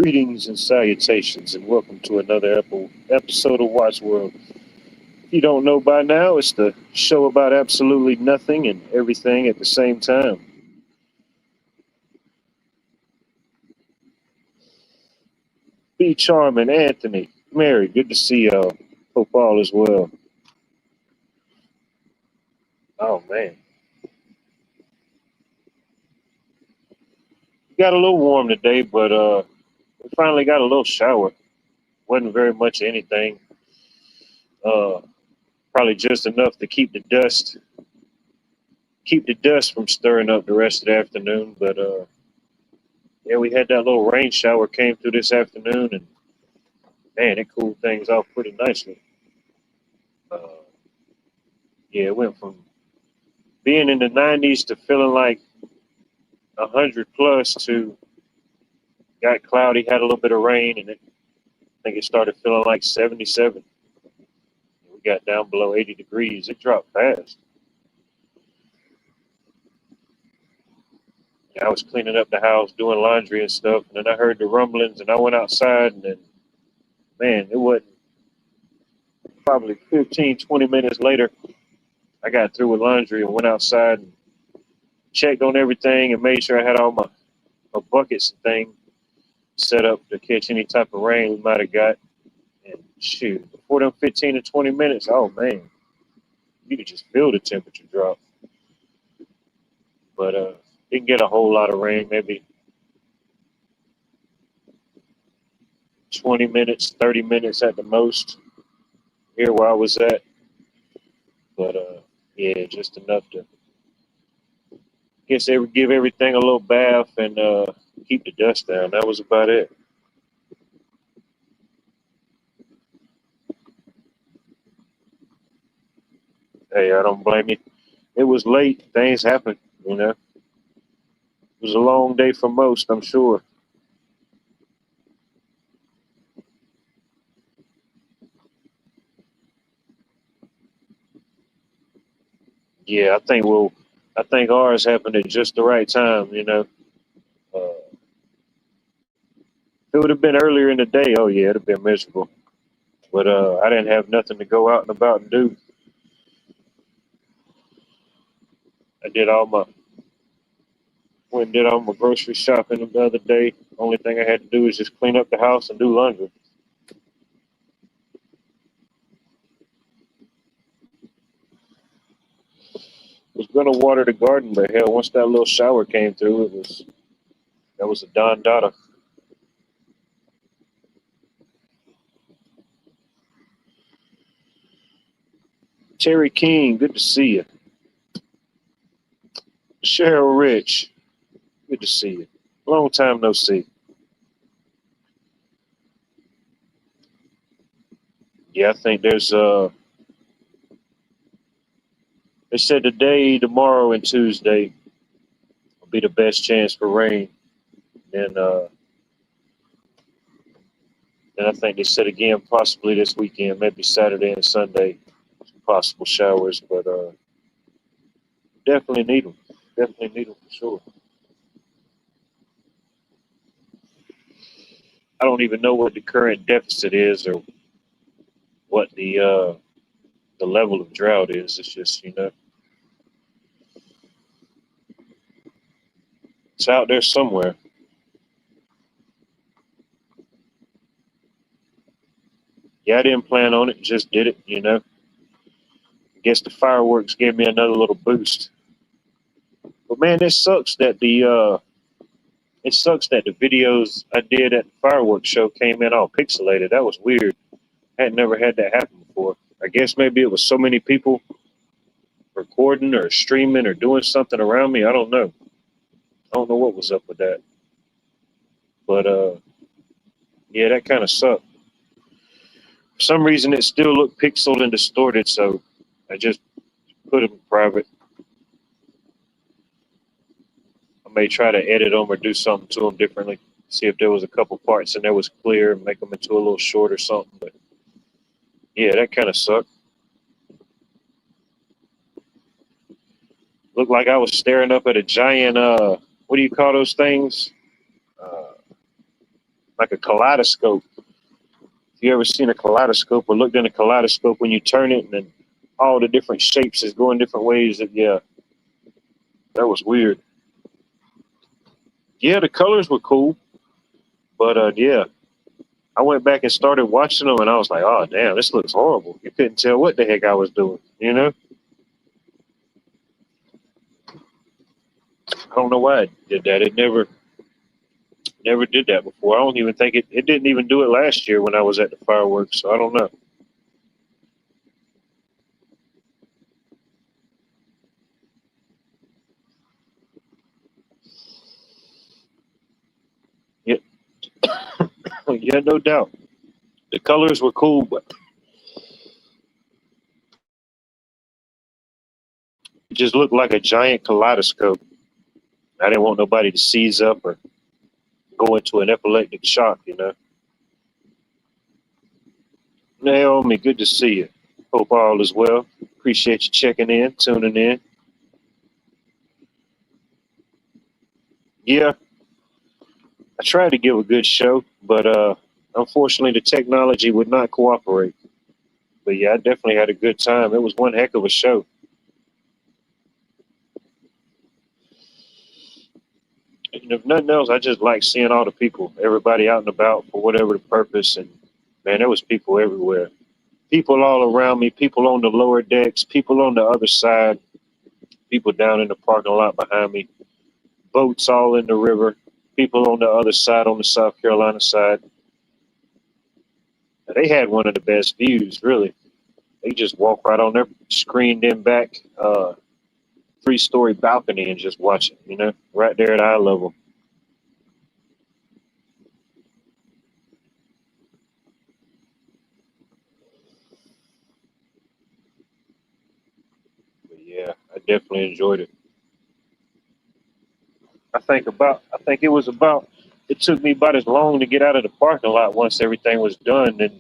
Greetings and salutations, and welcome to another episode of Watch World. If you don't know by now, it's the show about absolutely nothing and everything at the same time. Be Charming, Anthony, Mary, good to see y'all. Hope all is well. Oh man, it got a little warm today, but we finally got a little shower. Wasn't very much of anything. Uh, Probably just enough to keep the dust from stirring up the rest of the afternoon. But yeah, we had that little rain shower came through this afternoon, and man, it cooled things off pretty nicely. Uh, yeah, it went from being in the 90s to feeling like 100 plus to got cloudy, had a little bit of rain, and I think it started feeling like 77. We got down below 80 degrees. It dropped fast. I was cleaning up the house, doing laundry and stuff, and then I heard the rumblings, and I went outside, and then, man, it wasn't probably 15, 20 minutes later. I got through with laundry and went outside and checked on everything and made sure I had all my buckets and things set up to catch any type of rain we might have got. And shoot, before them 15 to 20 minutes, oh man, you could just feel the temperature drop. But didn't get a whole lot of rain, maybe 20 minutes, 30 minutes at the most here where I was at. But yeah, just enough to give everything a little bath and keep the dust down. That was about it. Hey, I don't blame you. It was late. Things happen, you know. It was a long day for most, I'm sure. Yeah, I think ours happened at just the right time, you know. If it would have been earlier in the day, oh yeah, it'd have been miserable. But I didn't have nothing to go out and about and do. I did all my went and did all my grocery shopping the other day. Only thing I had to do was just clean up the house and do laundry. Was gonna water the garden, but hell, once that little shower came through, that was a Don Dada. Terry King, good to see you. Cheryl Rich, good to see you. Long time no see. Yeah, I think they said today, tomorrow, and Tuesday will be the best chance for rain. And then I think they said again possibly this weekend, maybe Saturday and Sunday, some possible showers, but definitely need them. Definitely need them for sure. I don't even know what the current deficit is or what the level of drought is. It's just it's out there somewhere. Yeah, I didn't plan on it, just did it. I guess the fireworks gave me another little boost. But man, it sucks that the videos I did at the fireworks show came in all pixelated. That was weird. I had never had that happen before. I guess maybe it was so many people recording or streaming or doing something around me. I don't know. I don't know what was up with that. But yeah, that kind of sucked. For some reason, it still looked pixeled and distorted, so I just put them in private. I may try to edit them or do something to them differently. See if there was a couple parts and there was clear and make them into a little short or something. But yeah, that kind of sucked. Looked like I was staring up at a giant. What do you call those things? Uh, like a kaleidoscope. If you ever seen a kaleidoscope or looked in a kaleidoscope when you turn it and then all the different shapes is going different ways, yeah, that was weird. Yeah, the colors were cool, but yeah, I went back and started watching them, and I was like, oh damn, this looks horrible. You couldn't tell what the heck I was doing, you know? I don't know why it did that. It never did that before. I don't even think it didn't even do it last year when I was at the fireworks, so I don't know. Yeah, yeah, no doubt. The colors were cool, but it just looked like a giant kaleidoscope. I didn't want nobody to seize up or go into an epileptic shock, you know. Naomi, good to see you. Hope all is well. Appreciate you checking in, tuning in. Yeah, I tried to give a good show, but unfortunately the technology would not cooperate. But yeah, I definitely had a good time. It was one heck of a show. And if nothing else, I just like seeing all the people, everybody out and about for whatever the purpose. And man, there was people everywhere. People all around me, people on the lower decks, people on the other side, people down in the parking lot behind me, boats all in the river, people on the other side, on the South Carolina side. And they had one of the best views, really. They just walk right on their screened in back 3-story balcony and just watch it, you know, right there at eye level. But yeah, I definitely enjoyed it. I think it took me about as long to get out of the parking lot once everything was done than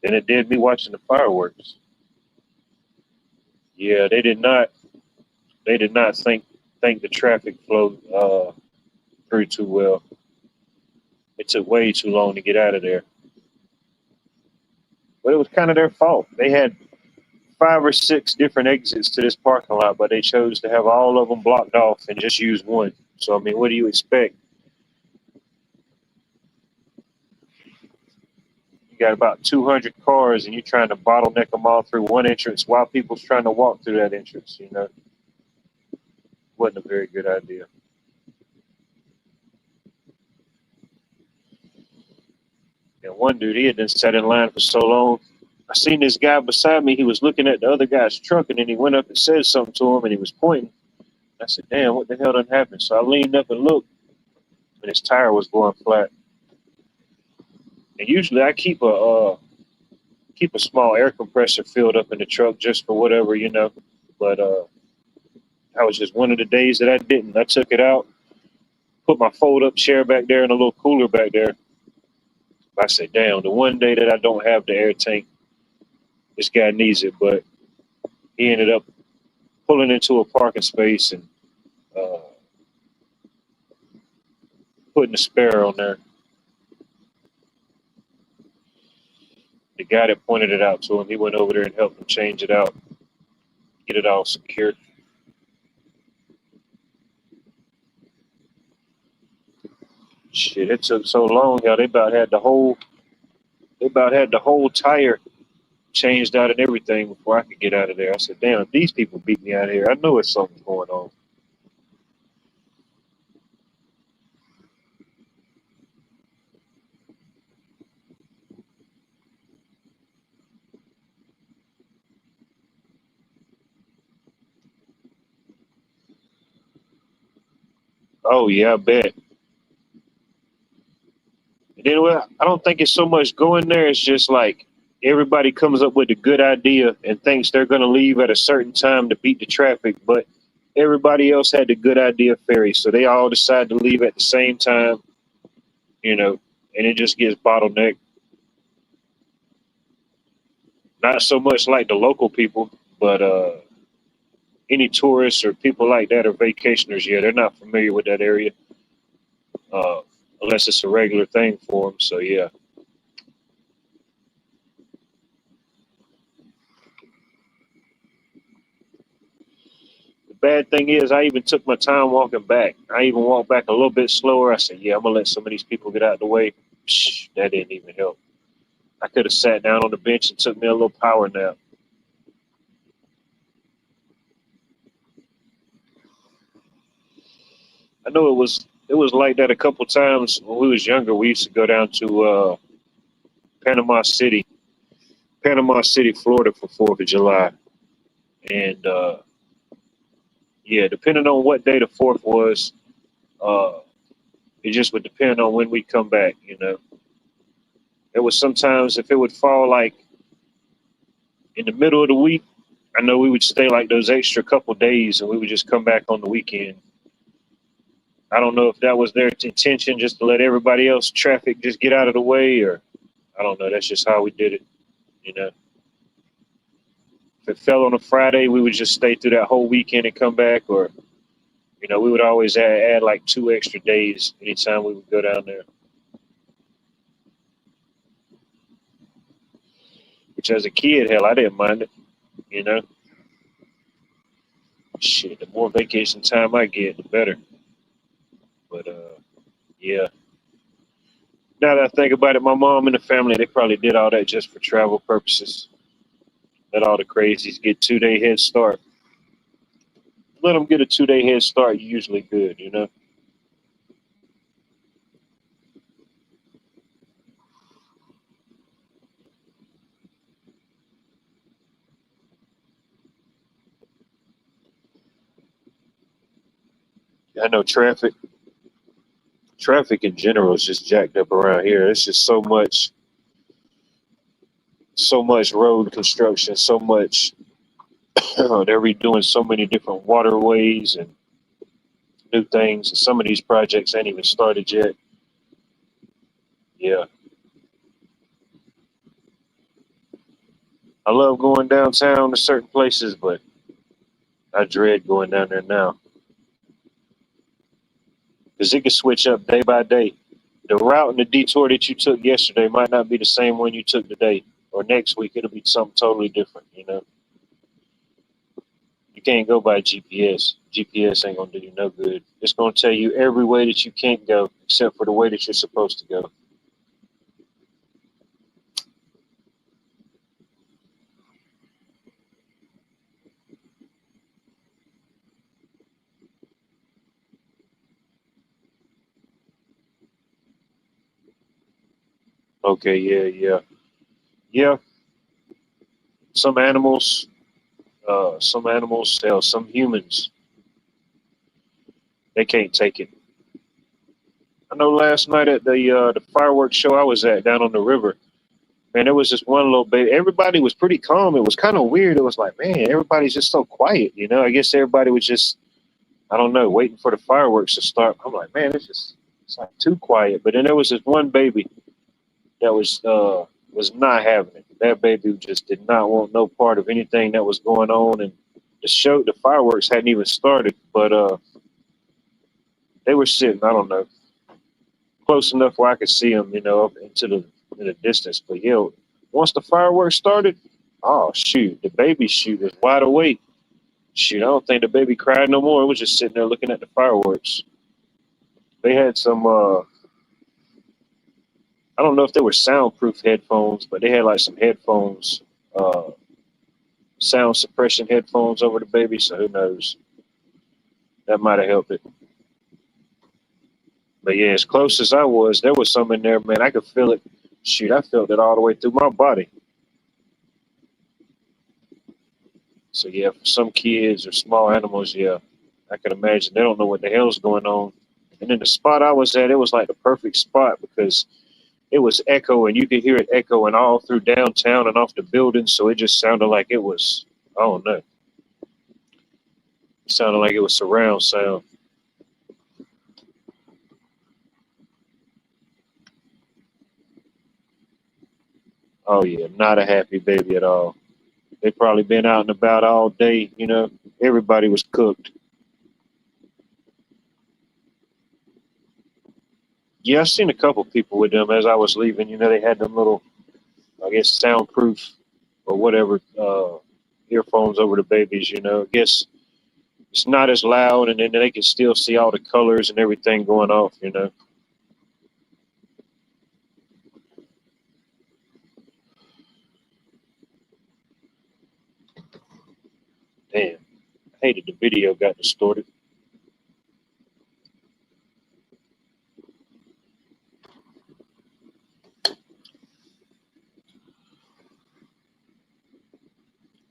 it did me watching the fireworks. Yeah, they did not think the traffic flowed through too well. It took way too long to get out of there. But it was kind of their fault. They had 5 or 6 different exits to this parking lot, but they chose to have all of them blocked off and just use one. So I mean, what do you expect? You got about 200 cars, and you're trying to bottleneck them all through one entrance while people's trying to walk through that entrance. You know, wasn't a very good idea. And one dude, he had been sat in line for so long. I seen this guy beside me. He was looking at the other guy's truck, and then he went up and said something to him, and he was pointing. I said, "Damn, what the hell done happened?" So I leaned up and looked, and his tire was going flat. And usually I keep a small air compressor filled up in the truck just for whatever, you know. But that was just one of the days that I didn't. I took it out, put my fold up chair back there and a little cooler back there. I said, damn, the one day that I don't have the air tank, this guy needs it. But he ended up pulling into a parking space and uh, putting a spare on there. The guy that pointed it out to him, he went over there and helped him change it out, get it all secured. Shit, it took so long, y'all. They about had the whole tire changed out and everything before I could get out of there. I said, damn, if these people beat me out of here, I know it's something going on. Oh yeah, I bet. And then well, I don't think it's so much going there. It's just like everybody comes up with a good idea and thinks they're going to leave at a certain time to beat the traffic, but everybody else had the good idea ferry, so they all decide to leave at the same time, you know, and it just gets bottlenecked. Not so much like the local people, but any tourists or people like that or vacationers, yeah, they're not familiar with that area. Uh, unless it's a regular thing for them. So yeah. The bad thing is, I even took my time walking back. I even walked back a little bit slower. I said, "Yeah, I'm gonna let some of these people get out of the way." Psh, that didn't even help. I could have sat down on the bench and took me a little power nap. I know it was like that a couple times when we was younger. We used to go down to Panama City, Panama City, Florida for Fourth of July, and yeah, depending on what day the Fourth was, uh, it just would depend on when we come back. It was sometimes if it would fall like in the middle of the week, I know we would stay like those extra couple days, and we would just come back on the weekend. I don't know if that was their intention, just to let everybody else traffic just get out of the way, or I don't know. That's just how we did it. You know, if it fell on a Friday, we would just stay through that whole weekend and come back, or we would always add like 2 extra days anytime we would go down there. Which as a kid, hell, I didn't mind it. You know, shit, the more vacation time I get, the better. But yeah. Now that I think about it, my mom and the family, they probably did all that just for travel purposes. Let all the crazies get 2 day head start. Let them get a 2 day head start. You're usually good. I know traffic in general is just jacked up around here. It's just so much road construction, so much. They're redoing so many different waterways and new things. And some of these projects ain't even started yet. Yeah, I love going downtown to certain places, but I dread going down there now because it can switch up day by day. The route and the detour that you took yesterday might not be the same one you took today, or next week it'll be something totally different. You can't go by GPS. GPS ain't gonna do you no good. It's gonna tell you every way that you can't go, except for the way that you're supposed to go. Okay, yeah, yeah, yeah. Some animals, hell, some humans, they can't take it. I know last night at the fireworks show I was at down on the river, man, there was just one little baby. Everybody was pretty calm. It was kind of weird. It was like, man, everybody's just so quiet. I guess everybody was just, I don't know, waiting for the fireworks to start. I'm like, man, it's like too quiet. But then there was this one baby that was not having it. That baby just did not want no part of anything that was going on, and the fireworks hadn't even started, but they were sitting, I don't know, close enough where I could see them, up into the distance. But once the fireworks started, oh shoot, the baby shoot was wide awake. Shoot, I don't think the baby cried no more. It was just sitting there looking at the fireworks. They had some I don't know if they were soundproof headphones, but they had like some headphones, uh, sound suppression headphones over the baby. So who knows? That might have helped it. But yeah, as close as I was, there was some in there, man. I could feel it. Shoot, I felt it all the way through my body. So yeah, for some kids or small animals, yeah, I can imagine they don't know what the hell's going on. And then the spot I was at, it was like the perfect spot because it was echoing. You could hear it echoing all through downtown and off the buildings. So it just sounded like it was, I don't know, it sounded like it was surround sound. Oh yeah, not a happy baby at all. They probably been out and about all day. Everybody was cooked. Yeah, I seen a couple people with them as I was leaving. You know, they had them little, I guess, soundproof or whatever earphones over the babies. You know, I guess it's not as loud, and then they can still see all the colors and everything going off. You know, damn, I hated the video got distorted.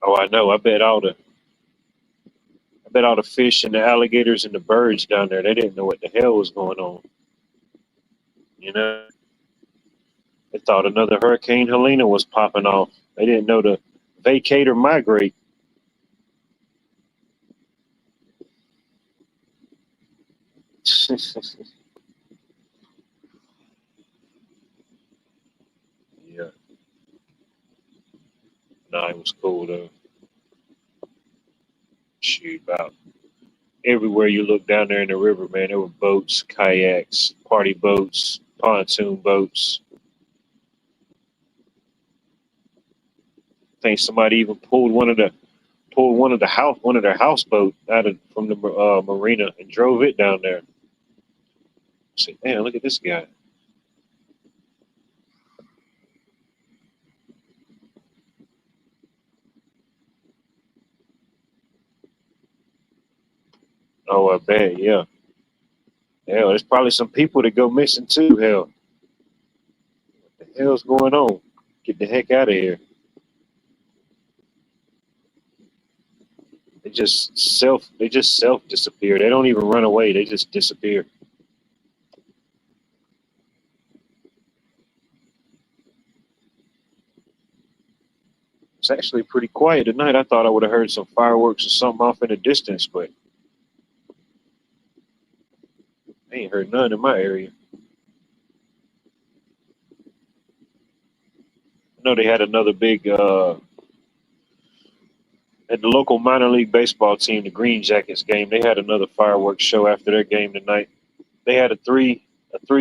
Oh, I know. I bet all the fish and the alligators and the birds down there, they didn't know what the hell was going on. You know, they thought another Hurricane Helena was popping off. They didn't know to vacate or migrate. Yeah, no, it was cool though. Shoot, about everywhere you look down there in the river, man, there were boats, kayaks, party boats, pontoon boats. I think somebody even pulled one of their houseboat out of from the marina and drove it down there. I said, "Man, look at this guy." Oh, I bet, yeah. Hell, there's probably some people that go missing too. Hell, what the hell's going on? Get the heck out of here. They just self disappear. They don't even run away. They just disappear. It's actually pretty quiet tonight. I thought I would have heard some fireworks or something off in the distance, but I ain't heard none in my area. I know they had another big at the local minor league baseball team, the Green Jackets game. They had another fireworks show after their game tonight. They had a three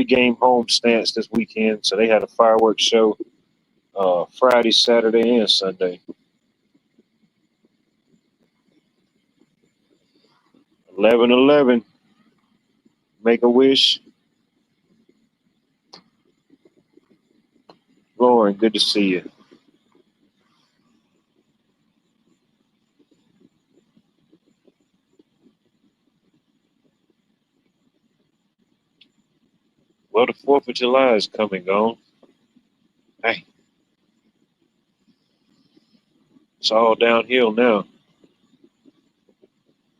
game home stance this weekend, so they had a fireworks show Friday, Saturday, and Sunday. 11-11. Make a wish. Lauren, good to see you. Well, the 4th of July is coming on. Hey, it's all downhill now.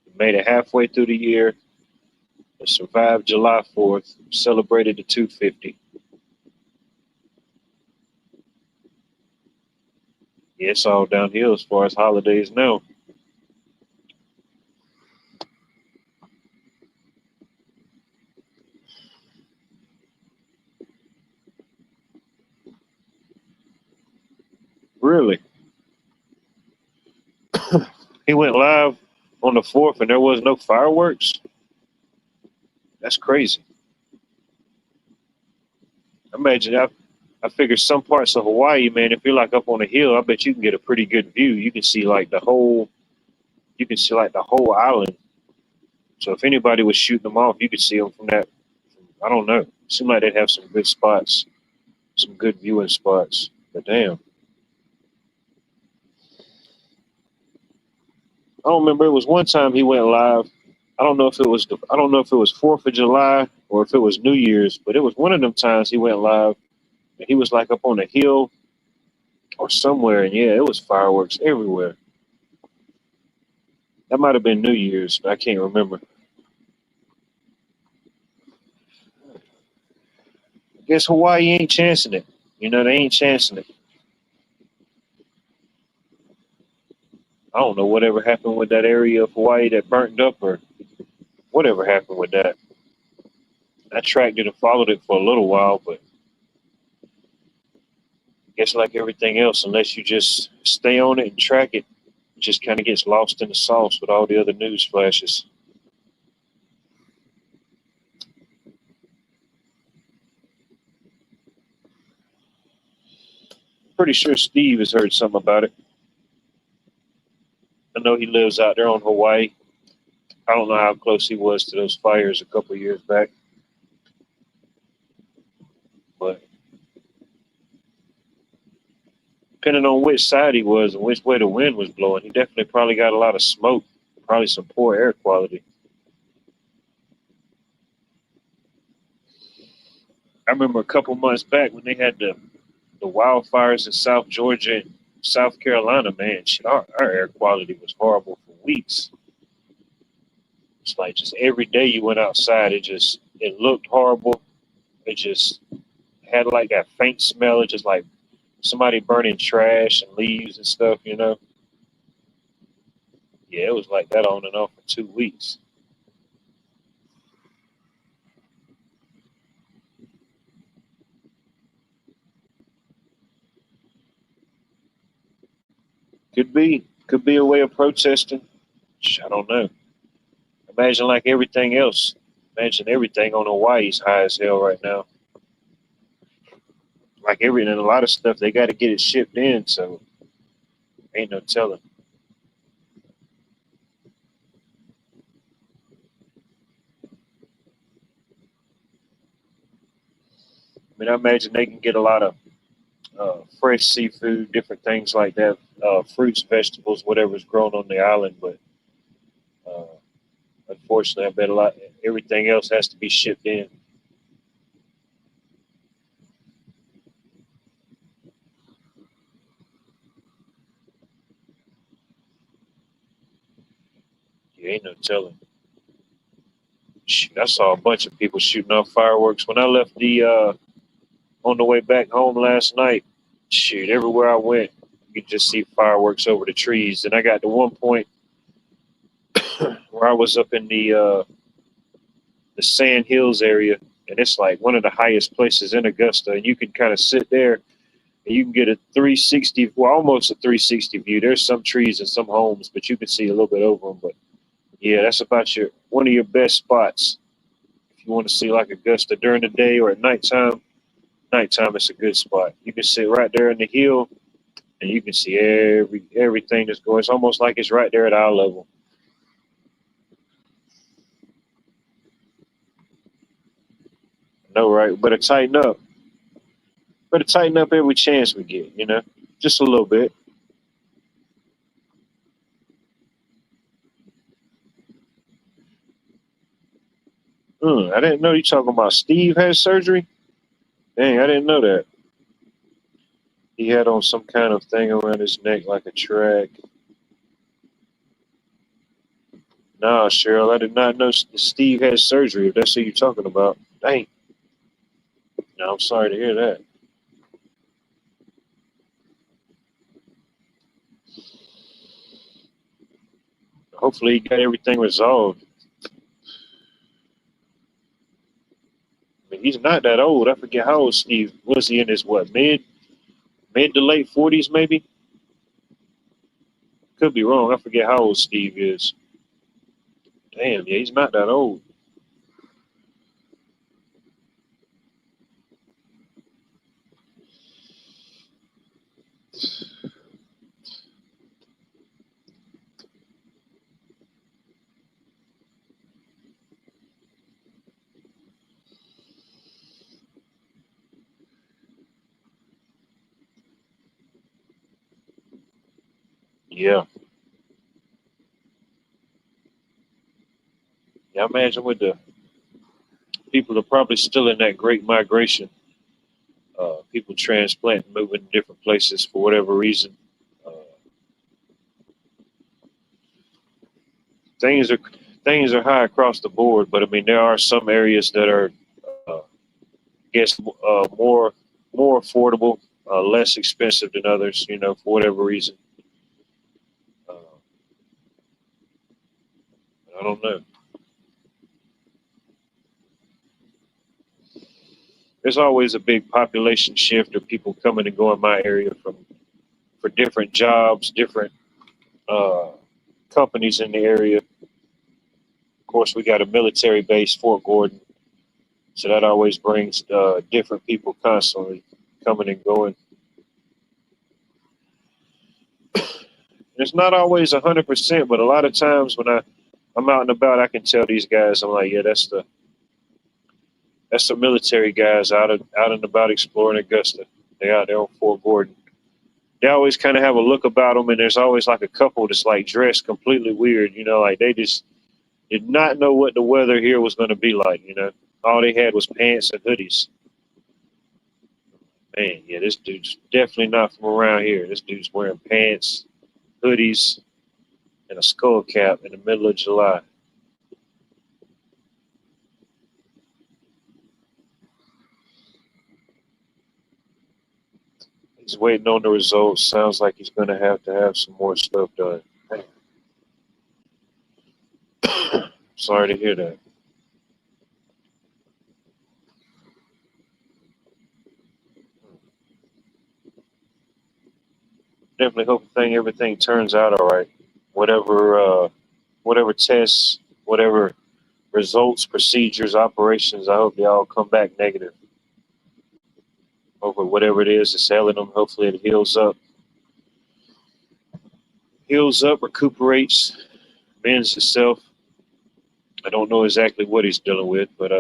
We made it halfway through the year. We survived July 4th. Celebrated the 250. Yeah, it's all downhill as far as holidays now. Really. He went live on the 4th and there was no fireworks. That's crazy. Imagine I figure some parts of Hawaii, man, if you're like up on a hill, I bet you can get a pretty good view. You can see like the whole island. So if anybody was shooting them off, you could see them from that. I don't know. Seemed like they'd have some good spots, some good viewing spots. But damn, I don't remember. It was one time he went live. I don't know if it was 4th of July or if it was New Year's, but it was one of them times he went live. And he was like up on a hill or somewhere, and yeah, it was fireworks everywhere. That might have been New Year's, but I can't remember. I guess Hawaii ain't chancing it. You know, they ain't chancing it. I don't know whatever happened with that area of Hawaii that burnt up or whatever happened with that. I tracked it and followed it for a little while, but I guess like everything else, unless you just stay on it and track it, it just kind of gets lost in the sauce with all the other news flashes. pretty sure Steve has heard something about it. I know he lives out there on Hawaii. I don't know how close he was to those fires a couple of years back, but depending on which side he was and which way the wind was blowing, he definitely probably got a lot of smoke, probably some poor air quality. I remember a couple months back when they had the wildfires in South Georgia and South Carolina, man, shit, our air quality was horrible for weeks. It's like just every day you went outside, it looked horrible. It just had like that faint smell. It just like somebody burning trash and leaves and stuff. Yeah, it was like that on and off for 2 weeks. Could be a way of protesting. I don't know. Imagine like everything else. Imagine everything on Hawaii's high as hell right now. Like everything, a lot of stuff they got to get it shipped in, so ain't no telling. I mean, I imagine they can get a lot of fresh seafood, different things like that, fruits, vegetables, whatever's grown on the island. But uh, unfortunately, I bet a lot everything else has to be shipped in. You ain't no telling. Shoot, I saw a bunch of people shooting off fireworks when I left the on the way back home last night. Shoot, everywhere I went, you could just see fireworks over the trees. And I got to one point where I was up in the Sand Hills area, and it's like one of the highest places in Augusta. And you can kind of sit there and you can get a 360, well, almost a 360 view. There's some trees and some homes, but you can see a little bit over them. But yeah, that's about your one of your best spots if you want to see like Augusta during the day or at nighttime. Nighttime, it's a good spot. You can sit right there in the hill, and you can see everything that's going. It's almost like it's right there at our level. No, right? Better tighten up. Better tighten up every chance we get. Just a little bit. I didn't know you talking about Steve had surgery. Dang, I didn't know that. He had on some kind of thing around his neck like a track. Nah, Cheryl, I did not know Steve had surgery. If that's who you're talking about. Dang. No, I'm sorry to hear that. Hopefully, he got everything resolved. I mean, he's not that old. I forget how old Steve was. He in his what mid to late 40s maybe. Could be wrong. I forget how old Steve is. Damn, yeah, he's not that old. Yeah, yeah. I imagine with the people are probably still in that great migration. People transplanting, moving to different places for whatever reason. Uh, things are things are high across the board, but I mean there are some areas that are, I guess, more affordable, less expensive than others. For whatever reason. Uh, I don't know. There's always a big population shift of people coming and going my area for different jobs, different uh, companies in the area. Of course, we got a military base, Fort Gordon, so that always brings different people constantly coming and going. It's not always 100%, but a lot of times when I'm out and about, I can tell these guys. I'm like, yeah, that's the military guys out and about exploring Augusta. They out there on Fort Gordon. They always kind of have a look about them, and there's always like a couple that's like dressed completely weird. Like they just did not know what the weather here was going to be like. All they had was pants and hoodies. Man, yeah, this dude's definitely not from around here. This dude's wearing pants, hoodies, and a skull cap in the middle of July. He's waiting on the results. Sounds like he's going to have some more stuff done. Sorry to hear that. Definitely hope everything turns out all right. Whatever tests, whatever results, procedures, operations, I hope they all come back negative. Hopefully, whatever it is that's ailing them, hopefully it heals up, recuperates, mends itself. I don't know exactly what he's dealing with, but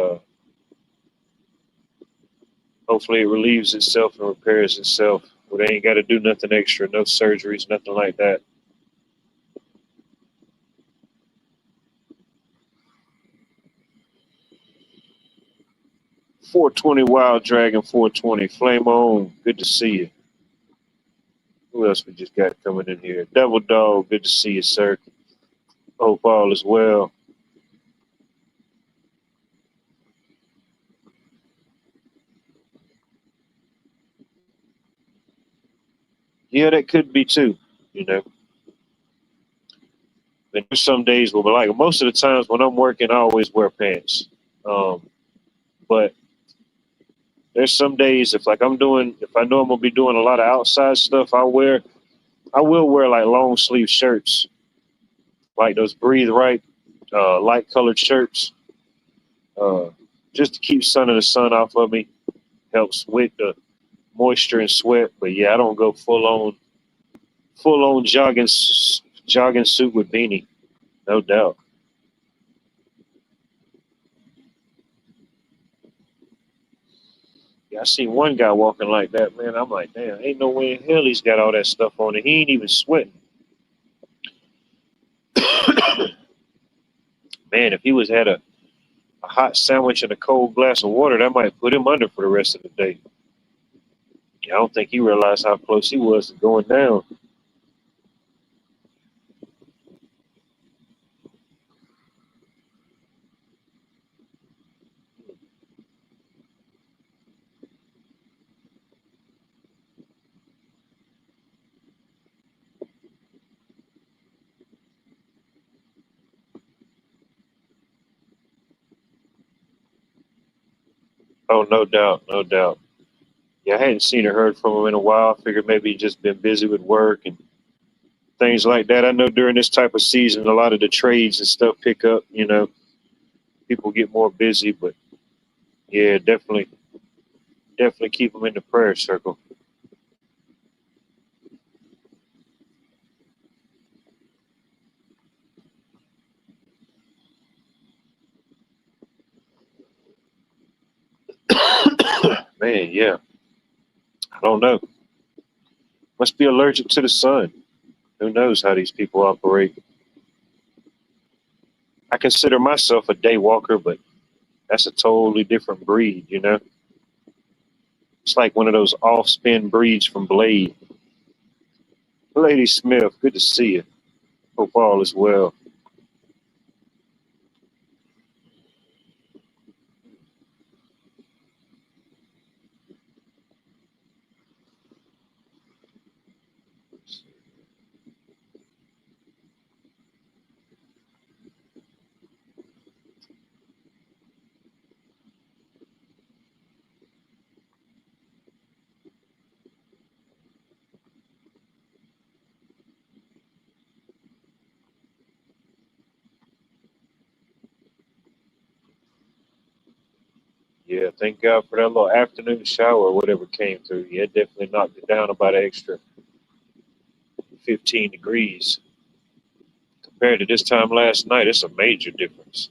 hopefully it relieves itself and repairs itself. Well, they ain't got to do nothing extra, no surgeries, nothing like that. 420 Wild Dragon 420. Flame on. Good to see you. Who else we just got coming in here? Double Dog. Good to see you, sir. Hope all is well. Yeah, that could be too. You know, and there's some days where, like, most of the times when I'm working, I always wear pants. But there's some days if I know I'm gonna be doing a lot of outside stuff, I will wear like long sleeve shirts, like those Breathe Right, light colored shirts, uh, just to keep some of the sun off of me. Helps with the moisture and sweat. But yeah, I don't go full on jogging suit with beanie, no doubt. Yeah, I seen one guy walking like that, man. I'm like, damn, ain't no way in hell he's got all that stuff on it. He ain't even sweating. Man, if he was had a hot sandwich and a cold glass of water, that might put him under for the rest of the day. I don't think he realized how close he was to going down. Oh, no doubt, no doubt. Yeah, I hadn't seen or heard from him in a while. I figured maybe he just been busy with work and things like that. I know during this type of season, a lot of the trades and stuff pick up. People get more busy, but yeah, definitely keep him in the prayer circle. Man, yeah, I don't know. Must be allergic to the sun. Who knows how these people operate? I consider myself a day walker, but that's a totally different breed. It's like one of those off spin breeds from Blade. Lady Smith, good to see you. Hope all is well. Yeah, thank God for that little afternoon shower or whatever came through. Yeah, it definitely knocked it down about an extra 15 degrees. Compared to this time last night, it's a major difference.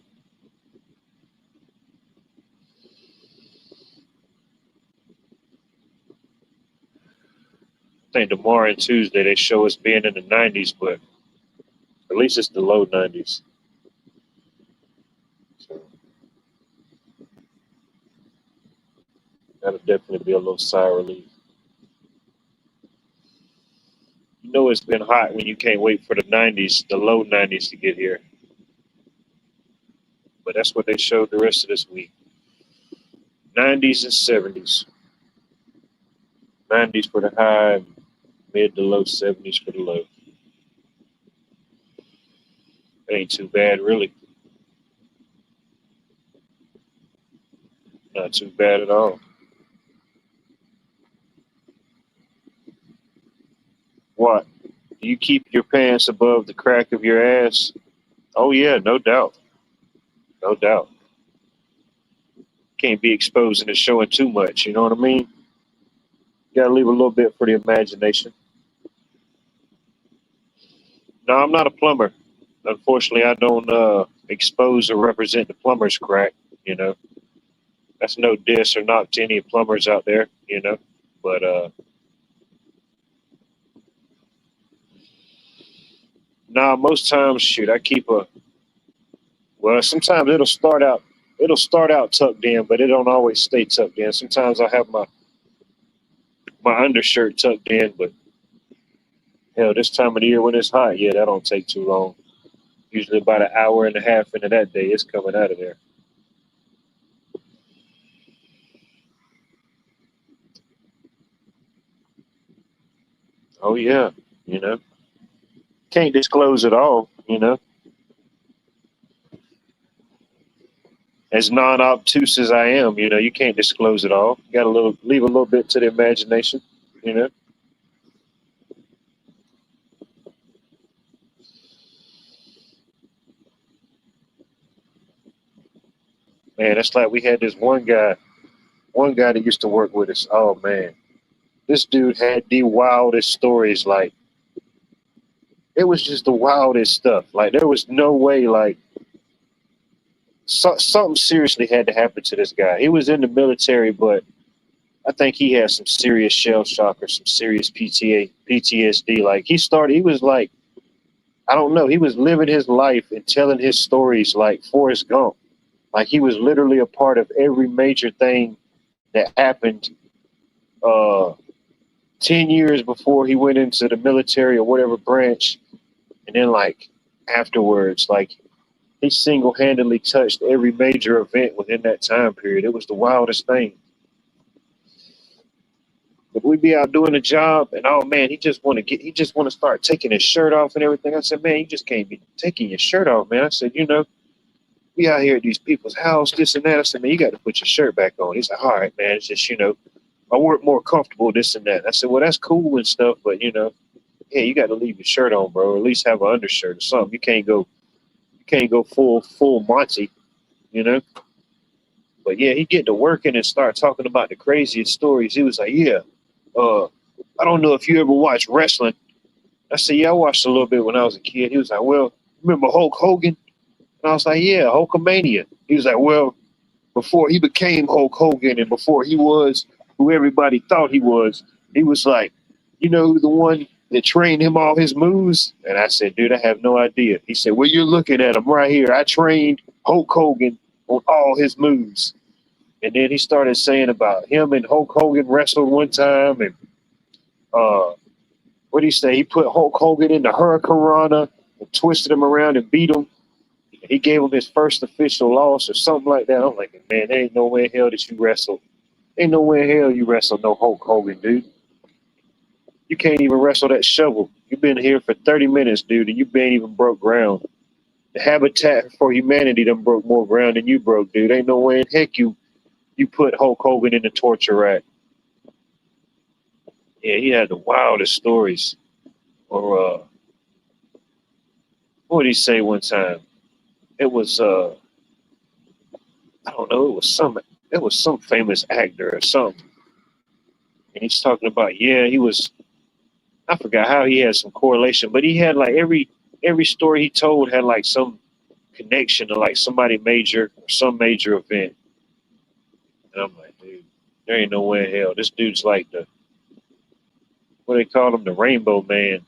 I think tomorrow and Tuesday they show us being in the 90s, but at least it's the low 90s. So that'll definitely be a little sigh of relief. You know it's been hot when you can't wait for the 90s, the low 90s to get here. But that's what they showed the rest of this week. 90s and 70s. 90s for the high, mid to low 70s for the low. It ain't too bad, really. Not too bad at all. What? Do you keep your pants above the crack of your ass? Oh, yeah, no doubt. No doubt. Can't be exposing and showing too much, you know what I mean? You gotta leave a little bit for the imagination. No, I'm not a plumber. Unfortunately, I don't expose or represent the plumber's crack, you know. That's no diss or knock to any plumbers out there, you know. But nah, most times, shoot, I keep a. Well, sometimes it'll start out tucked in, but it don't always stay tucked in. Sometimes I have my undershirt tucked in, but hell, this time of the year when it's hot, yeah, that don't take too long. Usually about an hour and a half into that day, it's coming out of there. Oh yeah, you know, can't disclose it all, you know. As non-obtuse as I am, you know, you can't disclose it all. You got to leave a little bit to the imagination, you know. Man, it's like we had this one guy that used to work with us. Oh man, this dude had the wildest stories. Like it was just the wildest stuff. Like there was no way. Like something seriously had to happen to this guy. He was in the military, but I think he had some serious shell shock or some serious PTSD. Like he was like, I don't know, he was living his life and telling his stories like Forrest Gump. Like he was literally a part of every major thing that happened 10 years before he went into the military or whatever branch. And then like afterwards, like he single handedly touched every major event within that time period. It was the wildest thing. But we'd be out doing a job, and oh man, he just want to start taking his shirt off and everything. I said, man, you just can't be taking your shirt off, man. I said, you know, we out here at these people's house, this and that. I said, man, you got to put your shirt back on. He's like, all right, man, it's just, you know, I work more comfortable, this and that. I said, well, that's cool and stuff, but you know, yeah, you got to leave your shirt on, bro. Or at least have an undershirt or something. You can't go full Monty, you know. But yeah, he get to working and start talking about the craziest stories. He was like, yeah, uh, I don't know if you ever watched wrestling. I said, yeah, I watched a little bit when I was a kid. He was like, well, remember Hulk Hogan? And I was like, yeah, Hulkamania. He was like, well, before he became Hulk Hogan and before he was who everybody thought he was like, you know, the one that trained him all his moves? And I said, dude, I have no idea. He said, well, you're looking at him right here. I trained Hulk Hogan on all his moves. And then he started saying about him and Hulk Hogan wrestled one time. And uh, what did he say? He put Hulk Hogan in the Hurricane and twisted him around and beat him. He gave him his first official loss or something like that. I'm like, man, there ain't no way in hell that you wrestle. Ain't no way in hell you wrestle no Hulk Hogan, dude. You can't even wrestle that shovel. You've been here for 30 minutes, dude, and you ain't even broke ground. The Habitat for Humanity done broke more ground than you broke, dude. Ain't no way in heck you put Hulk Hogan in the torture rack. Yeah, he had the wildest stories. Or what did he say one time? It was I don't know, it was some famous actor or something. And he's talking about, yeah, he was I forgot how he had some correlation, but he had like every story he told had like some connection to like somebody major or some major event. And I'm like, dude, there ain't no way in hell. This dude's like the what they call him, the Rainbow Man,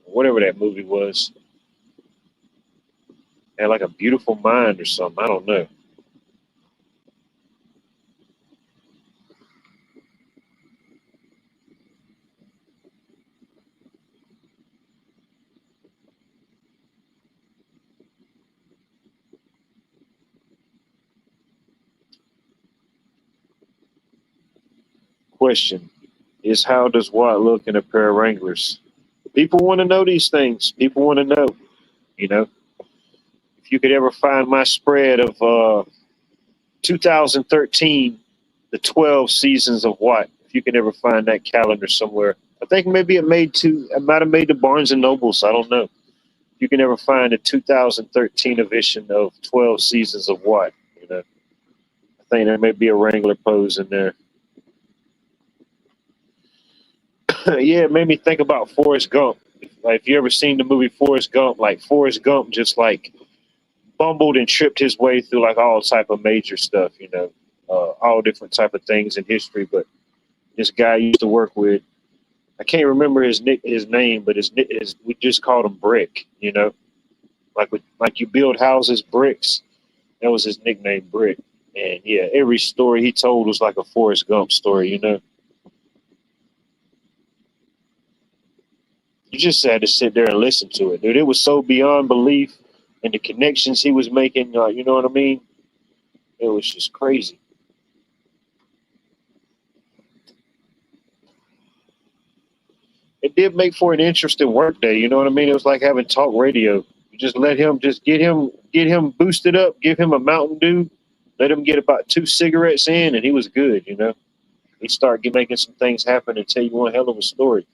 or whatever that movie was. Had like a beautiful mind or something. I don't know. Question is how does Watt look in a pair of Wranglers? People want to know these things. People want to know. You know, if you could ever find my spread of 2013, the 12 seasons of Watt, if you can ever find that calendar somewhere, I think maybe it might have made the Barnes and Nobles. I don't know. If you can ever find a 2013 edition of 12 seasons of Watt, you know, I think there may be a Wrangler pose in there. Yeah, it made me think about Forrest Gump. Like, if you ever seen the movie Forrest Gump, like Forrest Gump just like bumbled and tripped his way through like all type of major stuff, you know, all different type of things in history. But this guy I used to work with, I can't remember his name, but his we just called him Brick, you know, like you build houses bricks. That was his nickname, Brick. And yeah, every story he told was like a Forrest Gump story, you know. You just had to sit there and listen to it, dude. It was so beyond belief, and the connections he was making, you know what I mean? It was just crazy. It did make for an interesting work day. You know what I mean? It was like having talk radio. You just get him boosted up, give him a Mountain Dew, let him get about 2 cigarettes in, and he was good. You know, he started making some things happen and tell you one hell of a story.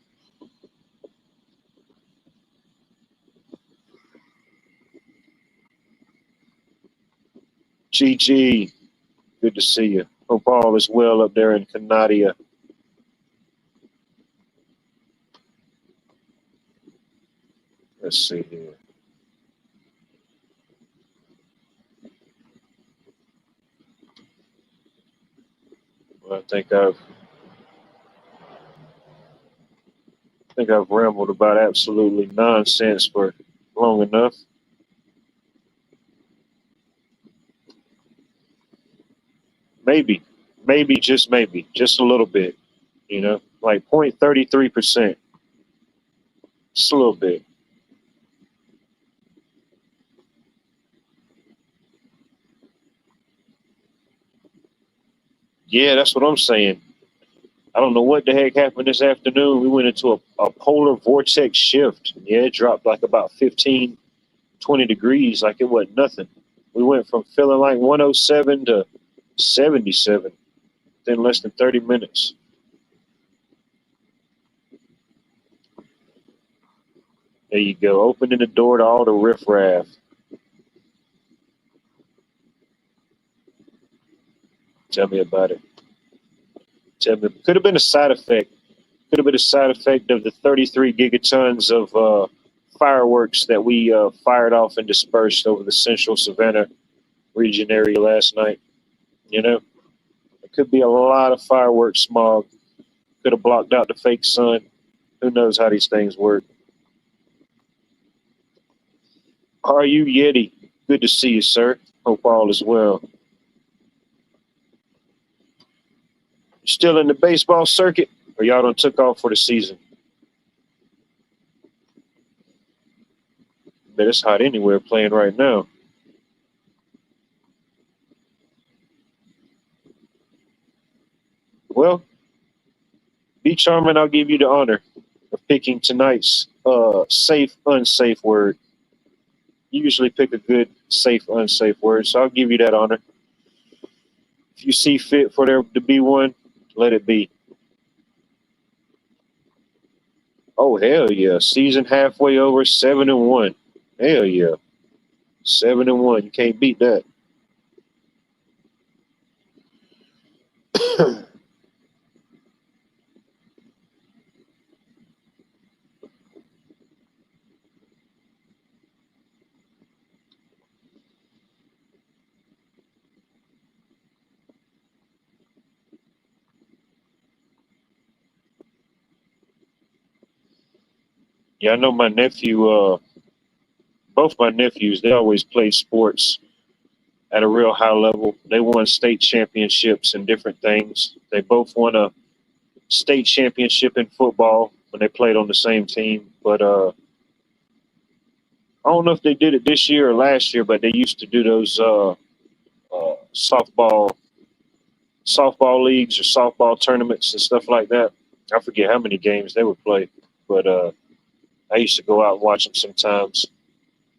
GG, good to see you. Hope all is well up there in Canada. Let's see here. Well, I think I've rambled about absolutely nonsense for long enough. Maybe, just maybe, just a little bit. You know, like 0.33%, just a little bit. Yeah, that's what I'm saying. I don't know what the heck happened this afternoon. We went into a polar vortex shift. Yeah, it dropped like about 15, 20 degrees, like it wasn't nothing. We went from feeling like 107 to 77 in less than 30 minutes. There you go, opening the door to all the riffraff. Tell me about it. Tell me, could have been a side effect. Could have been a side effect of the 33 gigatons of fireworks that we fired off and dispersed over the central Savannah region area last night. You know, it could be a lot of fireworks smog. Could have blocked out the fake sun. Who knows how these things work? Are you Yeti? Good to see you, sir. Hope all is well. Still in the baseball circuit, or y'all done took off for the season? Bet it's hot anywhere playing right now. Well, be charming. I'll give you the honor of picking tonight's safe, unsafe word. You usually pick a good, safe, unsafe word, so I'll give you that honor. If you see fit for there to be one, let it be. Oh hell yeah! Season halfway over, 7-1. Hell yeah, 7-1. You can't beat that. Yeah, I know my nephew. Both my nephews, they always played sports at a real high level. They won state championships and different things. They both won a state championship in football when they played on the same team. But I don't know if they did it this year or last year, but they used to do those softball leagues or softball tournaments and stuff like that. I forget how many games they would play, but I used to go out and watch them sometimes.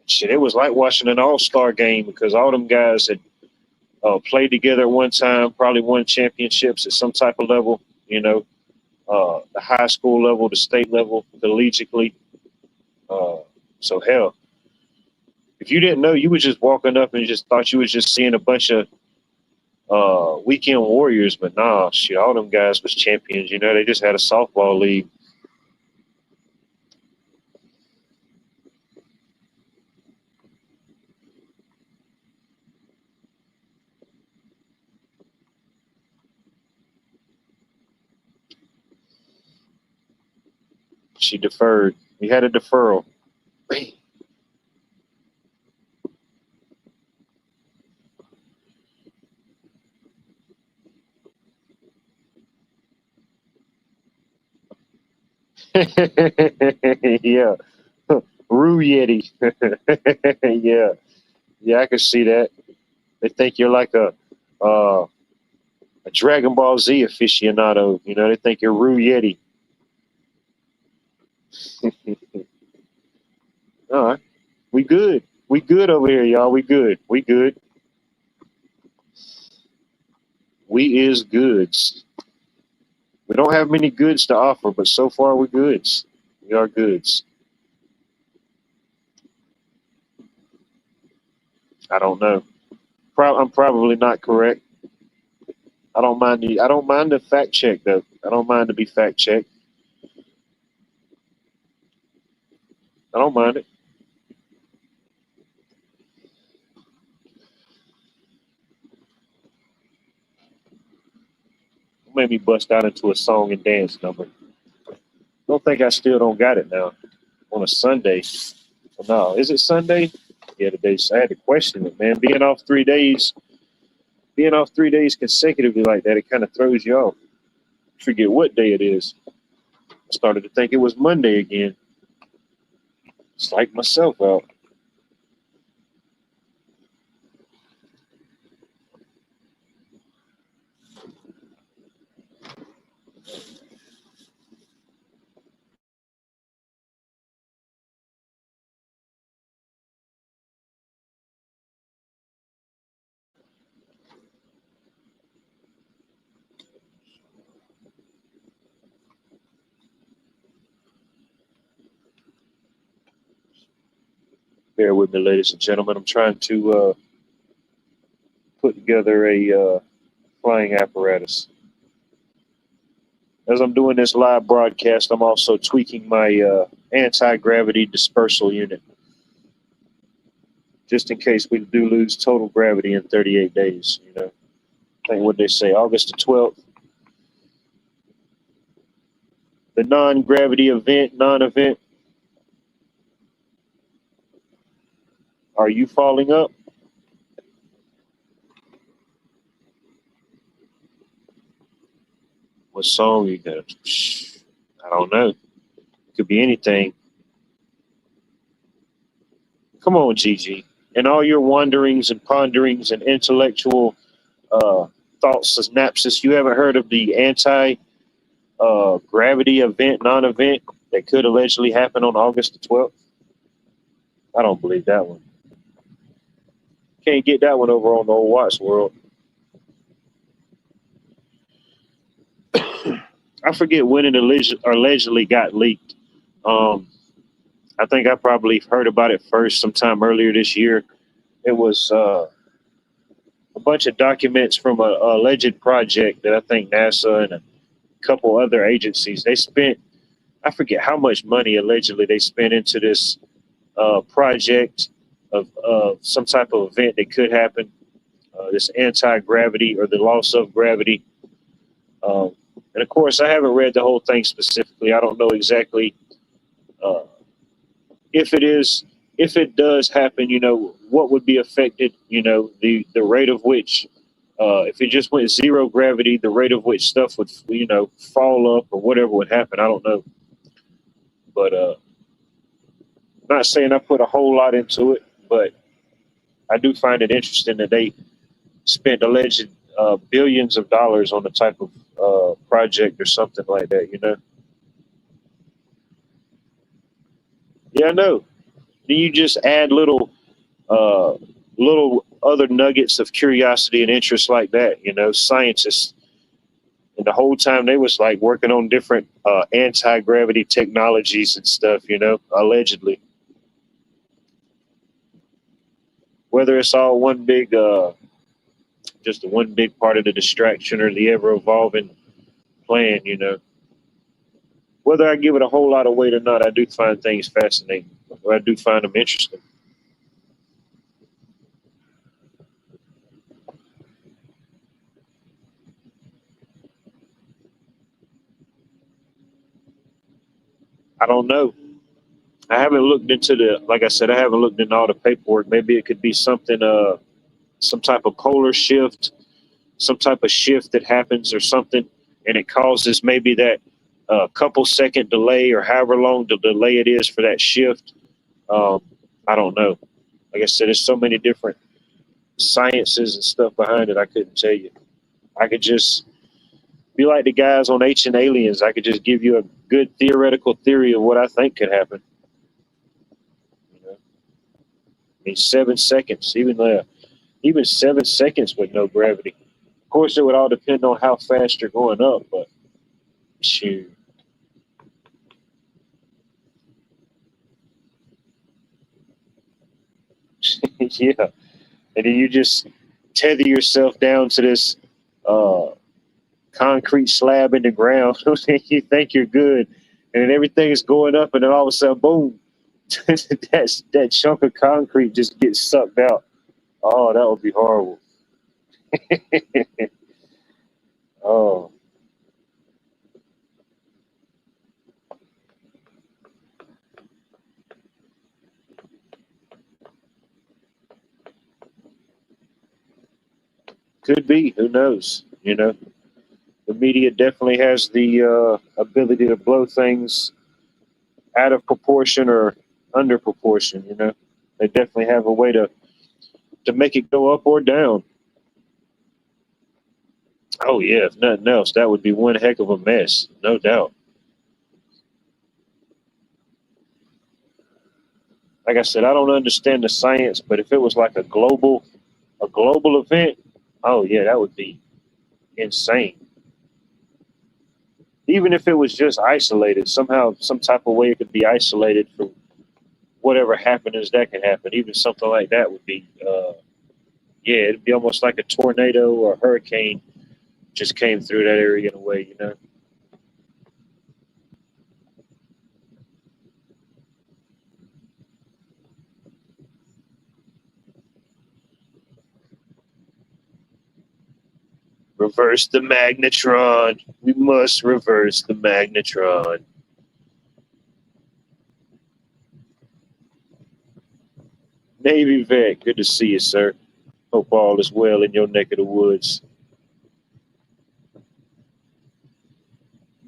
Shit, it was like watching an all-star game because all them guys had played together at one time, probably won championships at some type of level, the high school level, the state level, collegiately. Uh, so hell, if you didn't know, you was just walking up and just thought you was just seeing a bunch of weekend warriors, but nah, shit, all them guys was champions. They just had a softball league. She deferred. We had a deferral. Yeah, Rue Yeti. Yeah, yeah, I can see that. They think you're like a Dragon Ball Z aficionado. They think you're Rue Yeti. All right, we good. We good over here, y'all. We good. We good. We is goods. We don't have many goods to offer, but so far we're goods. We are goods. I don't know. I'm probably not correct. I don't mind the. I don't mind the fact check though. I don't mind to be fact checked. I don't mind it. Made me bust out into a song and dance number. Don't think I still don't got it now on a Sunday. Well, no, is it Sunday? Yeah, today. I had to question it, man. Being off 3 days consecutively like that, it kind of throws you off. Forget what day it is. I started to think it was Monday again. It's like myself out. Bear with me, ladies and gentlemen. I'm trying to put together a flying apparatus. As I'm doing this live broadcast, I'm also tweaking my anti-gravity dispersal unit, just in case we do lose total gravity in 38 days. I think what they say, August the 12th, the non-gravity event, non-event. Are you falling up? What song you got? I don't know. Could be anything. Come on, Gigi. And all your wanderings and ponderings and intellectual uh, thoughts, synapses, you haven't heard of the anti gravity event, non event that could allegedly happen on August the 12th? I don't believe that one. Can't get that one over on the old Watts World. I forget when it allegedly got leaked. Um, I think I probably heard about it first sometime earlier this year. It was a bunch of documents from a alleged project that I think NASA and a couple other agencies they spent. I forget how much money allegedly they spent into this project of some type of event that could happen. This anti gravity or the loss of gravity. Um, and of course, I haven't read the whole thing specifically. I don't know exactly uh, if it is, if it does happen, what would be affected? The rate of which, if it just went zero gravity, the rate of which stuff would, fall up or whatever would happen. I don't know, but not saying I put a whole lot into it, but I do find it interesting that they spent alleged billions of dollars on a type of project or something like that. Yeah, I know. Then you just add uh, little other nuggets of curiosity and interest like that. Scientists, and the whole time they was like working on different anti-gravity technologies and stuff. Allegedly, whether it's all one big, just one big part of the distraction or the ever evolving plan. Whether I give it a whole lot of weight or not, I do find things fascinating. Or I do find them interesting. I don't know. I haven't looked into like I said, I haven't looked into all the paperwork. Maybe it could be something, some type of polar shift, some type of shift that happens or something, and it causes maybe that couple second delay or however long the delay it is for that shift. Um, I don't know. Like I said, there's so many different sciences and stuff behind it. I couldn't tell you. I could just be like the guys on Ancient Aliens. I could just give you a good theoretical theory of what I think could happen. I mean, 7 seconds, even 7 seconds with no gravity. Of course, it would all depend on how fast you're going up, but shoot, yeah. And then you just tether yourself down to this uh, concrete slab in the ground. You think you're good, and then everything is going up, and then all of a sudden, boom, that chunk of concrete just gets sucked out. Oh, that would be horrible. Oh, could be. Who knows? The media definitely has the ability to blow things out of proportion or under proportion. They definitely have a way to make it go up or down. Oh yeah, if nothing else, that would be one heck of a mess, no doubt. Like I said, I don't understand the science, but if it was like a global event, oh yeah, that would be insane. Even if it was just isolated, somehow, some type of way it could be isolated from whatever happenings that can happen. Even something like that would be, yeah, it'd be almost like a tornado or a hurricane just came through that area in a way. Reverse the magnetron. We must reverse the magnetron. Navy vet, good to see you, sir. Hope all is well in your neck of the woods.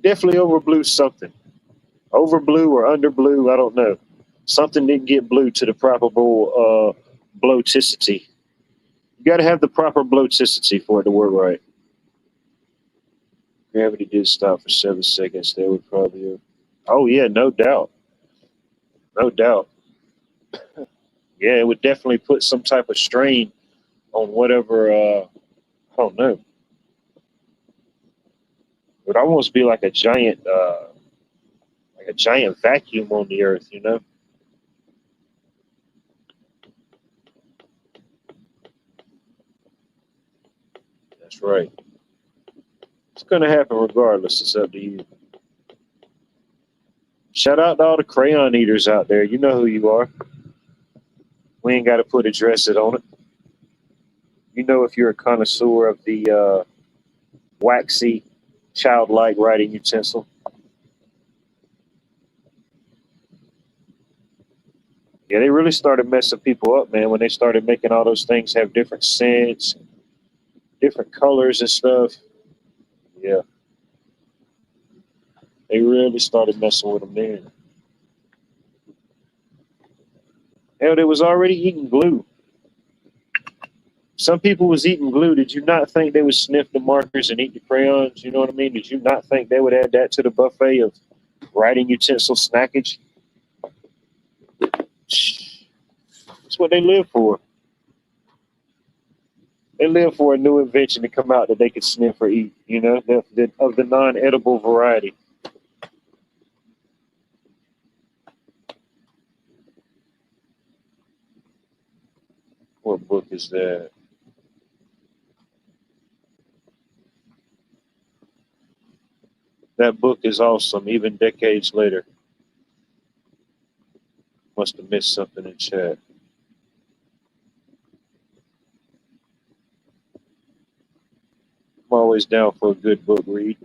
Definitely overblew something. Overblew or underblew, I don't know. Something didn't get blue to the proper bloaticity. You got to have the proper bloaticity for it to work right. Gravity did stop for 7 seconds. They would probably have. Oh, yeah, no doubt. No doubt. Yeah, it would definitely put some type of strain on whatever, I don't know. It would almost be like a giant vacuum on the earth. That's right. It's going to happen regardless. It's up to you. Shout out to all the crayon eaters out there. You know who you are. We ain't got to put addresses on it. You know if you're a connoisseur of the waxy, childlike writing utensil. Yeah, they really started messing people up, man, when they started making all those things have different scents, different colors and stuff. Yeah, they really started messing with them then. Hell, they was already eating glue. Some people was eating glue. Did you not think they would sniff the markers and eat the crayons? You know what I mean? Did you not think they would add that to the buffet of writing utensil snackage? That's what they live for. They live for a new invention to come out that they could sniff or eat. You know, of the non-edible variety. What book is that? That book is awesome, even decades later. Must have missed something in chat. I'm always down for a good book read.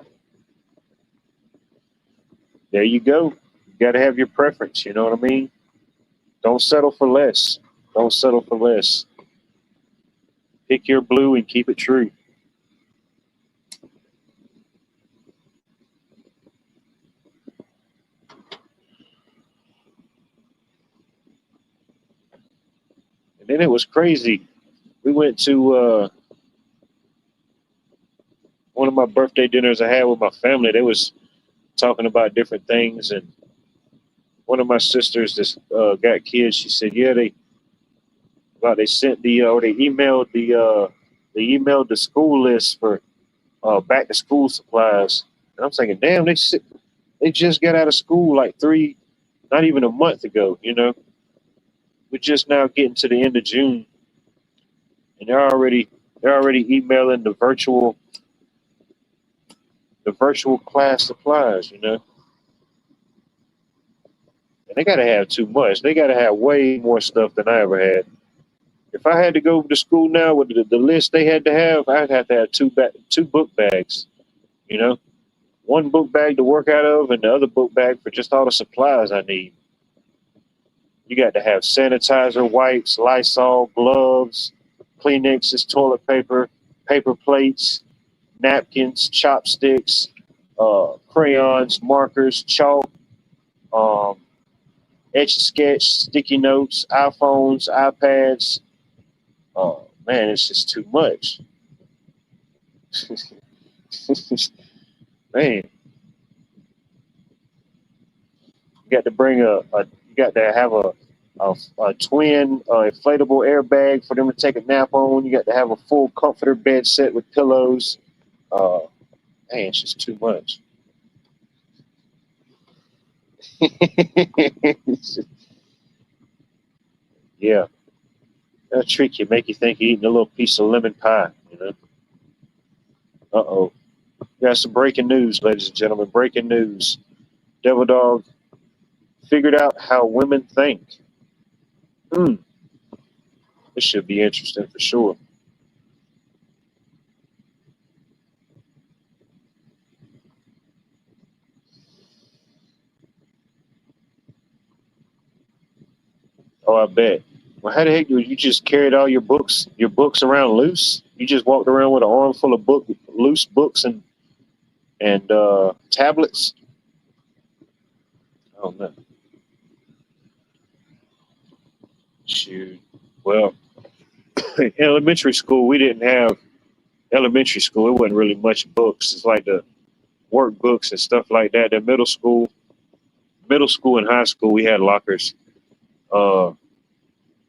There you go. You got to have your preference. You know what I mean? Don't settle for less. Don't settle for less. Pick your blue and keep it true. And then it was crazy. We went to one of my birthday dinners I had with my family. They was talking about different things, and one of my sisters that got kids, she said, "Yeah, they sent or they emailed the school list for back to school supplies." And I'm thinking, damn, they just got out of school like not even a month ago. You know, we're just now getting to the end of June, and they're already emailing the virtual class supplies. You know, and they got to have too much. They got to have way more stuff than I ever had. If I had to go to school now with the list they had to have, I'd have to have two book bags. You know, one book bag to work out of, and the other book bag for just all the supplies I need. You got to have sanitizer, wipes, Lysol, gloves, Kleenexes, toilet paper, paper plates, napkins, chopsticks, crayons, markers, chalk, um, etch a sketch, sticky notes, iPhones, iPads. Oh man, it's just too much. Man, you got to bring you got to have a twin inflatable airbag for them to take a nap on. You got to have a full comforter bed set with pillows. Uh, man, it's just too much. Yeah, that'll trick you, make you think you're eating a little piece of lemon pie. You know. Uh-oh. Got some breaking news, ladies and gentlemen. Breaking news. Devil Dog figured out how women think. Hmm. This should be interesting for sure. Oh, I bet. Well, how the heck you just carried all your books around loose? You just walked around with an armful of loose books and tablets? Oh no. Shoot. Well, in elementary school, we didn't have elementary school. It wasn't really much books. It's like the workbooks and stuff like that. In middle school and high school, we had lockers. Uh,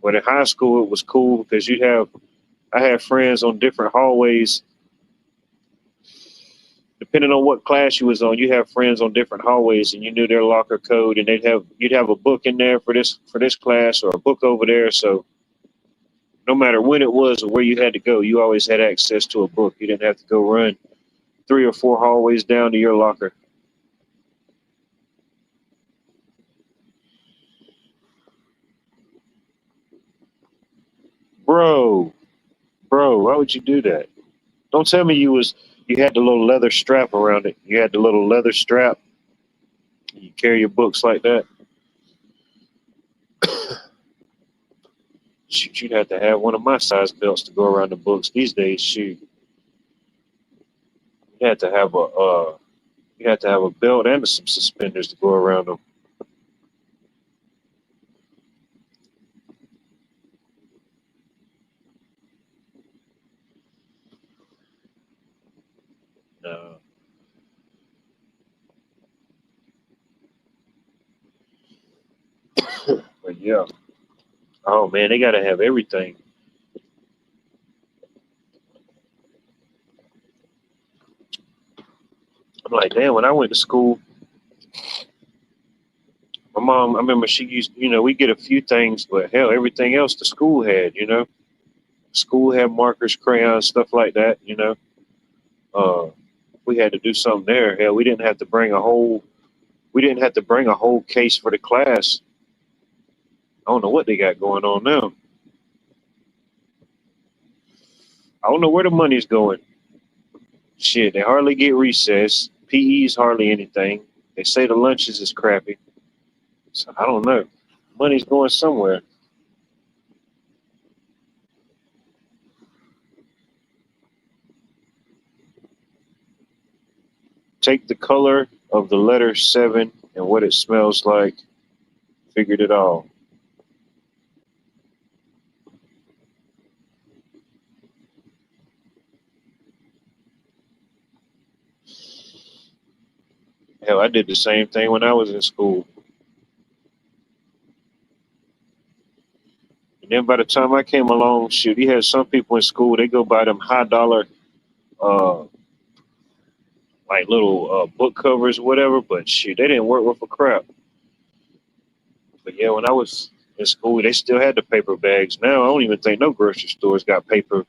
but in high school, it was cool because I had friends on different hallways. Depending on what class you was on, you have friends on different hallways, and you knew their locker code, and you'd have a book in there for this class or a book over there. So no matter when it was or where you had to go, you always had access to a book. You didn't have to go run 3 or 4 hallways down to your locker. Bro, bro, why would you do that? Don't tell me you had the little leather strap around it. You had the little leather strap. You carry your books like that. Shoot, you'd have to have one of my size belts to go around the books these days. Shoot, you had to have a belt and some suspenders to go around them. Uh, but yeah, oh man, they gotta have everything. I'm like, damn. When I went to school, my mom, I remember she used, we get a few things, but hell, everything else the school had. School had markers, crayons, stuff like that. Uh, we had to do something there. Hell, we didn't have to bring a whole case for the class. I don't know what they got going on now. I don't know where the money's going. Shit, they hardly get recess. PE's hardly anything. They say the lunches is crappy. So I don't know. Money's going somewhere. Take the color of the letter 7 and what it smells like. Figured it all. Hell, I did the same thing when I was in school. And then by the time I came along, shoot, he had some people in school, they go buy them high dollar, uh, like little book covers or whatever, but shoot, they didn't work worth a crap. But yeah, when I was in school, they still had the paper bags. Now I don't even think no grocery stores got paper.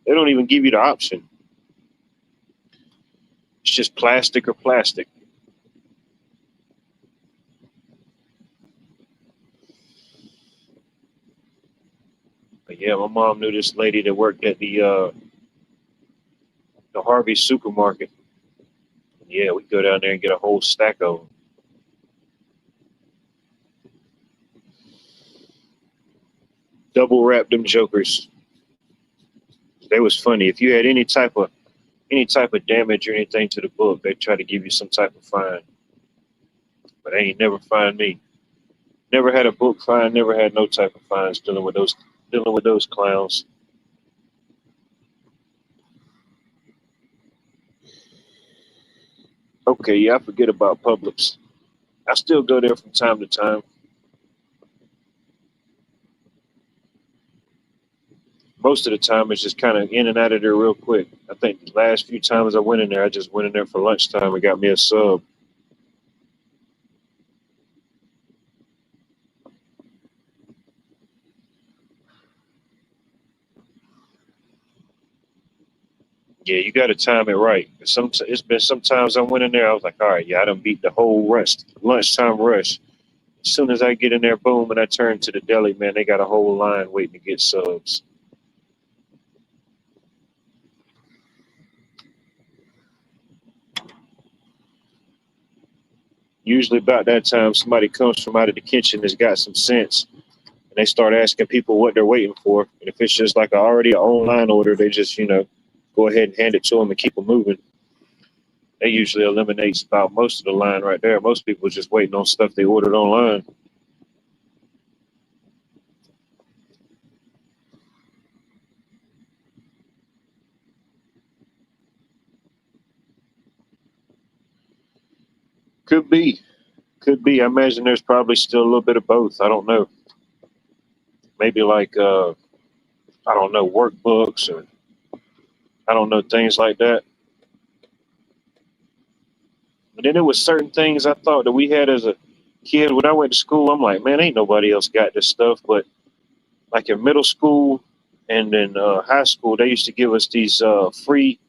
They don't even give you the option. It's just plastic or plastic. But yeah, my mom knew this lady that worked at the Harvey supermarket. Yeah, we go down there and get a whole stack of them. Double wrap them jokers. They was funny. If you had any type of damage or anything to the book, they try to give you some type of fine. But they ain't never fined me. Never had a book fine. Never had no type of fines dealing with those clowns. Okay, yeah, I forget about Publix. I still go there from time to time. Most of the time, it's just kind of in and out of there real quick. I think the last few times I went in there, I just went in there for lunchtime and got me a sub. Yeah, you got to time it right. It's been sometimes I went in there, I was like, all right, yeah, I done beat the whole lunchtime rush. As soon as I get in there, boom, and I turn to the deli, man, they got a whole line waiting to get subs. Usually about that time, somebody comes from out of the kitchen that's got some sense, and they start asking people what they're waiting for. And if it's just like already an online order, they just, go ahead and hand it to them and keep them moving. That usually eliminates about most of the line right there. Most people are just waiting on stuff they ordered online. Could be. Could be. I imagine there's probably still a little bit of both. I don't know. Maybe like, I don't know, workbooks or I don't know, things like that. And then there was certain things I thought that we had as a kid when I went to school. I'm like, man, ain't nobody else got this stuff. But like in middle school and in high school, they used to give us these free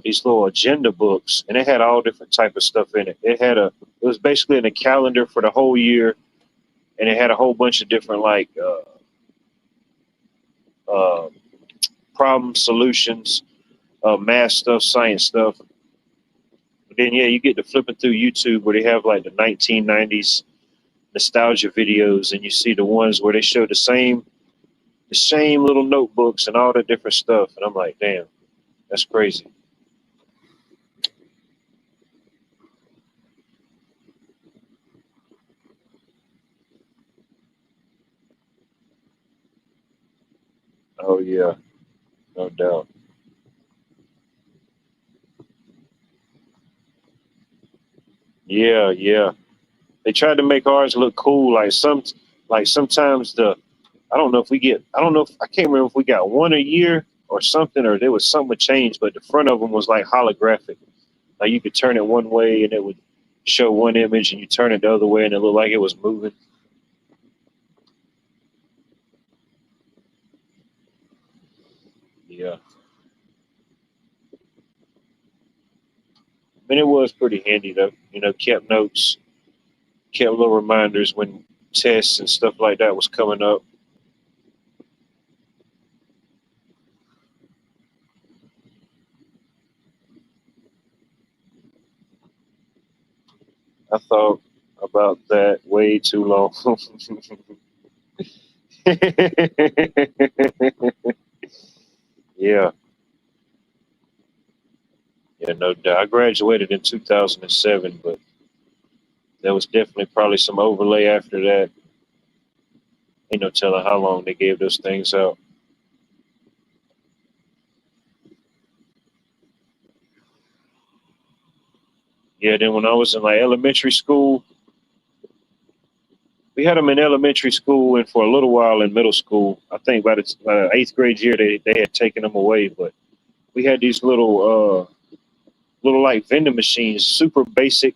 these little agenda books, and it had all different type of stuff in it. It was basically in a calendar for the whole year, and it had a whole bunch of different like uh, problem solutions, math stuff, science stuff. But then yeah, you get to flipping through YouTube where they have like the 1990s nostalgia videos, and you see the ones where they show the same the same little notebooks and all the different stuff. And I'm like, damn, that's crazy. Oh yeah, no doubt. Yeah, yeah. They tried to make ours look cool. Like sometimes I don't know if we get, I don't know if, I can't remember if we got one a year or something, or there was something would change, but the front of them was like holographic. Like you could turn it one way and it would show one image, and you turn it the other way and it looked like it was moving. Yeah. I mean, it was pretty handy though. Kept notes, kept little reminders when tests and stuff like that was coming up. I thought about that way too long. Yeah, yeah, no doubt. I graduated in 2007, but there was definitely probably some overlay after that. Ain't no telling how long they gave those things out. Yeah, then when I was in like elementary school, we had them in elementary school and for a little while in middle school. I think by the eighth grade year they had taken them away, but we had these little like vending machines, super basic,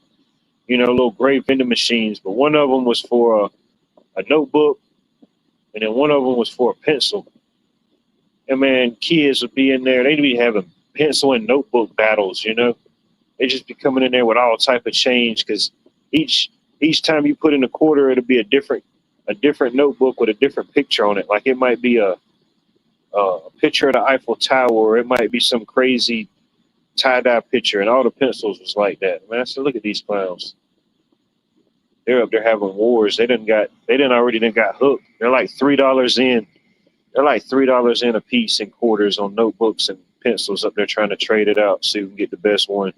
little gray vending machines. But one of them was for a notebook, and then one of them was for a pencil. And man, kids would be in there. They'd be having pencil and notebook battles. They just be coming in there with all type of change because each each time you put in a quarter, it'll be a different notebook with a different picture on it. Like it might be a picture of the Eiffel Tower, or it might be some crazy tie dye picture, and all the pencils was like that. Man, I said, look at these clowns. They're up there having wars. They didn't already done got hooked. They're like $3 in. They're like $3 in a piece in quarters on notebooks and pencils up there trying to trade it out so you can get the best one.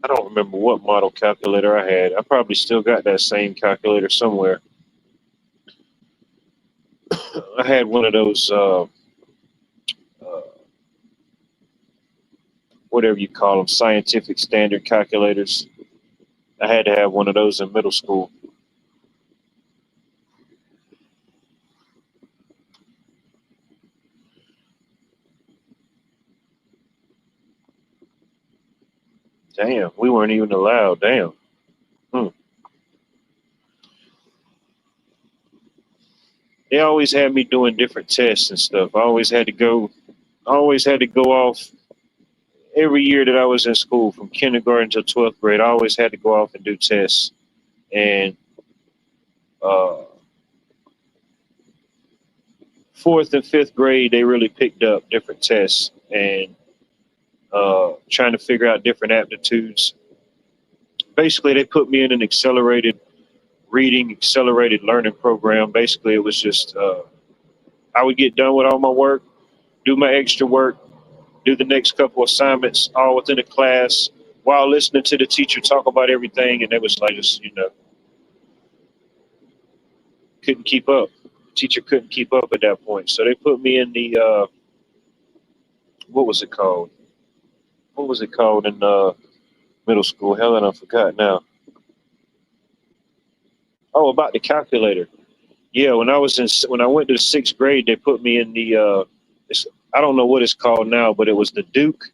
I don't remember what model calculator I had. I probably still got that same calculator somewhere. I had one of those, whatever you call them, scientific standard calculators. I had to have one of those in middle school. Damn, we weren't even allowed. Damn. Hmm. They always had me doing different tests and stuff. I always had to go off every year that I was in school from kindergarten to 12th grade. I always had to go off and do tests. And uh, fourth and fifth grade, they really picked up different tests and trying to figure out different aptitudes. Basically, they put me in an accelerated reading, accelerated learning program. Basically, it was just I would get done with all my work, do my extra work, do the next couple assignments all within the class while listening to the teacher talk about everything. And it was like, just, couldn't keep up. The teacher couldn't keep up at that point. So they put me in what was it called? What was it called in middle school? Hell, I forgot now. Oh, about the calculator. Yeah, when I went to the sixth grade, they put me in I don't know what it's called now, but it was the Duke,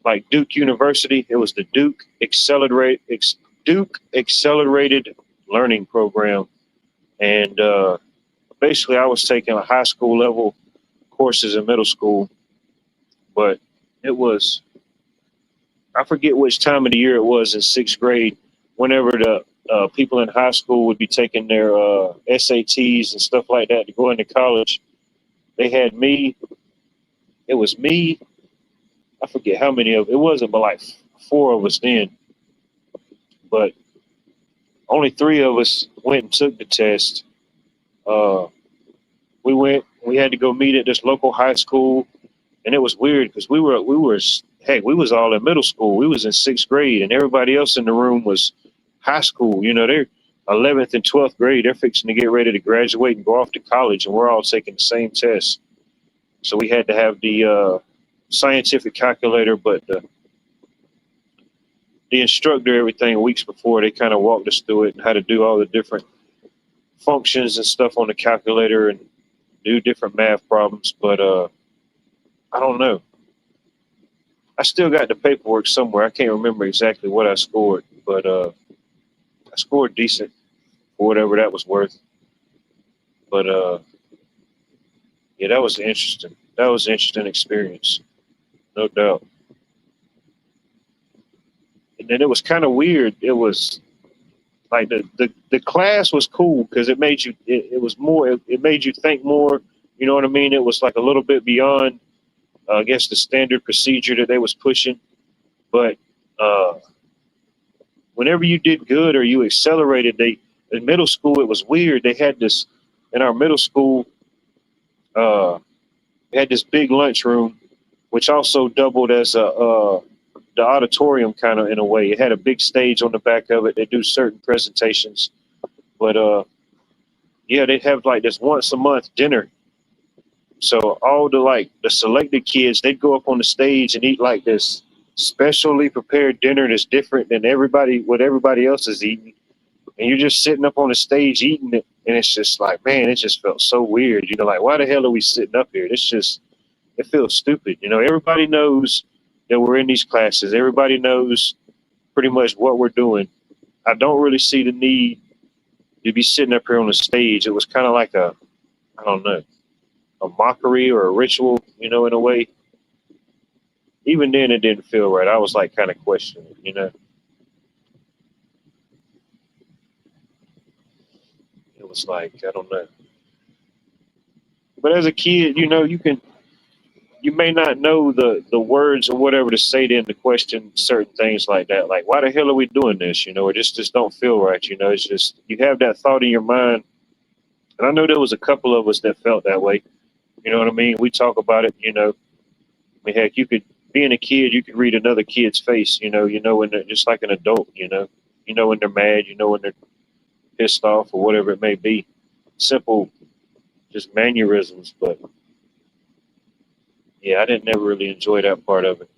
like Duke University. It was the Duke Accelerated Learning Program, and basically I was taking a high school level courses in middle school, but it was I forget which time of the year it was in sixth grade. Whenever the people in high school would be taking their SATs and stuff like that to go into college, they had me. It was me, I forget how many of it wasn't, but like four of us then. But only three of us went and took the test. Uh, we went. We had to go meet at this local high school, and it was weird because we were heck, we was all in middle school. We was in sixth grade, and everybody else in the room was high school. You know, they're 11th and 12th grade. They're fixing to get ready to graduate and go off to college, and we're all taking the same test. So we had to have the scientific calculator, but the instructor, everything weeks before, they kind of walked us through it and how to do all the different functions and stuff on the calculator and do different math problems. But I don't know. I still got the paperwork somewhere. I can't remember exactly what I scored, but I scored decent for whatever that was worth. But yeah, that was interesting. That was an interesting experience, no doubt. And then it was kind of weird. It was like the class was cool because it made you it was more it made you think more. You know what I mean? It was like a little bit beyond I guess the standard procedure that they was pushing. But uh, whenever you did good or you accelerated, they in middle school it was weird. They had this in our middle school. We had this big lunchroom, which also doubled as the auditorium kind of in a way. It had a big stage on the back of it. They do certain presentations, but yeah, they'd have like this once a month dinner. So all the like the selected kids, they'd go up on the stage and eat like this specially prepared dinner that's different than what everybody else is eating. And you're just sitting up on the stage eating it, and it's just like, man, it just felt so weird. You know, like why the hell are we sitting up here? It feels stupid. You know, everybody knows that we're in these classes. Everybody knows pretty much what we're doing. I don't really see the need to be sitting up here on the stage. It was kind of like I don't know, a mockery or a ritual, you know, in a way. Even then, it didn't feel right. I was like kind of questioning, you know. It was like I don't know. But as a kid, you know, you may not know the words or whatever to say then to question certain things like that. Like, why the hell are we doing this? You know, it just don't feel right. You know, it's just you have that thought in your mind, and I know there was a couple of us that felt that way. You know what I mean? We talk about it. You know, I mean, heck, you could being a kid, you could read another kid's face. You know when they're just like an adult. You know when they're mad. You know when they're pissed off or whatever it may be. Simple, just mannerisms, but yeah, I didn't never really enjoy that part of it.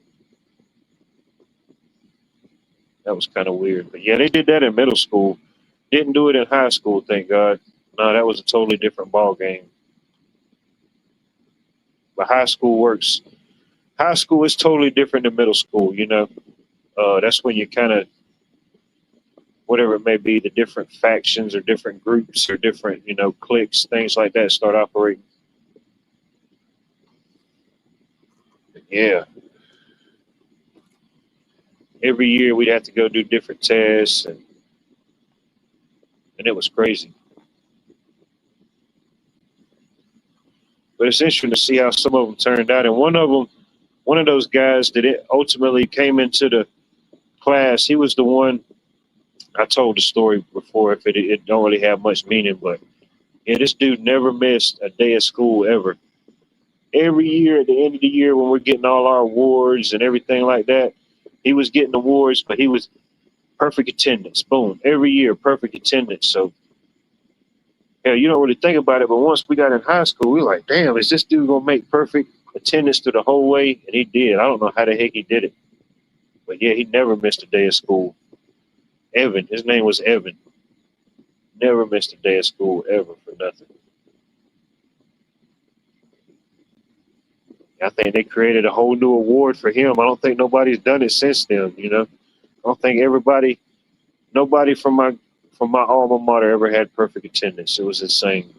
That was kind of weird. But yeah, they did that in middle school. Didn't do it in high school, thank God. No, that was a totally different ball game. But high school works. High school is totally different than middle school. You know, that's when you kind of whatever it may be, the different factions or different groups or different cliques, things like that start operating. Yeah, every year we'd have to go do different tests, and it was crazy. But it's interesting to see how some of them turned out. And one of those guys that it ultimately came into the class, he was the one. I told the story before. If it don't really have much meaning, but yeah, this dude never missed a day of school ever. Every year at the end of the year when we're getting all our awards and everything like that, he was getting awards, but he was perfect attendance. Boom, every year perfect attendance. So yeah, you don't really think about it, but once we got in high school, we were like, damn, is this dude gonna make perfect attendance through the whole way? And he did. I don't know how the heck he did it, but yeah, he never missed a day of school. Evan, his name was Evan. Never missed a day of school ever for nothing. I think they created a whole new award for him. I don't think nobody's done it since then. I don't think nobody from my alma mater ever had perfect attendance. It was insane.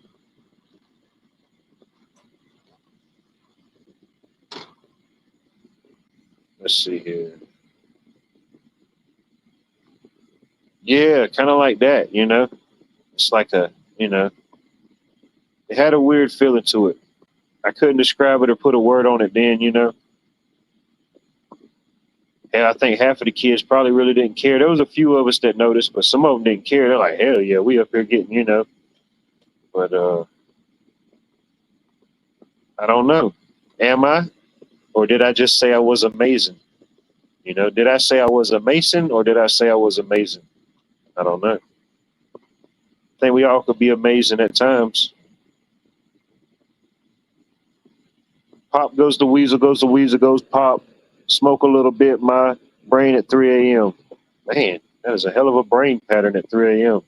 Let's see here. Yeah, kind of like that. It's like it had a weird feeling to it. I couldn't describe it or put a word on it then. And I think half of the kids probably really didn't care. There was a few of us that noticed, but some of them didn't care. They're like, hell yeah, we up here getting, But I don't know. Am I? Or did I just say I was amazing? Did I say I was a Mason or did I say I was amazing? I don't know. I think we all could be amazing at times. Pop goes the weasel, goes the weasel, goes pop. Smoke a little bit, my brain at 3 a.m. Man, that is a hell of a brain pattern at 3 a.m.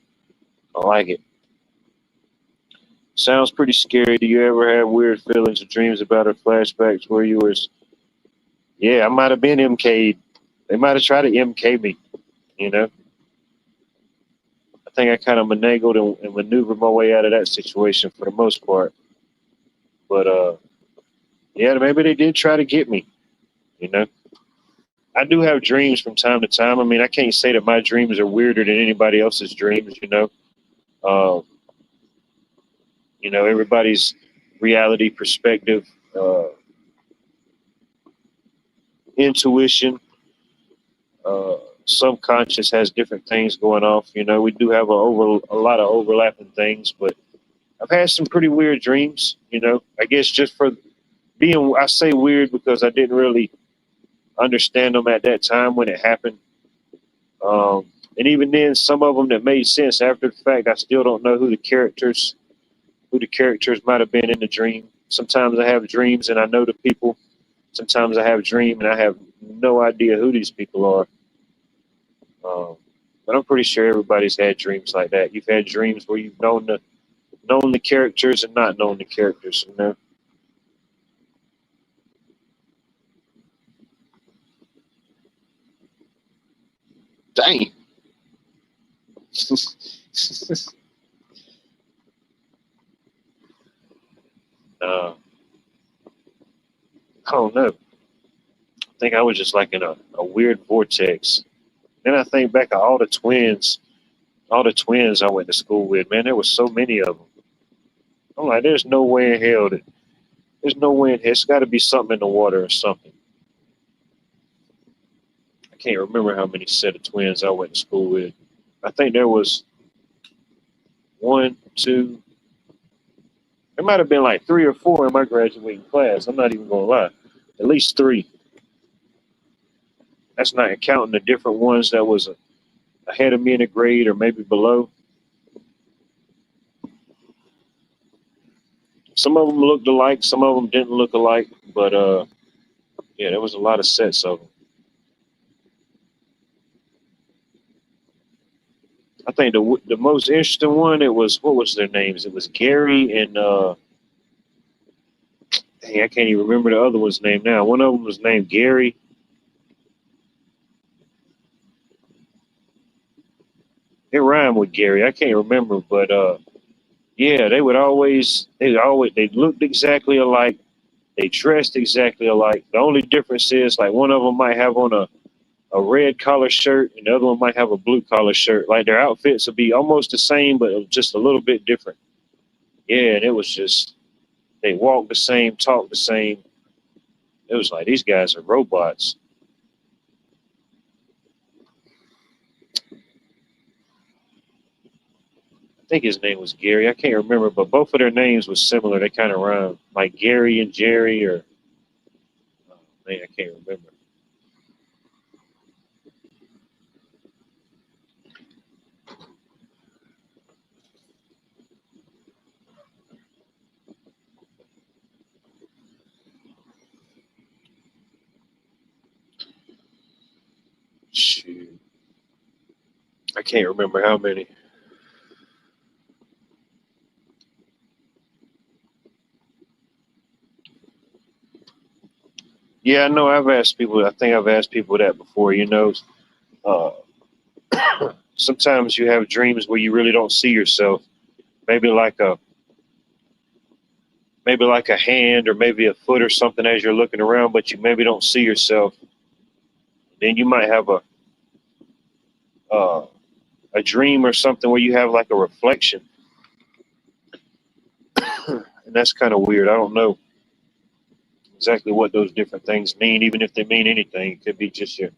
I like it. Sounds pretty scary. Do you ever have weird feelings or dreams about or flashbacks where you were? Yeah, I might have been MK'd. They might have tried to MK me, you know? I think I kind of finagled and maneuvered my way out of that situation for the most part. But, yeah, maybe they did try to get me, you know? I do have dreams from time to time. I mean, I can't say that my dreams are weirder than anybody else's dreams, you know? Um, everybody's reality perspective, uh, intuition, uh, subconscious has different things going off. We do have a lot of overlapping things, but I've had some pretty weird dreams. I guess just for being, I say weird because I didn't really understand them at that time when it happened. And even then, some of them that made sense after the fact, I still don't know who the characters might have been in the dream. Sometimes I have dreams and I know the people. Sometimes I have a dream and I have no idea who these people are. Um, but I'm pretty sure everybody's had dreams like that. You've had dreams where you've known the characters and not known the characters. Dang. uh, I don't know. I think I was just like in a weird vortex. Then I think back of all the twins I went to school with. Man, there was so many of them. I'm like, there's no way in hell. It's got to be something in the water or something. I can't remember how many set of twins I went to school with. I think there was one, two. There might have been like three or four in my graduating class. I'm not even gonna lie. At least three. That's not counting the different ones that was ahead of me in a grade or maybe below. Some of them looked alike. Some of them didn't look alike. But yeah, there was a lot of sets of them. I think the most interesting one, it was, what was their names? It was Gary and hey, I can't even remember the other one's name now. One of them was named Gary. It rhymed with Gary. I can't remember, but yeah, they looked exactly alike. They dressed exactly alike. The only difference is like one of them might have on a red collar shirt and the other one might have a blue collar shirt. Like their outfits would be almost the same, but just a little bit different. Yeah, and it was just they walked the same, talked the same. It was like these guys are robots. I think his name was Gary. I can't remember, but both of their names was similar. They kind of rhyme, like Gary and Jerry, or oh, man, I can't remember. Shoot, I can't remember how many. Yeah, I know. I've asked people. I think I've asked people that before. Uh, sometimes you have dreams where you really don't see yourself. Maybe like a maybe like a hand or maybe a foot or something as you're looking around, but you maybe don't see yourself. Then you might have uh, a dream or something where you have like a reflection, and that's kind of weird. I don't know exactly what those different things mean, even if they mean anything. It could be just your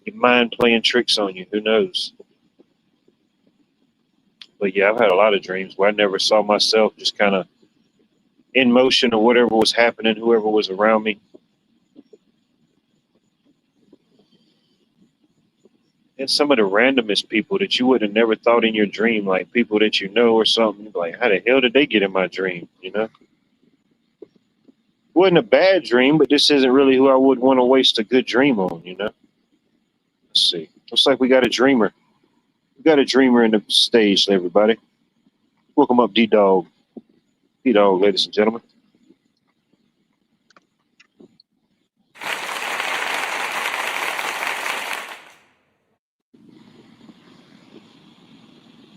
Your mind playing tricks on you. Who knows? But yeah, I've had a lot of dreams where I never saw myself just kind of in motion or whatever was happening, whoever was around me. And some of the randomest people that you would have never thought in your dream, like people that you know or something, like how the hell did they get in my dream? You know? It wasn't a bad dream, but this isn't really who I would want to waste a good dream on, you know? Let's see. Looks like we got a dreamer. We got a dreamer in the stage, everybody. Welcome up, D-Dog. D-Dog, ladies and gentlemen.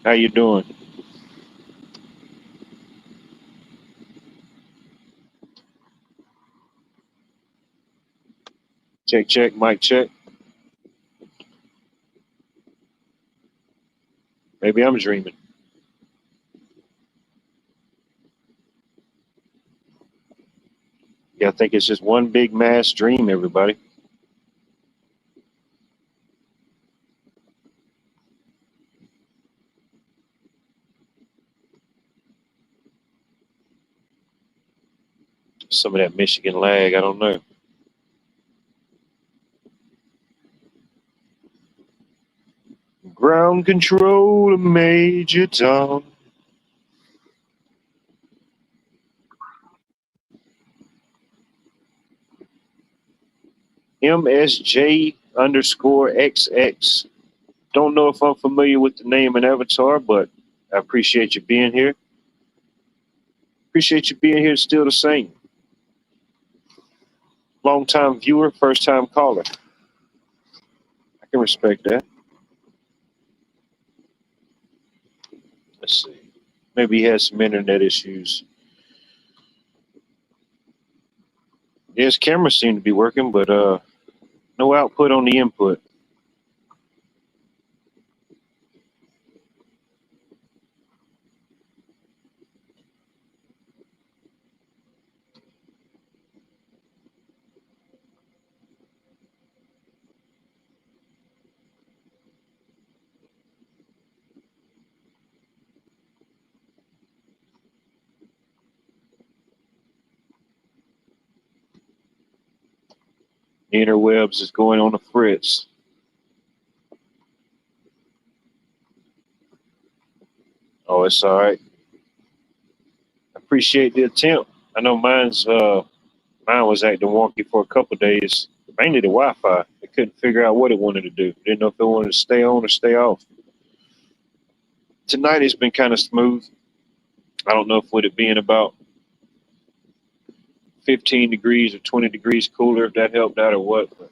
How you doing? Check, check, mic check. Maybe I'm dreaming. Yeah, I think it's just one big mass dream, everybody. Some of that Michigan lag, I don't know. Ground control to Major Tom. MSJ_XX. Don't know if I'm familiar with the name and avatar, but I appreciate you being here. Appreciate you being here still the same. Long time viewer, first time caller. I can respect that. Let's see. Maybe he has some internet issues. Yeah, his camera seemed to be working, but no output on the input. The interwebs is going on the fritz. Oh, it's all right. I appreciate the attempt. I know mine was acting wonky for a couple of days. Mainly the Wi-Fi. I couldn't figure out what it wanted to do. Didn't know if it wanted to stay on or stay off. Tonight it's been kind of smooth. I don't know if with it being about 15 degrees or 20 degrees cooler, if that helped out or what. But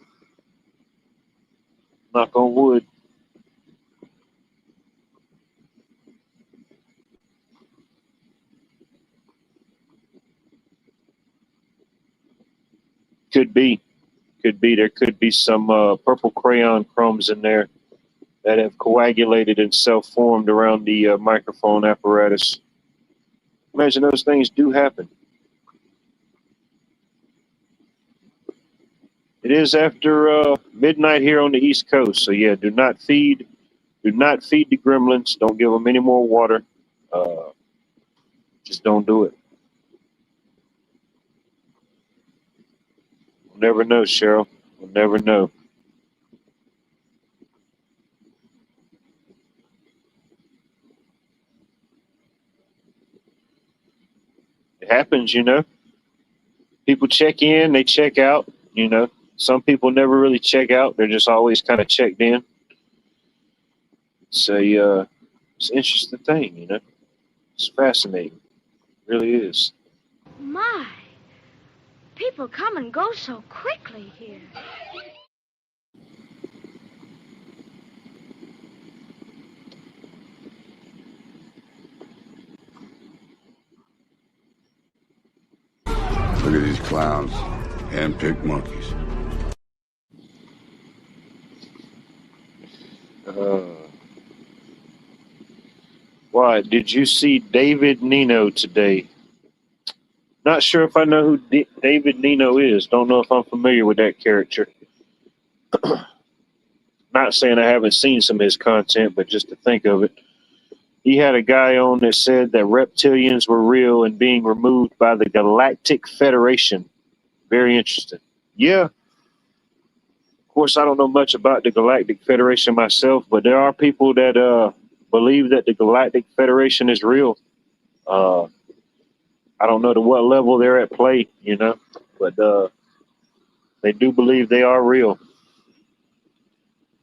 knock on wood. Could be. Could be. There could be some purple crayon crumbs in there that have coagulated and self-formed around the microphone apparatus. Imagine those things do happen. It is after midnight here on the East Coast, so yeah, do not feed the gremlins. Don't give them any more water. Uh, just don't do it. We'll never know, Cheryl. We'll never know. It happens, you know. People check in, they check out, you know. Some people never really check out. They're just always kind of checked in. It's it's an interesting thing, you know. It's fascinating. It really is. My, people come and go so quickly here. Look at these clowns. Hand-picked monkeys. Why, did you see David Nino today? Not sure if I know who David Nino is. Don't know if I'm familiar with that character. Not saying I haven't seen some of his content, but just to think of it. He had a guy on that said that reptilians were real and being removed by the Galactic Federation. Very interesting. Yeah, of course, I don't know much about the Galactic Federation myself, but there are people that believe that the Galactic Federation is real. Uh, I don't know to what level they're at play, but they do believe they are real.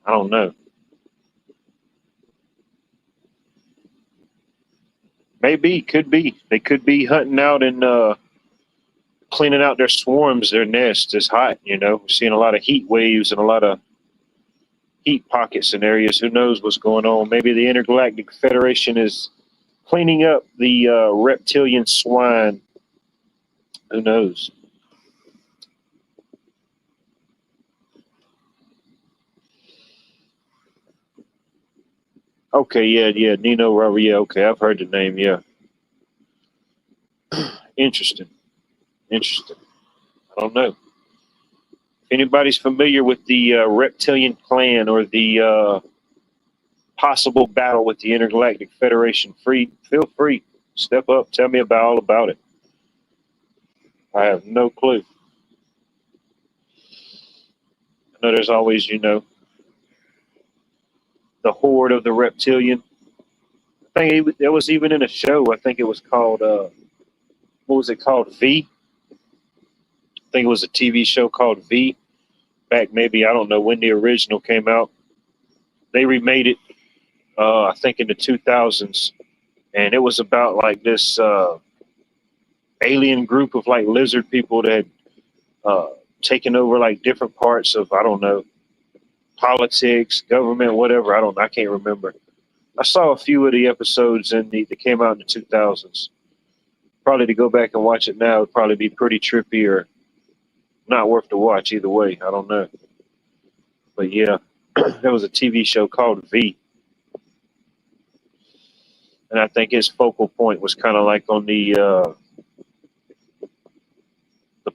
I don't know. Maybe, could be. They could be hunting out and cleaning out their swarms, their nests. It's hot, We're seeing a lot of heat waves and a lot of heat pockets in areas. Who knows what's going on? Maybe the Intergalactic Federation is cleaning up the reptilian swine. Who knows? Okay, yeah, Nino Robert. Yeah, okay, I've heard the name. Yeah, interesting. I don't know. If anybody's familiar with the reptilian plan or the possible battle with the Intergalactic Federation, feel free, step up, tell me all about it. I have no clue. I know there's always, the horde of the reptilian. I think there was even in a show. I think it was called what was it called? V. I think it was a TV show called V. Back maybe I don't know when the original came out. They remade it. I think in the 2000s, and it was about like this alien group of like lizard people that had taken over like different parts of, I don't know, politics, government, whatever. I can't remember. I saw a few of the episodes that came out in the 2000s. Probably to go back and watch it now would probably be pretty trippy or not worth the watch either way. I don't know. But yeah, there was a TV show called V. And I think his focal point was kind of like on the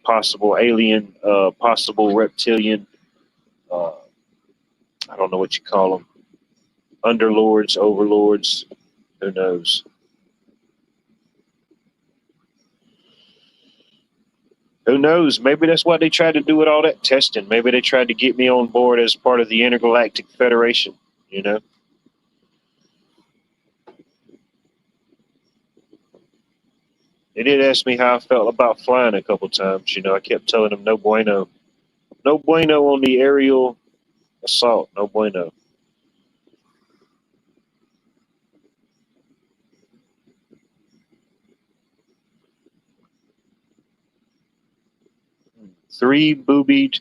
possible alien, possible reptilian, I don't know what you call them, underlords, overlords, who knows. Who knows? Maybe that's what they tried to do with all that testing. Maybe they tried to get me on board as part of the Intergalactic Federation, They did ask me how I felt about flying a couple times. I kept telling them no bueno. No bueno on the aerial assault. No bueno. Three boobied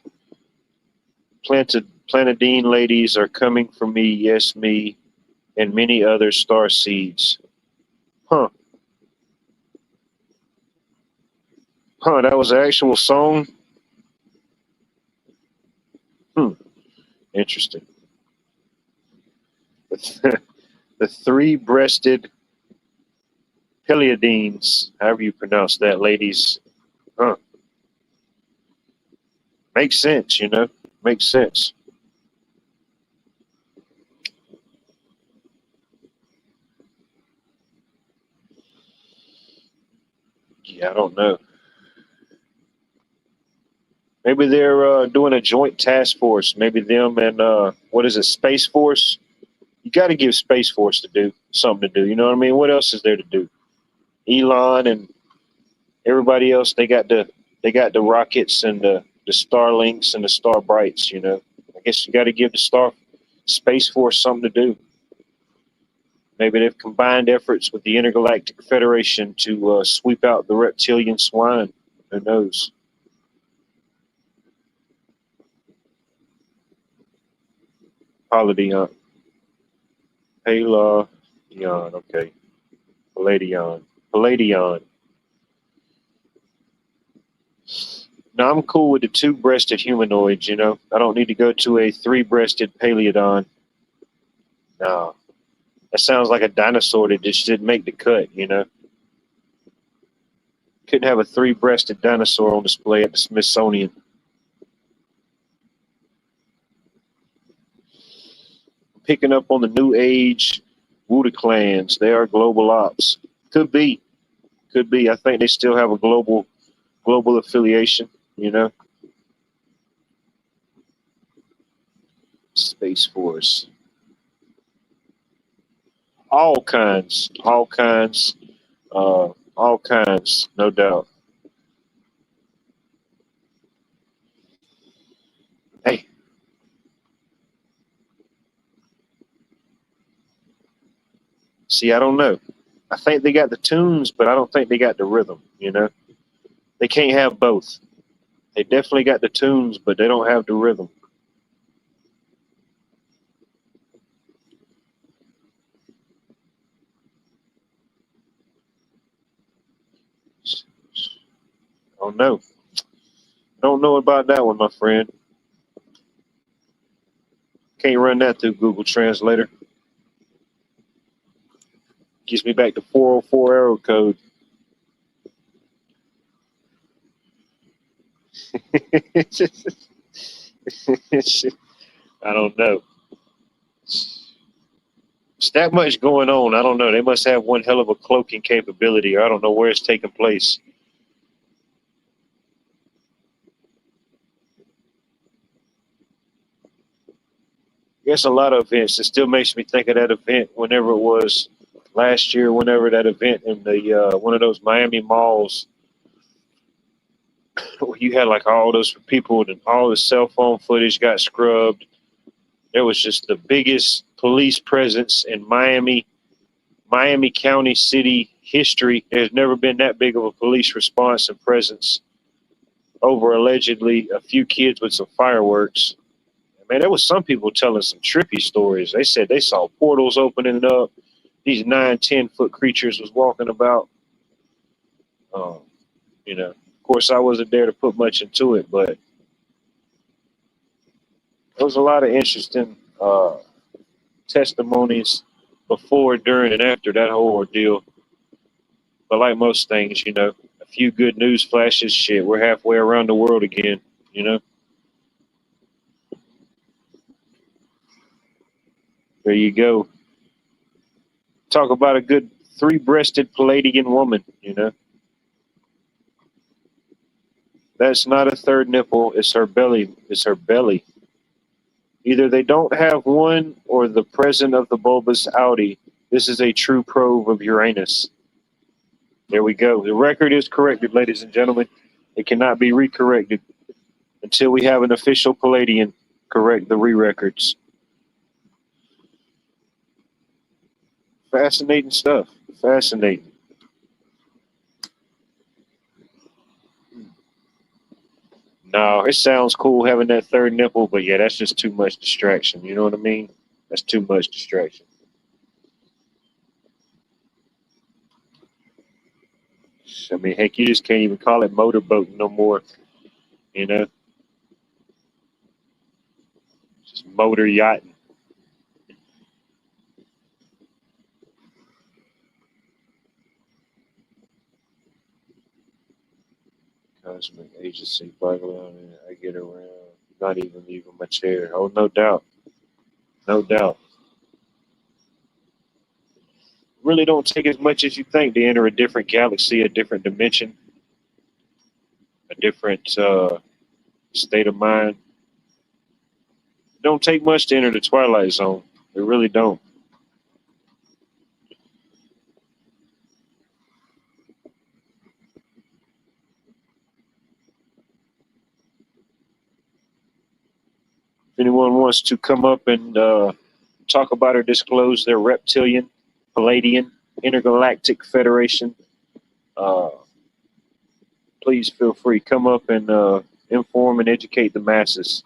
Planadine ladies are coming for me, yes, me, and many other star seeds. Huh. That was an actual song? Interesting. The three-breasted Pleiadines, however you pronounce that, ladies. Huh. Makes sense, Makes sense. Yeah, I don't know. Maybe they're doing a joint task force. Maybe them and what is it, Space Force? You got to give Space Force to do something to do. You know what I mean? What else is there to do? Elon and everybody else, they got the rockets and the Starlinks and the Starbrights. I guess you got to give the Space Force something to do. Maybe they've combined efforts with the Intergalactic Federation to sweep out the reptilian swine. Who knows? Palladion. Palladion, okay. Palladion. Now, I'm cool with the two-breasted humanoids, I don't need to go to a three-breasted Paleodon. No. That sounds like a dinosaur that just didn't make the cut, Couldn't have a three-breasted dinosaur on display at the Smithsonian. picking up on the new age Wuda clans. They are global ops. Could be. Could be. I think they still have a global affiliation, you know. Space Force. All kinds, no doubt. Hey, see, I don't know. I think they got the tunes, but I don't think they got the rhythm, you know. They can't have both. They definitely got the tunes, but they don't have the rhythm. I don't know. Don't know about that one, my friend. Can't run that through Google Translator. Gives me back to 404 error code. I don't know. It's that much going on. I don't know. They must have one hell of a cloaking capability, or I don't know where it's taking place. There's a lot of events. It still makes me think of that event whenever it was last year, whenever that event in the one of those Miami malls where you had like all those people and all the cell phone footage got scrubbed. There was just the biggest police presence in Miami County city history. There's never been that big of a police response and presence over allegedly a few kids with some fireworks. Man, there was some people telling some trippy stories. They said they saw portals opening up. These 9-10 foot creatures was walking about. You know, of course, I wasn't there to put much into it, but there was a lot of interesting testimonies before, during, and after that whole ordeal. But like most things, you know, a few good news flashes, shit, we're halfway around the world again, you know. There you go. Talk about a good three-breasted Palladian woman, you know. That's not a third nipple, it's her belly. It's her belly. Either they don't have one or the present of the bulbous Audi. This is a true probe of Uranus. There we go. The record is corrected, ladies and gentlemen. It cannot be recorrected until we have an official Palladian correct the re-records. Fascinating stuff. Fascinating. No, it sounds cool having that third nipple, but yeah, that's just too much distraction. You know what I mean? That's too much distraction. I mean, heck, you just can't even call it motorboating no more. You know, just motor yachting. Cosmic agency, Barcelona. I get around, not even leaving my chair. Oh, no doubt, no doubt. Really don't take as much as you think to enter a different galaxy, a different dimension, a different state of mind. It don't take much to enter the Twilight Zone. It really don't. If anyone wants to come up and talk about or disclose their reptilian, Palladian, intergalactic federation, uh, please feel free. Come up and inform and educate the masses.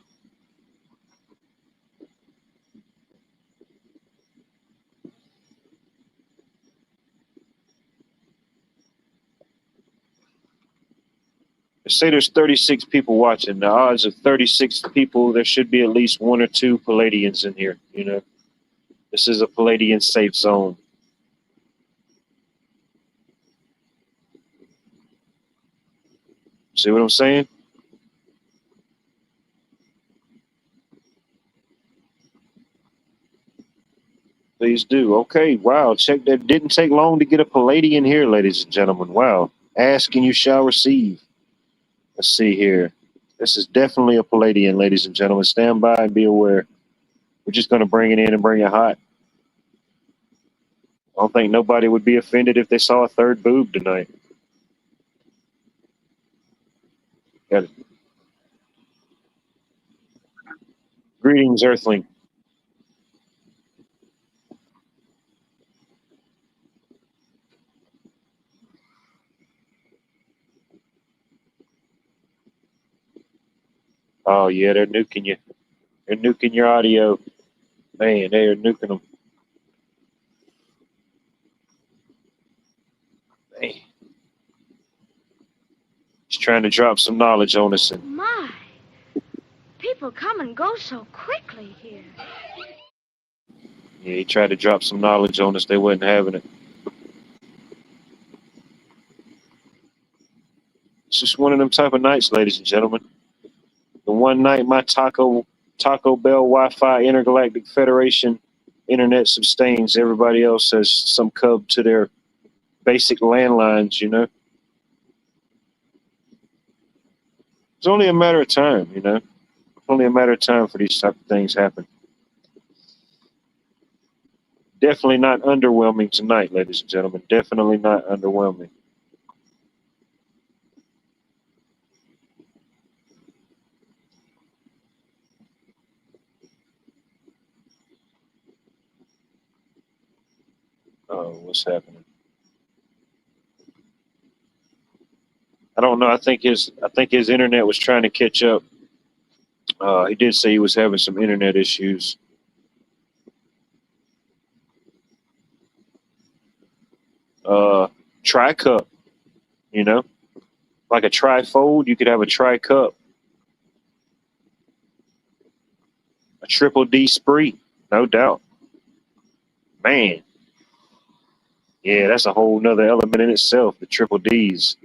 Say there's 36 people watching. The odds of 36 people, there should be at least one or two Palladians in here. You know, this is a Palladian safe zone. See what I'm saying? Please do. Okay, wow. Check that. Didn't take long to get a Palladian here, ladies and gentlemen. Wow. Ask and you shall receive. Let's see here. This is definitely a Palladian, ladies and gentlemen. Stand by and be aware. We're just going to bring it in and bring it hot. I don't think nobody would be offended if they saw a third boob tonight. Got it. Greetings, Earthling. Oh, yeah, they're nuking you. They're nuking your audio. Man, they are nuking them. Man. He's trying to drop some knowledge on us. And My, people come and go so quickly here. yeah, he tried to drop some knowledge on us. They wasn't having it. It's just one of them type of nights, ladies and gentlemen. The one night my Taco Bell Wi-Fi Intergalactic Federation internet sustains, everybody else has some cub to their basic landlines, you know. It's only a matter of time, you know. It's only a matter of time for these type of things happen. Definitely not underwhelming tonight, ladies and gentlemen. Definitely not underwhelming. Oh, what's happening? I don't know. I think his internet was trying to catch up. He did say he was having some internet issues. Tri-cup, you know, like a tri-fold. You could have a tri-cup, a triple D spree, no doubt. Man, yeah, that's a whole nother element in itself. The triple Ds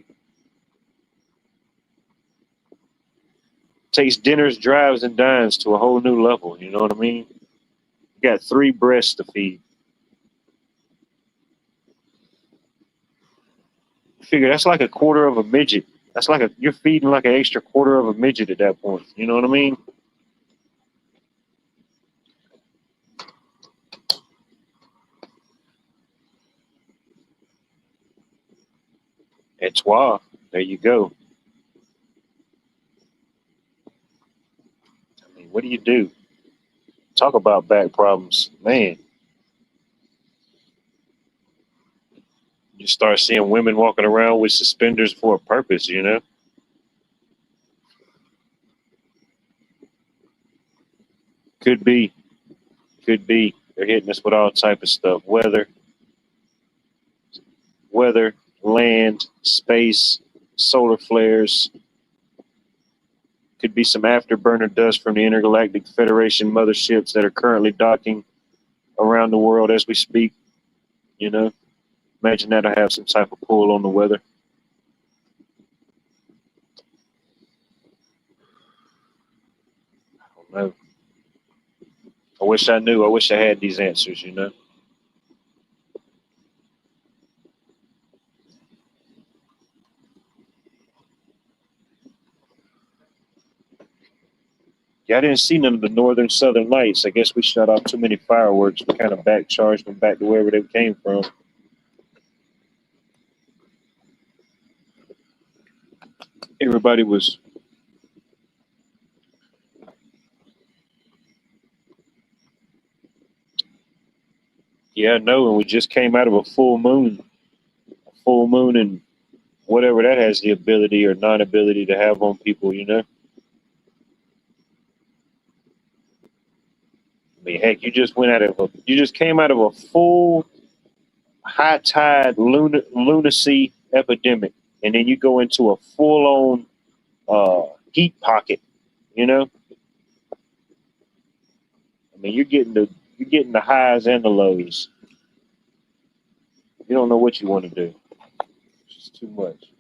takes dinners, drives, and dines to a whole new level. You know what I mean? You got 3 breasts to feed. Figure that's like a quarter of a midget. That's like you're feeding like an extra quarter of a midget at that point. You know what I mean? Et toi. There you go. I mean, what do you do? Talk about back problems, man. You start seeing women walking around with suspenders for a purpose, you know? Could be. Could be. They're hitting us with all type of stuff. Weather, land, space, solar flares. Could be some afterburner dust from the Intergalactic Federation motherships that are currently docking around the world as we speak. You know? Imagine that'll have some type of pull on the weather. I don't know. I wish I knew. I wish I had these answers, you know? Yeah, I didn't see none of the northern southern lights. I guess we shut off too many fireworks. We kind of back charged them back to wherever they came from. Everybody was. Yeah, no, and we just came out of a full moon. A full moon and whatever that has the ability or non-ability to have on people, you know? I mean, heck, you just came out of a full high tide lunacy epidemic, and then you go into a full on heat pocket. You know, I mean, you're getting the highs and the lows. You don't know what you want to do. It's just too much.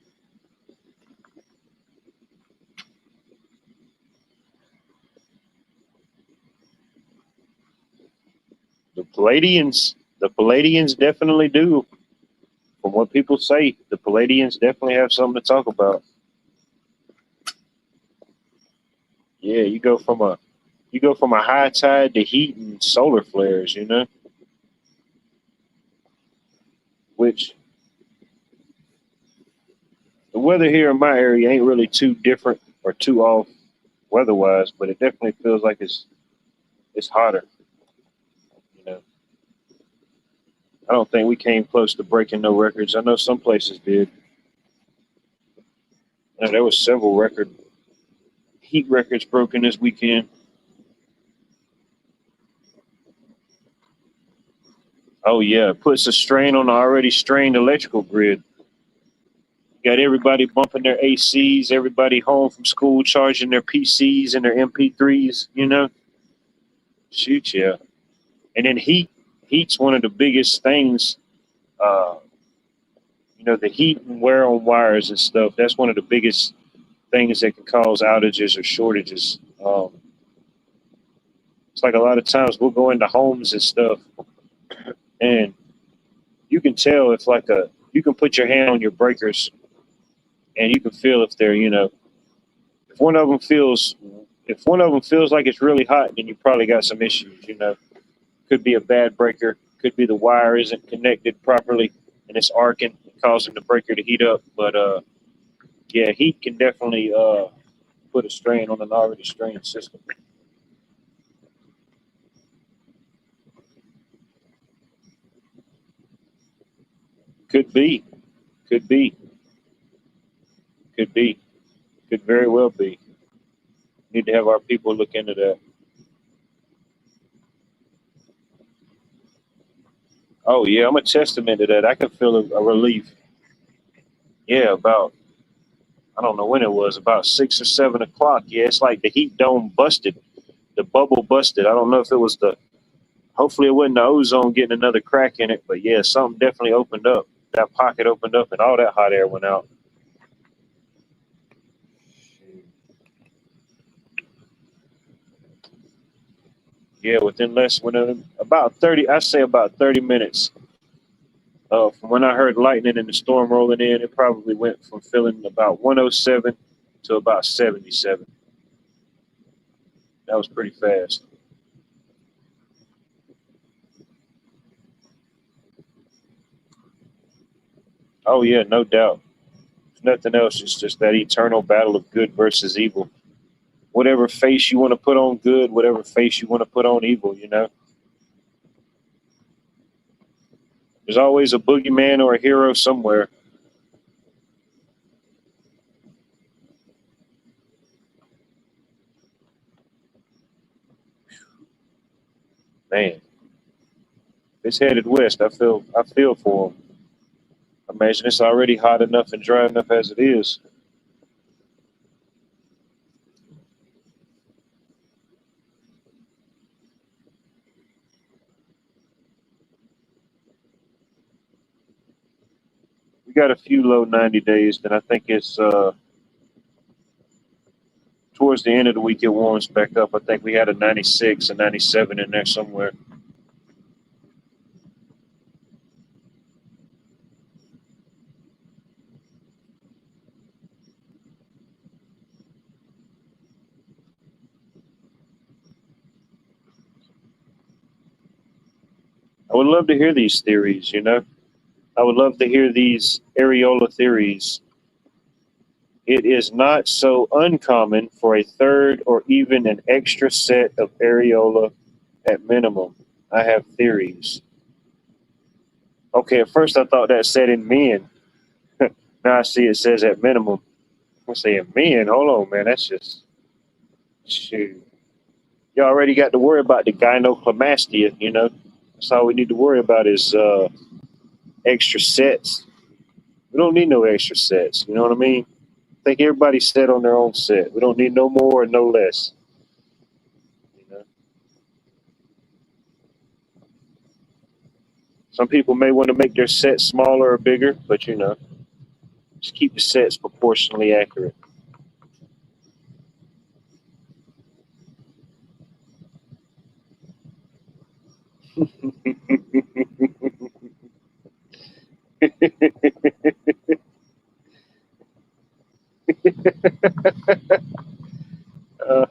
The The Palladians definitely do. From what people say, the Palladians definitely have something to talk about. Yeah, you go from a high tide to heat and solar flares, which the weather here in my area ain't really too different or too off weather-wise, but it definitely feels like it's hotter. You know, I don't think we came close to breaking no records. I know some places did. There was several heat records broken this weekend. Oh yeah, it puts a strain on the already strained electrical grid. Got everybody bumping their ACs, everybody home from school charging their PCs and their MP3s. Shoot, yeah. And then heat's one of the biggest things. Uh, the heat and wear on wires and stuff. That's one of the biggest things that can cause outages or shortages. It's like a lot of times we'll go into homes and stuff, and you can tell if you can put your hand on your breakers, and you can feel if they're if one of them feels like it's really hot, then you probably got some issues. Could be a bad breaker, could be the wire isn't connected properly and it's arcing, causing the breaker to heat up. But yeah, heat can definitely put a strain on an already strained system. Could be, could be, could be, could very well be. Need to have our people look into that. Oh yeah, I'm a testament to that. I can feel a relief. Yeah, about I don't know when it was, about 6 or 7 o'clock. Yeah, it's like the heat dome busted, the bubble busted. I don't know if it was hopefully it wasn't the ozone getting another crack in it, but yeah, something definitely opened up. That pocket opened up and all that hot air went out. Yeah, about 30, I say about 30 minutes. From when I heard lightning and the storm rolling in, it probably went from feeling about 107 to about 77. That was pretty fast. Oh yeah, no doubt. If nothing else, it's just that eternal battle of good versus evil. Whatever face you want to put on good, whatever face you want to put on evil. There's always a boogeyman or a hero somewhere. Man, it's headed west. I feel for them. Imagine it's already hot enough and dry enough as it is. We got a few low 90 days, then I think it's towards the end of the week it warms back up. I think we had a 96, a 97 in there somewhere. I would love to hear these theories. I would love to hear these areola theories. It is not so uncommon for a third or even an extra set of areola at minimum. I have theories. Okay, at first I thought that said in men. Now I see it says at minimum. I'm saying men. Hold on, man. That's just shoot. You already got to worry about the gynecomastia. That's all we need to worry about is extra sets. We don't need no extra sets. You know what I mean? I think everybody's set on their own set. We don't need no more or no less. You know, some people may want to make their set smaller or bigger, but just keep the sets proportionally accurate. uh,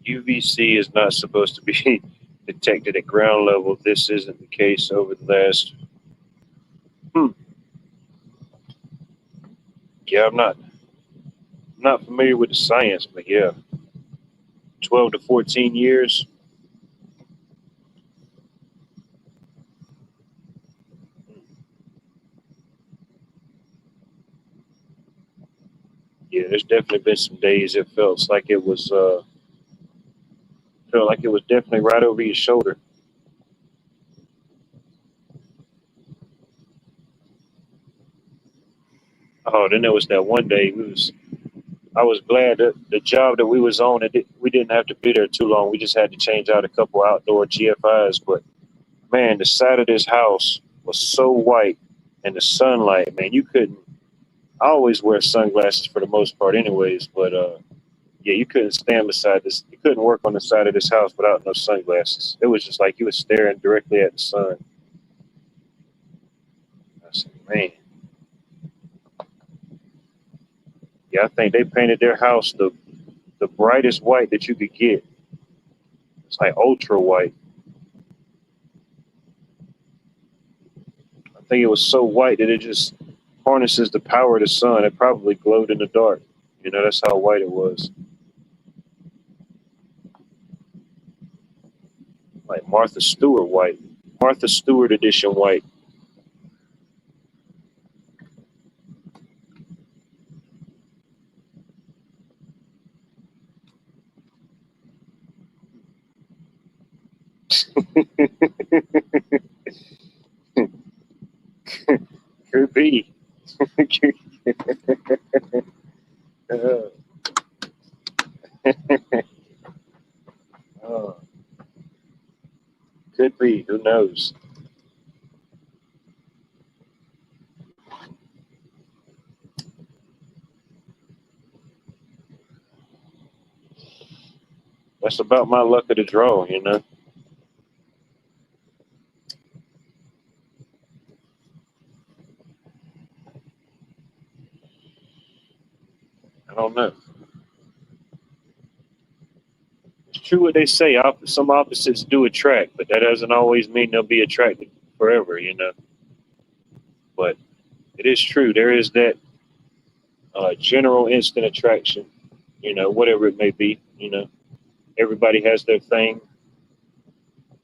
UVC is not supposed to be detected at ground level. This isn't the case over the last. Hmm. Yeah, I'm not familiar with the science, but yeah, 12 to 14 years. Yeah, there's definitely been some days it felt like it was definitely right over your shoulder. Oh, then there was that one day I was glad that the job that we was on, we didn't have to be there too long. We just had to change out a couple outdoor GFIs. But man, the side of this house was so white, and the sunlight, man, you couldn't. I always wear sunglasses for the most part, anyways. But yeah, you couldn't stand beside this. You couldn't work on the side of this house without no sunglasses. It was just like you were staring directly at the sun. I said, man, yeah, I think they painted their house the brightest white that you could get. It's like ultra white. I think it was so white that it just harnesses the power of the sun. It probably glowed in the dark. That's how white it was. Like Martha Stewart white. Martha Stewart edition white. Could be. uh, uh, could be. Who knows? That's about my luck of the draw. I don't know. It's true what they say. Some opposites do attract, but that doesn't always mean they'll be attracted forever. But it is true. There is that general instant attraction. Whatever it may be. Everybody has their thing.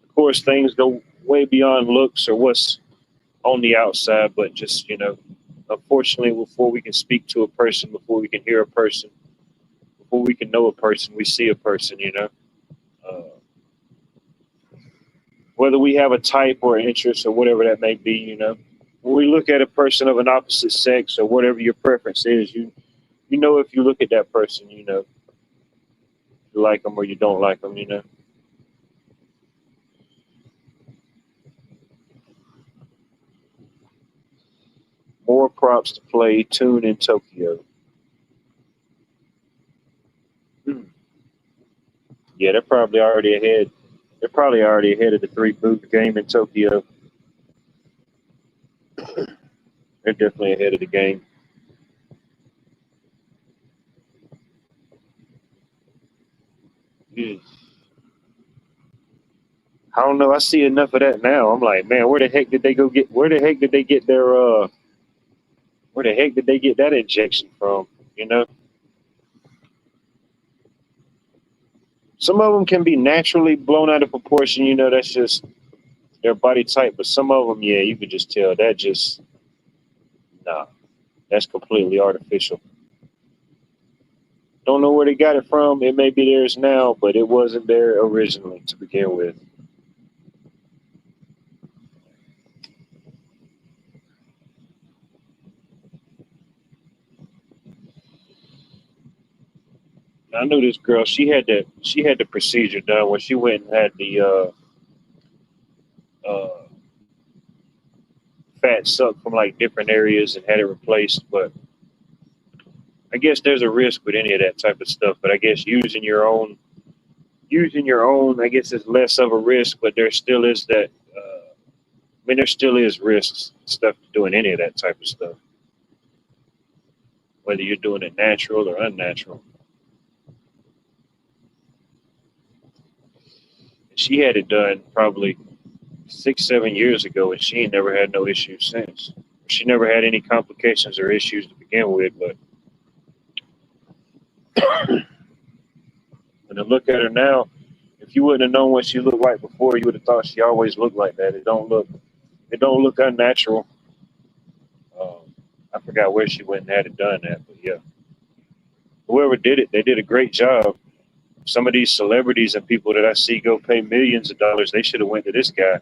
Of course, things go way beyond looks or what's on the outside, but just unfortunately, before we can speak to a person, before we can hear a person, before we can know a person, we see a person. Uh, whether we have a type or an interest or whatever that may be. When we look at a person of an opposite sex or whatever your preference is, you know if you look at that person, you like them or you don't like them. More props to play Tune in Tokyo. Hmm. Yeah, they're probably already ahead. They're probably already ahead of the three boot game in Tokyo. They're definitely ahead of the game. Hmm. I don't know. I see enough of that now. I'm like, man, where the heck did they go get? Where the heck did they get their? Where the heck did they get that injection from? You know, some of them can be naturally blown out of proportion. That's just their body type. But some of them, yeah, you could just tell that just nah, that's completely artificial. Don't know where they got it from. It may be theirs now, but it wasn't there originally to begin with. I knew this girl. She had the procedure done when she went and had the uh, fat sucked from like different areas and had it replaced. But I guess there's a risk with any of that type of stuff. But I guess using your own Using your own, I guess, is less of a risk, but there still is that. I mean, there still is risks stuff to doing any of that type of stuff, whether you're doing it natural or unnatural. She had it done probably 6, 7 years ago, and she ain't never had no issues since. She never had any complications or issues to begin with, but when I look at her now, if you wouldn't have known what she looked like before, you would have thought she always looked like that. It don't look unnatural. I forgot where she went and had it done at, but yeah, whoever did it, they did a great job. Some of these celebrities and people that I see go pay millions of dollars, they should have went to this guy.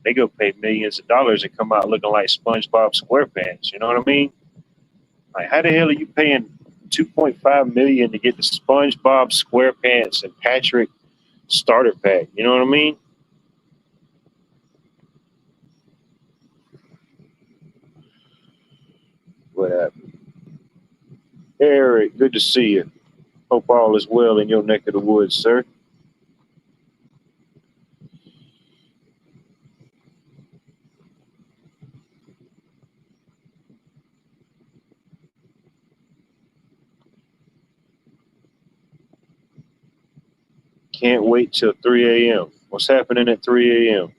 They go pay millions of dollars and come out looking like SpongeBob SquarePants. You know what I mean? Like, how the hell are you paying 2.5 million to get the SpongeBob SquarePants and Patrick starter pack? You know what I mean? What happened? Eric, good to see you. Hope all is well in your neck of the woods, sir. Can't wait till 3 a.m. What's happening at 3 a.m.?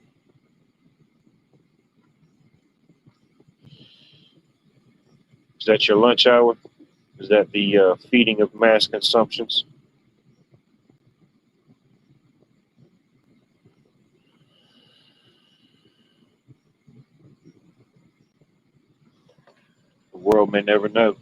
Is that your lunch hour? Is that the feeding of mass consumptions? The world may never know.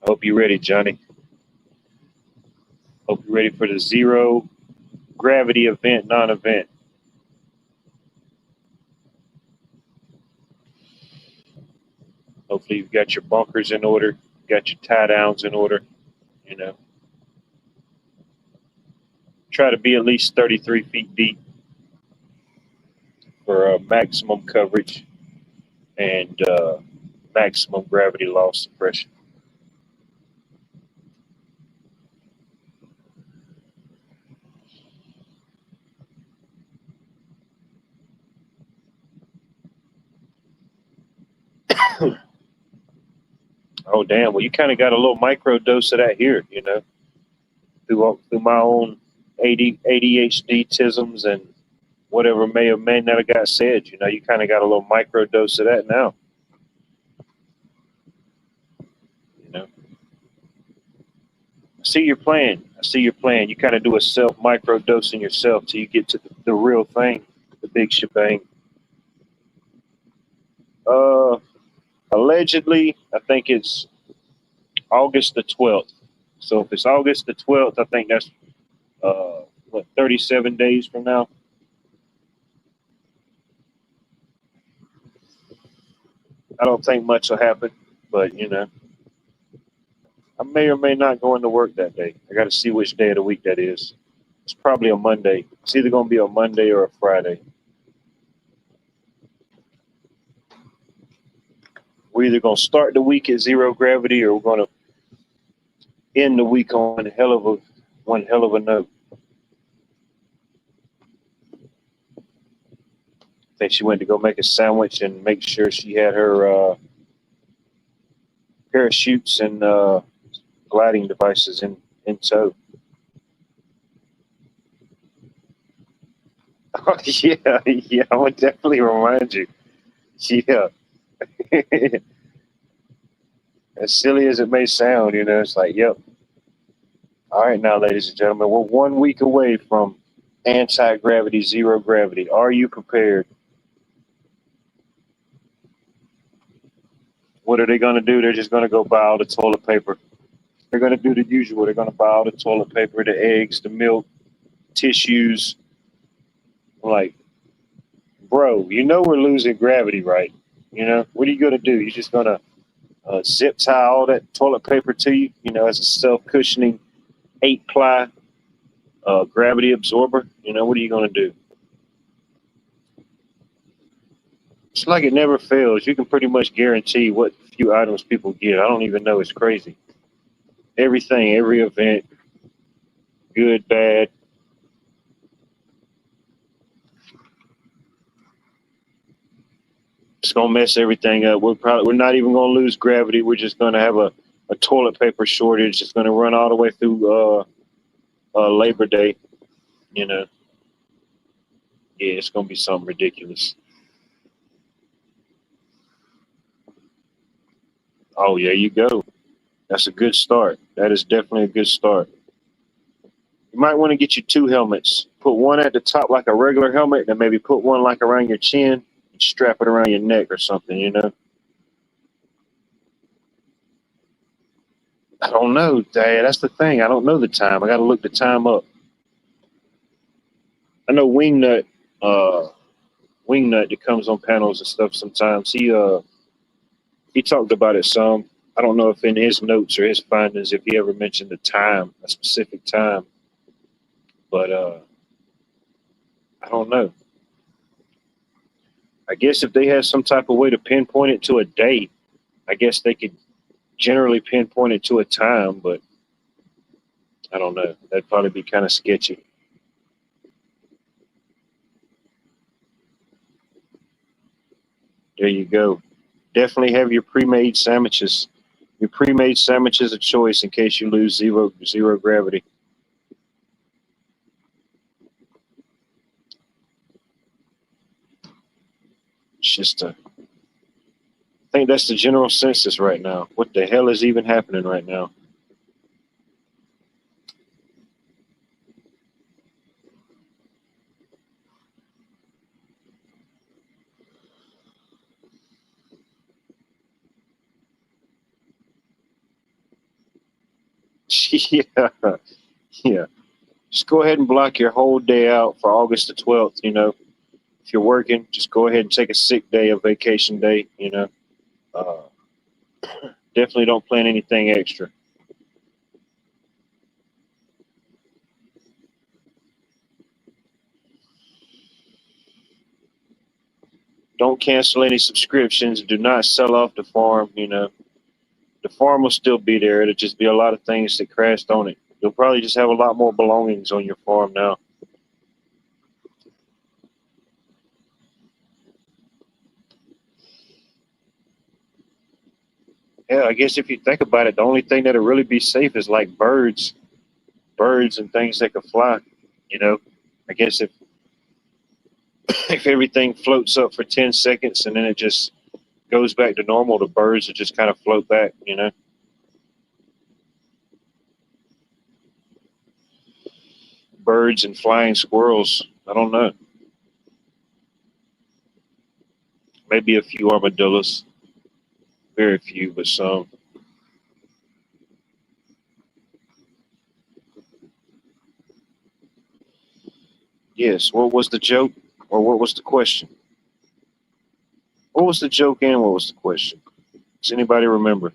I hope you're ready, Johnny. Hope you're ready for the zero gravity event, non-event. Hopefully you've got your bunkers in order, got your tie downs in order, you know. Try to be at least 33 feet deep for maximum coverage and maximum gravity loss suppression. Oh damn! Well, you kind of got a little micro dose of that here, you know, through my own ADHD tisms and whatever may or may not have got said. You know, you kind of got a little micro dose of that now. You know, I see your plan. I see your plan. You kind of do a self micro dosing yourself till you get to the real thing, the big shebang. Uh, Allegedly, I think it's August the 12th. So if it's August the 12th, I think that's what, 37 days from now. I don't think much will happen, but you know, I may or may not go into work that day. I got to see which day of the week that is. It's probably a Monday. It's either going to be a Monday or a Friday. We're either going to start the week at zero gravity or we're going to end the week on one hell of a note. I think she went to go make a sandwich and make sure she had her parachutes and gliding devices in tow. Oh, yeah, yeah, I would definitely remind you. Yeah. As silly as it may sound, you know, it's like, yep. All right, now, ladies and gentlemen, we're 1 week away from anti-gravity, zero gravity. Are you prepared? What are they going to do? They're just going to go buy all the toilet paper. They're going to do the usual. They're going to buy all the toilet paper, the eggs, the milk, tissues. I'm like, bro, you know we're losing gravity, right? You know, what are you going to do? You're just going to zip tie all that toilet paper to you, you know, as a self-cushioning 8-ply gravity absorber. You know, what are you going to do? It's like it never fails. You can pretty much guarantee what few items people get. I don't even know. It's crazy. Everything, every event, good, bad. It's gonna mess everything up. We're not even gonna lose gravity. We're just gonna have a toilet paper shortage. It's gonna run all the way through Labor Day. You know, yeah, it's gonna be something ridiculous. Oh yeah, you go. That's a good start. That is definitely a good start. You might want to get you two helmets. Put one at the top like a regular helmet, and maybe put one like around your chin and strap it around your neck or something, you know? I don't know, Dad. That's the thing. I don't know the time. I got to look the time up. I know uh, Wingnut that comes on panels and stuff sometimes. He talked about it some. I don't know if in his notes or his findings if he ever mentioned the time, a specific time, but I don't know. I guess if they had some type of way to pinpoint it to a date, I guess they could generally pinpoint it to a time, but I don't know. That'd probably be kind of sketchy. There you go. Definitely have your pre-made sandwiches. Your pre-made sandwiches a choice in case you lose zero gravity. It's just I think that's the general census right now. What the hell is even happening right now? Yeah, yeah. Just go ahead and block your whole day out for August the 12th. You know, if you're working, just go ahead and take a sick day, a vacation day. You know, uh, definitely don't plan anything extra. Don't cancel any subscriptions. Do not sell off the farm. You know, the farm will still be there. It'll just be a lot of things that crashed on it. You'll probably just have a lot more belongings on your farm now. Yeah, I guess if you think about it, the only thing that'll really be safe is like birds and things that can fly. You know, I guess if everything floats up for 10 seconds and then it just goes back to normal, the birds will just kind of float back. You know, birds and flying squirrels. I don't know. Maybe a few armadillos. Very few, but some. Yes. What was the joke, or what was the question? What was the joke and what was the question? Does anybody remember?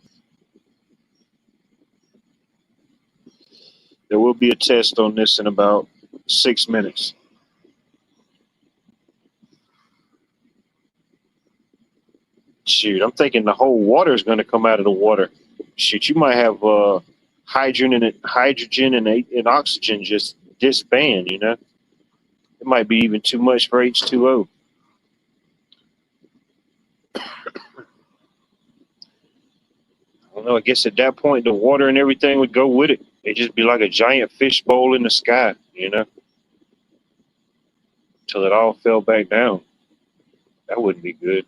There will be a test on this in about 6 minutes. Shoot, I'm thinking the whole water is going to come out of the water. Shoot, you might have hydrogen and oxygen just disband. You know, it might be even too much for H2O. I don't know. I guess at that point, the water and everything would go with it. It'd just be like a giant fish bowl in the sky. You know, till it all fell back down. That wouldn't be good.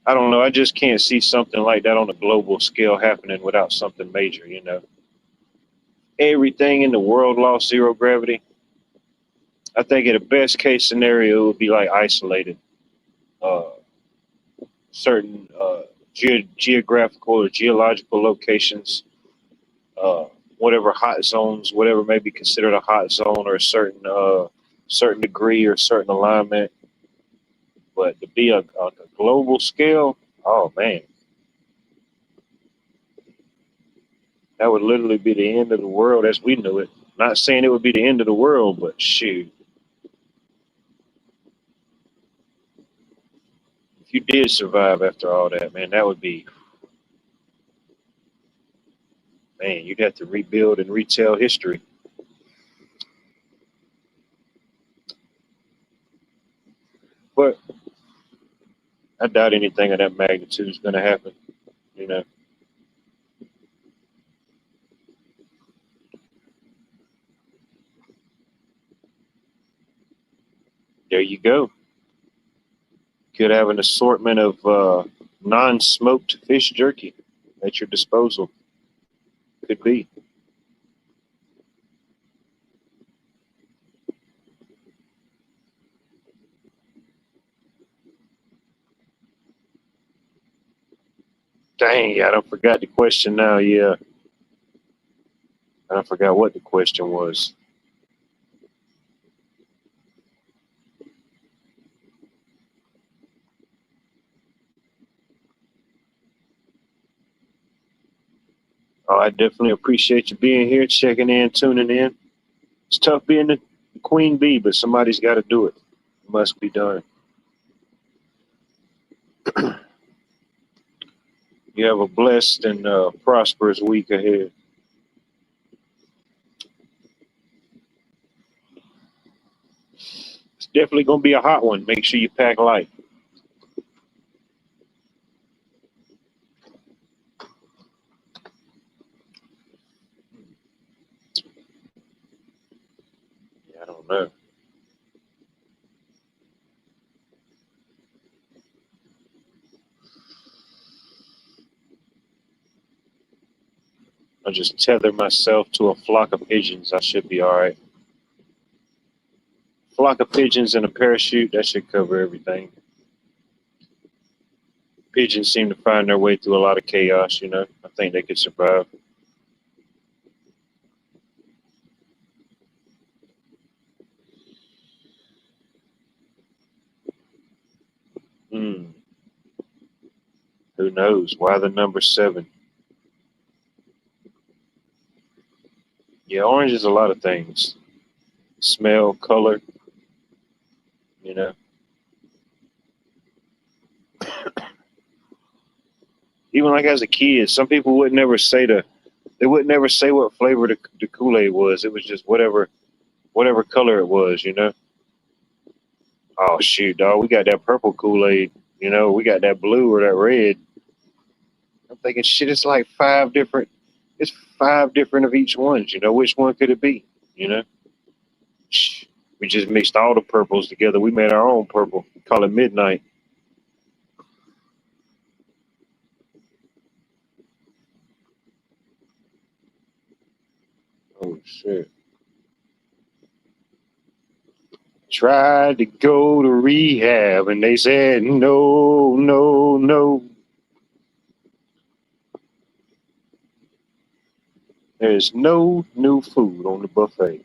I don't know. I just can't see something like that on a global scale happening without something major. You know, everything in the world lost zero gravity. I think in the best case scenario, it would be like isolated, uh, certain geographical or geological locations, uh, whatever hot zones, whatever may be considered a hot zone or a certain degree or certain alignment. But to be a global scale, oh man, that would literally be the end of the world as we knew it. Not saying it would be the end of the world, but shoot, If you did survive after all that, man, that would be, man, you'd have to rebuild and retell history. But I doubt anything of that magnitude is going to happen. You know, there you go. Could have an assortment of non-smoked fish jerky at your disposal. Could be. Dang, I don't forgot the question now. Yeah, I don't forgot what the question was. Oh, I definitely appreciate you being here, checking in, tuning in. It's tough being the queen bee, but somebody's got to do it. It must be done. You have a blessed and prosperous week ahead. It's definitely going to be a hot one. Make sure you pack light. Yeah, I don't know. I'll just tether myself to a flock of pigeons. I should be all right. Flock of pigeons and a parachute, that should cover everything. Pigeons seem to find their way through a lot of chaos, you know. I think they could survive. Hmm. Who knows? Why the number 7? Yeah, orange is a lot of things. Smell, color, you know. Even like as a kid, some people would never say they would never say what flavor the Kool-Aid was. It was just whatever color it was, you know. Oh shoot, dog, we got that purple Kool-Aid, you know, we got that blue or that red. I'm thinking shit, it's 5 different of each ones, you know, which one could it be? You know? We just mixed all the purples together. We made our own purple. We call it midnight. Oh shit. Tried to go to rehab and they said no, no, no. There's no new food on the buffet.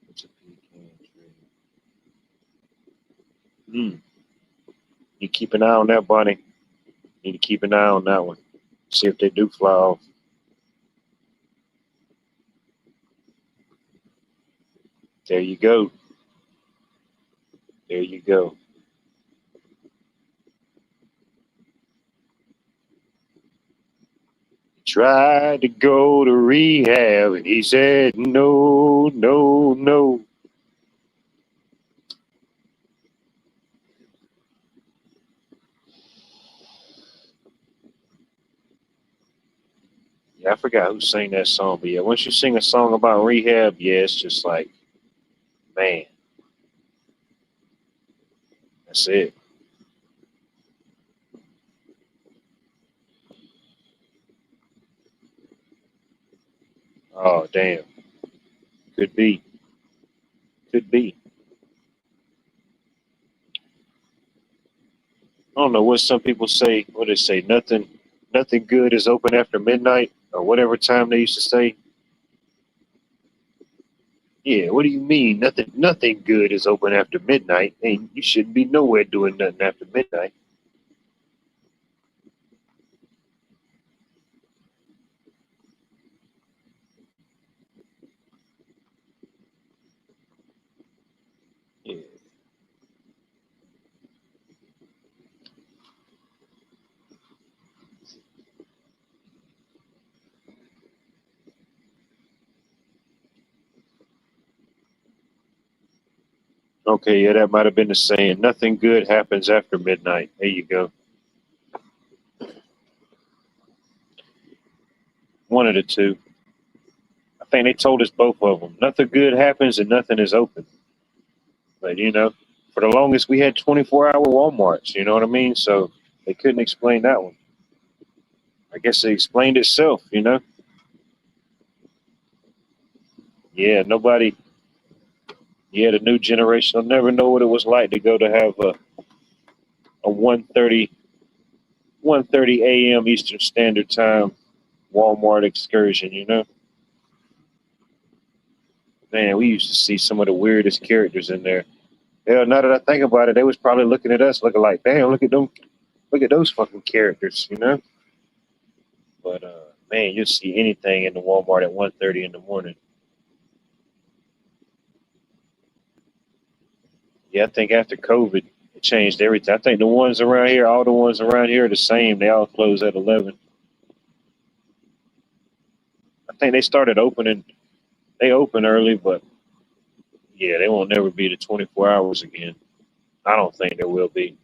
It's a pecan tree. You keep an eye on that bunny. Need to keep an eye on that one. See if they do fly off. There you go. There you go. Tried to go to rehab and he said no, no, no. Yeah, I forgot who sang that song, but yeah, once you sing a song about rehab, yeah, it's just like, man, that's it. Oh, damn. Could be. Could be. I don't know what some people say. What they say, nothing good is open after midnight or whatever time they used to say. Yeah, what do you mean? Nothing good is open after midnight. And you shouldn't be nowhere doing nothing after midnight. Yeah. Okay, yeah, that might have been the saying. Nothing good happens after midnight. There you go. One of the two. I think they told us both of them. Nothing good happens and nothing is open. But for the longest we had 24-hour Walmarts. You know what I mean? So they couldn't explain that one. I guess it explained itself. Yeah, nobody. Yeah, the new generation will never know what it was like to go to have a 1:30 a.m. Eastern Standard Time Walmart excursion. Man, we used to see some of the weirdest characters in there. Hell, now that I think about it, they was probably looking at us looking like, damn, look at them, look at those fucking characters. But man, you'll see anything in the Walmart at 1:30 in the morning. Yeah, I think after COVID, it changed everything. I think the ones around here, all the ones around here are the same. They all close at 11. I think they started opening. They open early, but yeah, they won't never be the 24 hours again. I don't think there will be.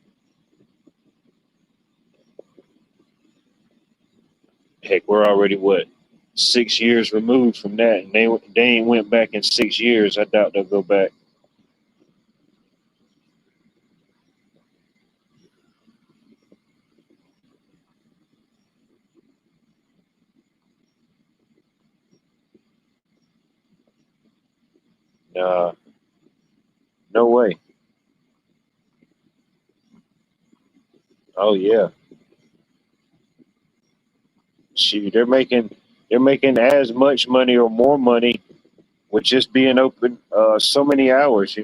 Heck, we're already what 6 years removed from that, and they ain't went back in 6 years. I doubt they'll go back. Uh, no way. Oh yeah, shoot, they're making as much money or more money with just being open so many hours.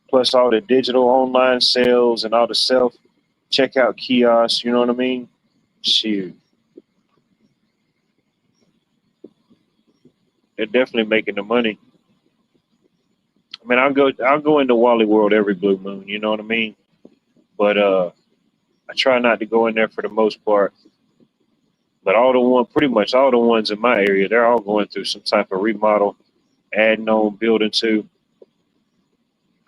Plus all the digital online sales and all the self checkout kiosks. You know what I mean? Shoot, they're definitely making the money. I mean, I'll go into Wally World every blue moon. You know what I mean? But I try not to go in there for the most part. But pretty much all the ones in my area, they're all going through some type of remodel, adding on, building to.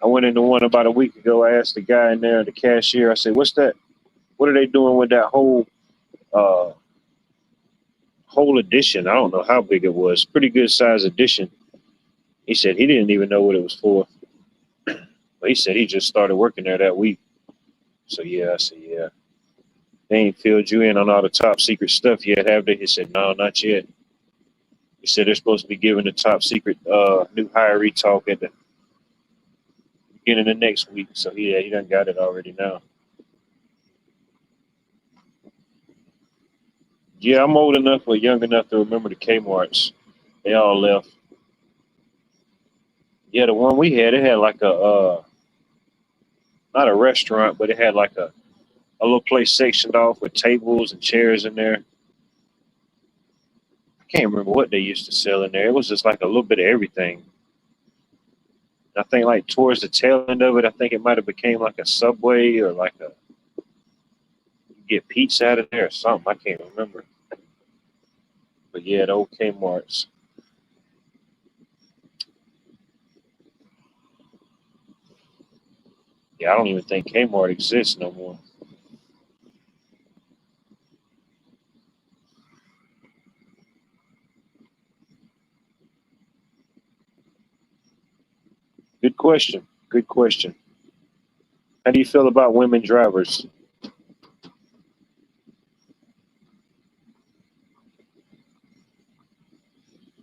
I went into one about a week ago. I asked the guy in there, the cashier. I said, "What's that? What are they doing with that uh, whole addition? I don't know how big it was. Pretty good size addition." He said he didn't even know what it was for. But he said he just started working there that week. So yeah, I said yeah. They ain't filled you in on all the top secret stuff yet, have they? He said no, not yet. He said they're supposed to be giving the top secret new hiree talk at the beginning of next week. So yeah, he done got it already now. Yeah, I'm old enough or young enough to remember the Kmart's. They all left. Yeah, the one we had, it had like a not a restaurant, but it had like a little place sectioned off with tables and chairs in there. I can't remember what they used to sell in there. It was just like a little bit of everything. I think like towards the tail end of it, I think it might have became like a Subway or like a you get pizza out of there or something. I can't remember. But yeah, the old Kmart's. Yeah, I don't even think Kmart exists no more. Good question. Good question. How do you feel about women drivers?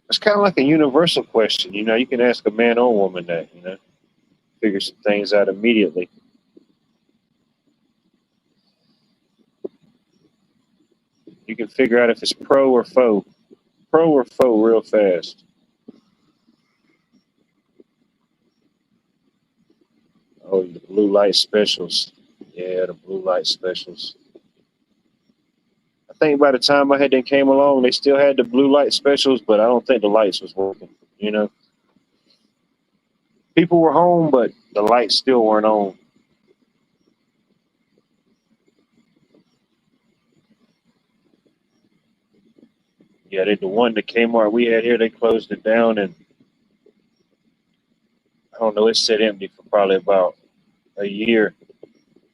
It's kind of like a universal question. You can ask a man or woman that. Figure some things out immediately. You can figure out if it's pro or faux real fast. Oh, the blue light specials. Yeah, the blue light specials. I think by the time I had them came along, they still had the blue light specials, but I don't think the lights was working. You know, people were home, but the lights still weren't on. Yeah, the one that Kmart we had here, they closed it down, and I don't know, it sat empty for probably about a year.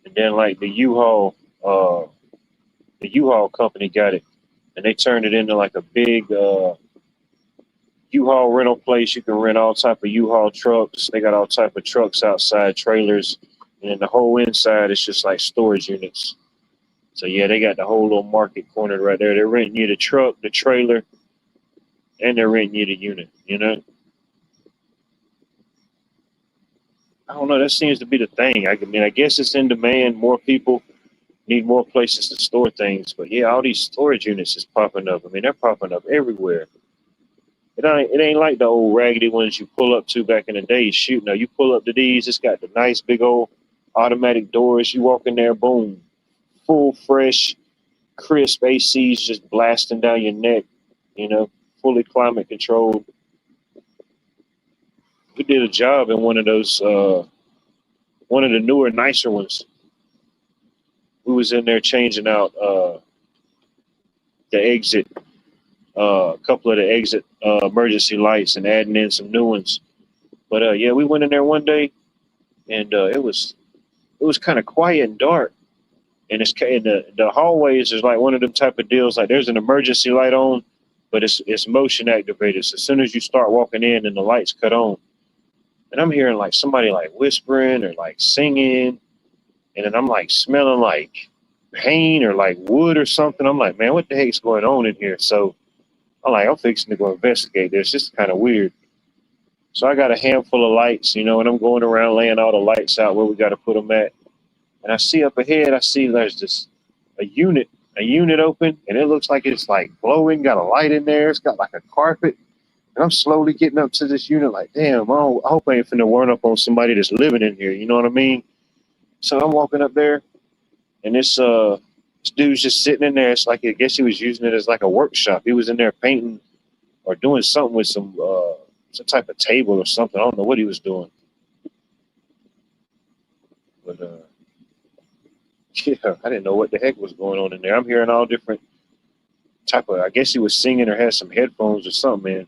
And then like the U-Haul company got it and they turned it into like a big U-Haul rental place. You can rent all type of U-Haul trucks. They got all type of trucks outside, trailers, and then the whole inside is just like storage units. So yeah, they got the whole little market cornered right there. They're renting you the truck, the trailer, and they're renting you the unit. You know, I don't know. That seems to be the thing. I mean, I guess it's in demand. More people need more places to store things. But yeah, all these storage units is popping up. I mean, they're popping up everywhere. It ain't like the old raggedy ones you pull up to back in the day. Shoot, now you pull up to these, it's got the nice big old automatic doors. You walk in there, boom, full fresh, crisp ACs just blasting down your neck. You know, fully climate controlled. We did a job in one of those, one of the newer, nicer ones. We was in there changing out the exit, a couple of the exit emergency lights and adding in some new ones. But yeah, we went in there one day, and it was kind of quiet and dark. And it's in the hallways is like one of them type of deals. Like there's an emergency light on, but it's motion activated. So as soon as you start walking in, and the lights cut on, and I'm hearing like somebody like whispering or like singing, and then I'm like smelling like paint or like wood or something. I'm like, man, what the heck's going on in here? So I'm fixing to go investigate this. This is kind of weird. So I got a handful of lights, you know, and I'm going around laying all the lights out where we got to put them at. And I see up ahead, I see there's a unit open, and it looks like it's like glowing, got a light in there. It's got like a carpet. And I'm slowly getting up to this unit like, damn, I hope I ain't finna run up on somebody that's living in here. You know what I mean? So I'm walking up there, and this dude's just sitting in there. It's like, I guess he was using it as like a workshop. He was in there painting or doing something with some type of table or something. I don't know what he was doing. But yeah, I didn't know what the heck was going on in there. I'm hearing all different type of, I guess he was singing or had some headphones or something, man.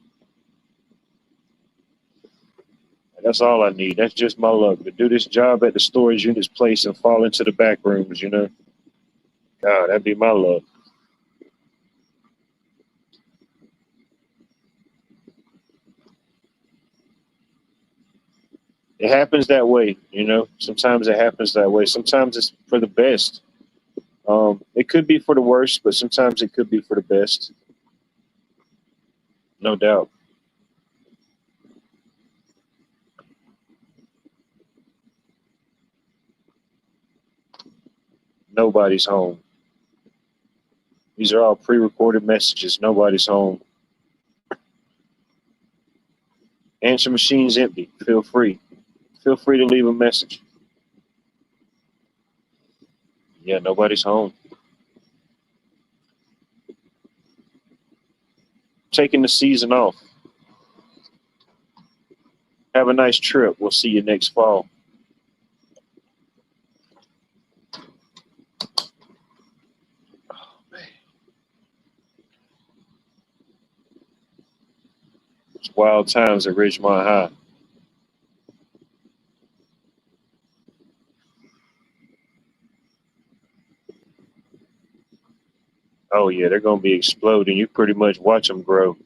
And that's all I need. That's just my luck to do this job at the storage unit's place and fall into the back rooms, you know. God, that'd be my luck. It happens that way, you know. Sometimes it happens that way. Sometimes it's for the best. It could be for the worst, but sometimes it could be for the best. No doubt. Nobody's home. These are all pre-recorded messages. Nobody's home. Answer machine's empty. Feel free. Feel free to leave a message. Yeah, nobody's home. Taking the season off. Have a nice trip. We'll see you next fall. Oh, man. It's wild times at Ridgemont High. Oh yeah, they're gonna be exploding. You pretty much watch them grow.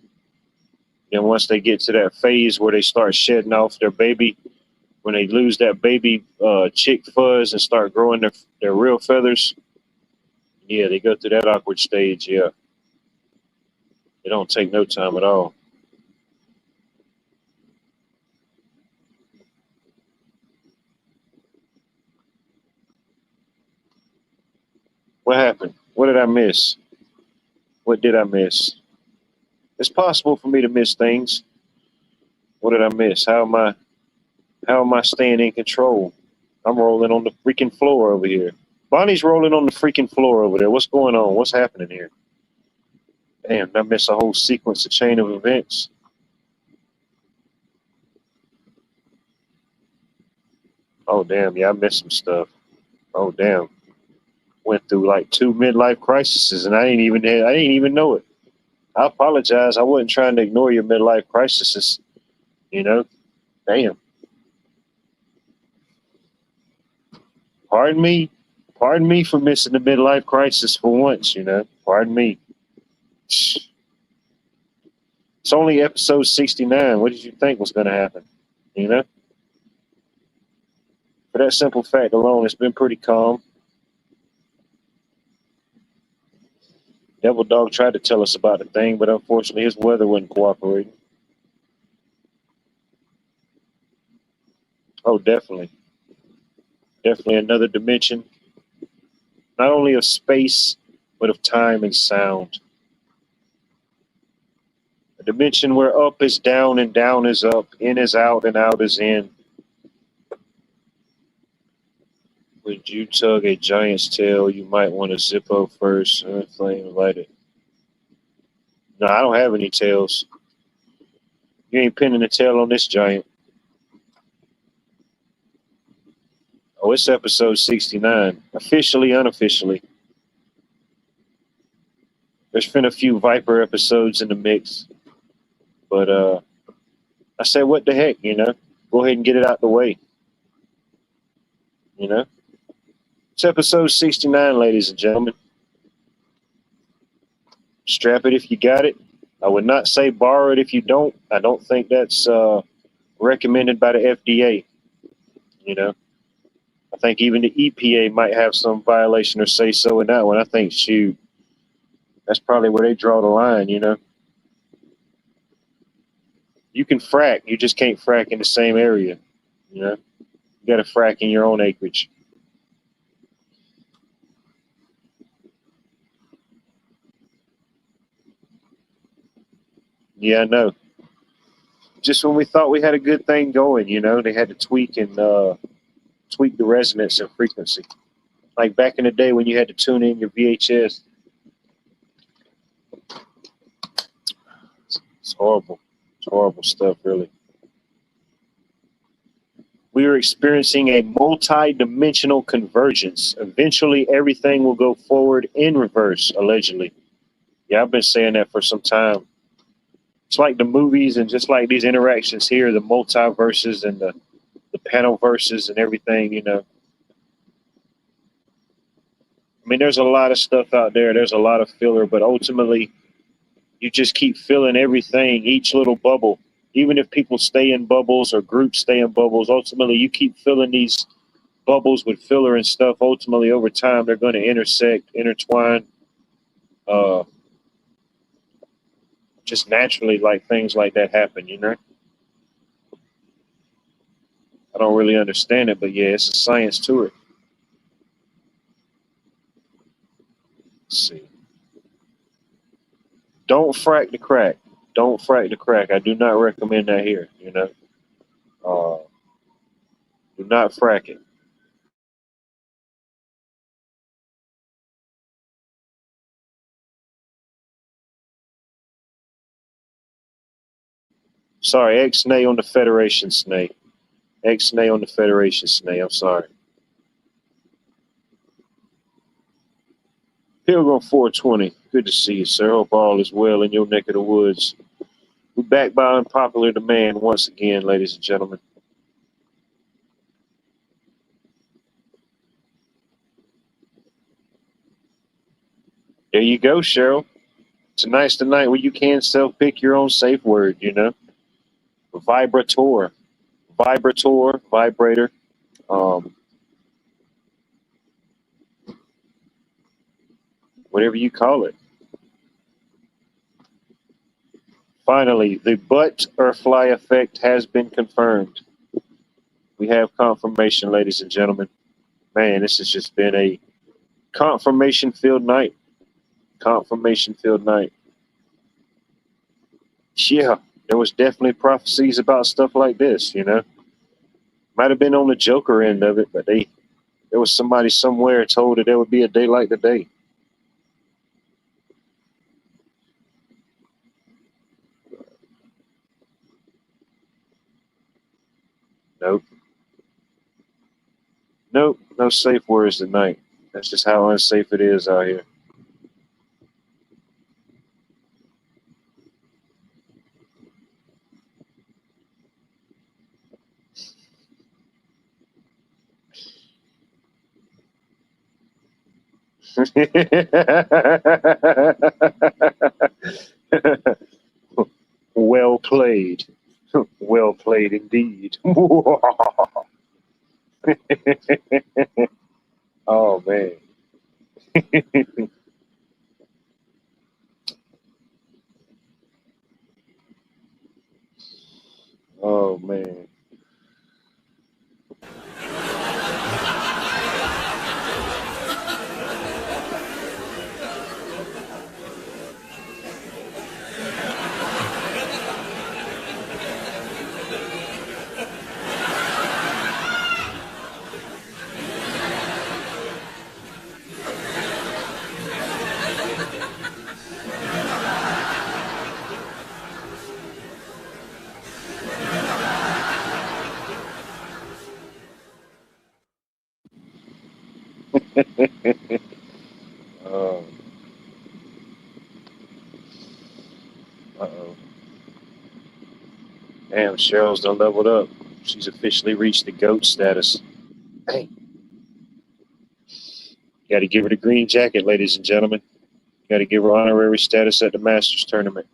Then once they get to that phase where they start shedding off their baby, when they lose that baby chick fuzz and start growing their real feathers, yeah, they go through that awkward stage. Yeah, it don't take no time at all. What happened? What did I miss? What did I miss? It's possible for me to miss things. What did I miss? How am I staying in control? I'm rolling on the freaking floor over here. Bonnie's rolling on the freaking floor over there. What's going on? What's happening here? Damn, I missed a whole sequence, a chain of events. Oh damn, yeah, I missed some stuff. Oh damn. Went through like 2 midlife crises and I didn't even know it. I apologize. I wasn't trying to ignore your midlife crises, you know. Damn. Pardon me. Pardon me for missing the midlife crisis for once, you know. Pardon me. It's only episode 69. What did you think was going to happen? You know? For that simple fact alone, it's been pretty calm. Devil Dog tried to tell us about the thing, but unfortunately his weather wasn't cooperating. Oh, definitely. Definitely another dimension, not only of space, but of time and sound. A dimension where up is down and down is up, in is out and out is in. Would you tug a giant's tail, you might want to Zippo first. Flame light it. No, I don't have any tails. You ain't pinning a tail on this giant. Oh, it's episode 69. Officially, unofficially. There's been a few Viper episodes in the mix. But I said, what the heck, you know? Go ahead and get it out the way. You know? It's episode 69, ladies and gentlemen. Strap it if you got it. I would not say borrow it if you don't. I don't think that's recommended by the FDA. You know? I think even the EPA might have some violation or say so in that one. I think, shoot, that's probably where they draw the line, you know? You can frack, you just can't frack in the same area, you know? You got to frack in your own acreage. Yeah, I know. Just when we thought we had a good thing going, you know, they had to tweak the resonance and frequency. Like back in the day when you had to tune in your VHS. It's horrible. It's horrible stuff, really. We are experiencing a multi-dimensional convergence. Eventually, everything will go forward in reverse, allegedly. Yeah, I've been saying that for some time. It's like the movies and just like these interactions here, the multiverses and the panel verses and everything, you know. I mean, there's a lot of stuff out there. There's a lot of filler, but ultimately, you just keep filling everything, each little bubble. Even if people stay in bubbles or groups stay in bubbles, ultimately, you keep filling these bubbles with filler and stuff. Ultimately, over time, they're going to intersect, intertwine. Just naturally, like things like that happen, you know? I don't really understand it, but yeah, it's a science to it. Let's see. Don't frack the crack. Don't frack the crack. I do not recommend that here, you know? Do not frack it. Sorry, X-nay on the Federation snake. X-nay on the Federation snake. I'm sorry. Pilgrim 420. Good to see you, sir. Hope all is well in your neck of the woods. We're back by unpopular demand once again, ladies and gentlemen. There you go, Cheryl. Tonight's the night where you can self-pick your own safe word, you know? Vibrator. Vibrator, vibrator. Whatever you call it. Finally, the butterfly effect has been confirmed. We have confirmation, ladies and gentlemen. Man, this has just been a confirmation-filled night. Confirmation-filled night. Yeah, there was definitely prophecies about stuff like this, you know. Might have been on the Joker end of it, but there was somebody somewhere told that there would be a day like today. Nope. Nope, no safe words tonight. That's just how unsafe it is out here. Well played. Well played indeed. Oh man. Oh man. Oh, uh-oh. Damn, Cheryl's done leveled up. She's officially reached the GOAT status. Hey, got to give her the green jacket, ladies and gentlemen. Got to give her honorary status at the Masters tournament.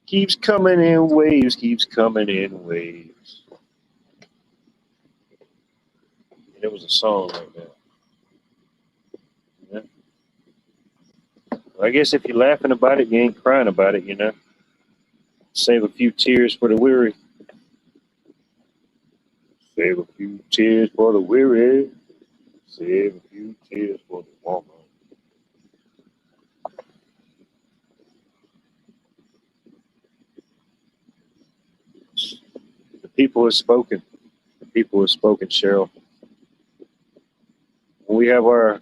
Keeps coming in waves, keeps coming in waves. And it was a song like that. Yeah. Well, I guess if you're laughing about it, you ain't crying about it, you know. Save a few tears for the weary. Save a few tears for the weary. Save a few tears for the woman. The people have spoken. The people have spoken, Cheryl. When we have our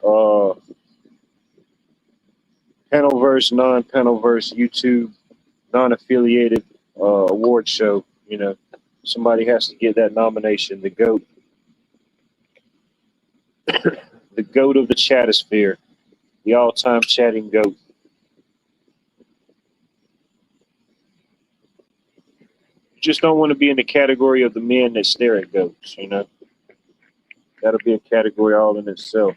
Panelverse, non-Panelverse YouTube, non-affiliated award show, you know, somebody has to get that nomination, the GOAT. The GOAT of the chatosphere, the all-time chatting GOAT. You just don't want to be in the category of the men that stare at goats, you know. That'll be a category all in itself.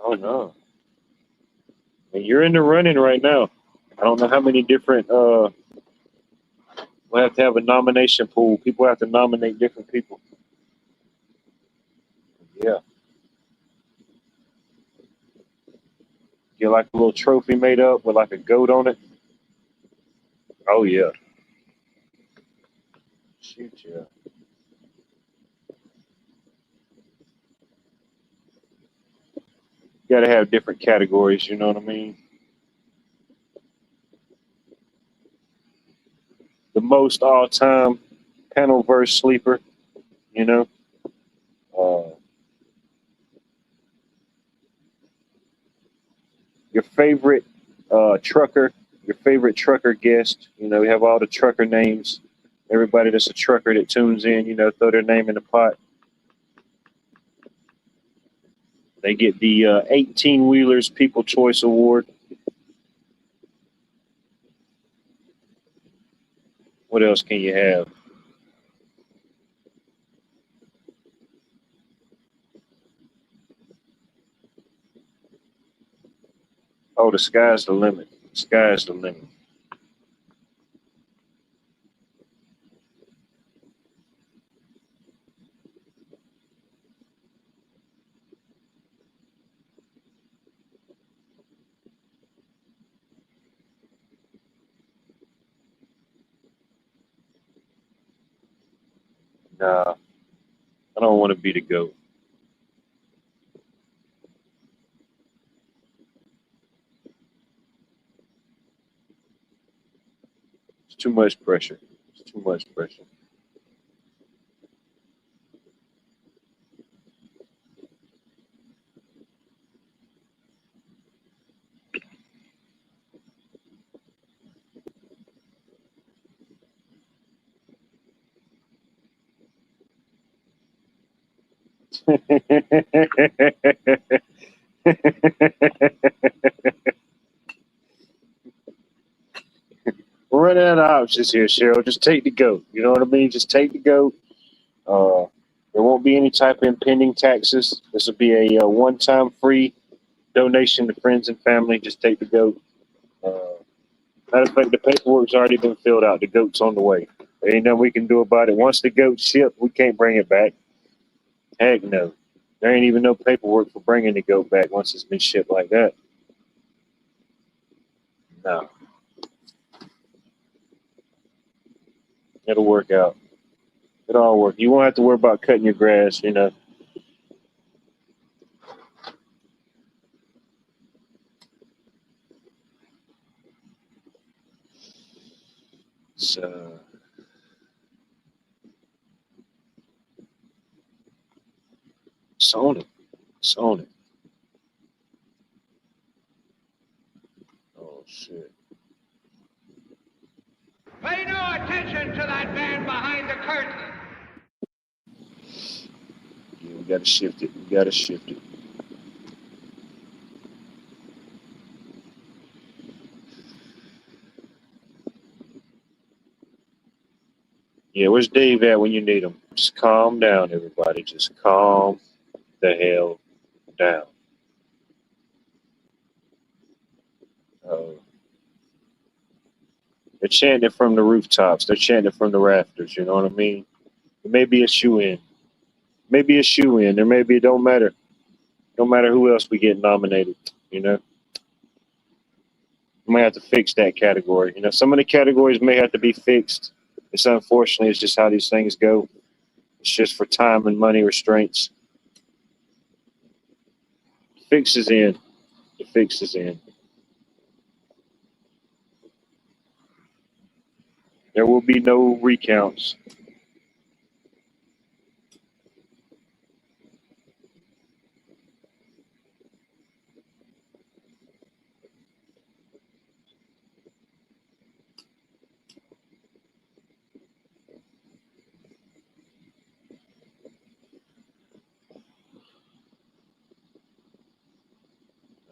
Oh no. And you're in the running right now. I don't know how many different we'll have to have a nomination pool. People have to nominate different people. Yeah. Get like a little trophy made up with like a goat on it. Oh yeah. Shoot yeah. You gotta have different categories, you know what I mean? The most all time panel verse sleeper, you know. Uh, your favorite trucker, your favorite trucker guest, you know, we have all the trucker names. Everybody that's a trucker that tunes in, you know, throw their name in the pot. They get the 18 Wheelers People Choice Award. What else can you have? Oh, the sky's the limit. The sky's the limit. Nah, I don't want to be the GOAT. It's too much pressure. It's too much pressure. We're running out of options here, Cheryl. Just take the goat. You know what I mean? Just take the goat. Uh, there won't be any type of impending taxes. This will be a one-time free donation to friends and family. Just take the goat. Uh, Matter of fact, the paperwork's already been filled out. The goat's on the way. There ain't nothing we can do about it. Once the goat's shipped, we can't bring it back. Heck no. There ain't even no paperwork for bringing the goat back once it's been shipped like that. No. It'll work out. It'll all work. You won't have to worry about cutting your grass, you know. So, it's on it. It's on it. Oh, shit. Pay no attention to that man behind the curtain. Yeah, we gotta shift it. We gotta shift it. Yeah, where's Dave at when you need him? Just calm down, everybody. Just calm the hell down. Uh, they're chanting from the rooftops. They're chanting from the rafters. You know what I mean? It may be a shoe in. Maybe a shoe in. There may be. It don't matter. No matter who else we get nominated. You know, we may have to fix that category. You know, some of the categories may have to be fixed. It's unfortunately, it's just how these things go. It's just for time and money restraints. Fix is in. The fix is in. There will be no recounts.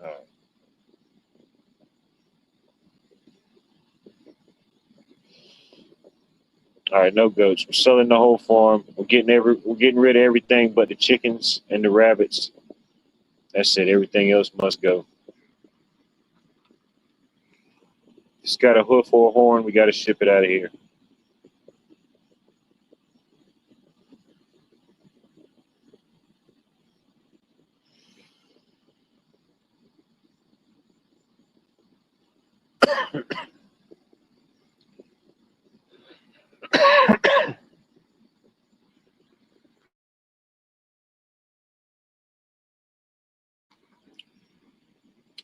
All right. All right, no goats. We're selling the whole farm. We're getting rid of everything but the chickens and the rabbits. That's it. Everything else must go. If it's got a hoof or a horn, we got to ship it out of here.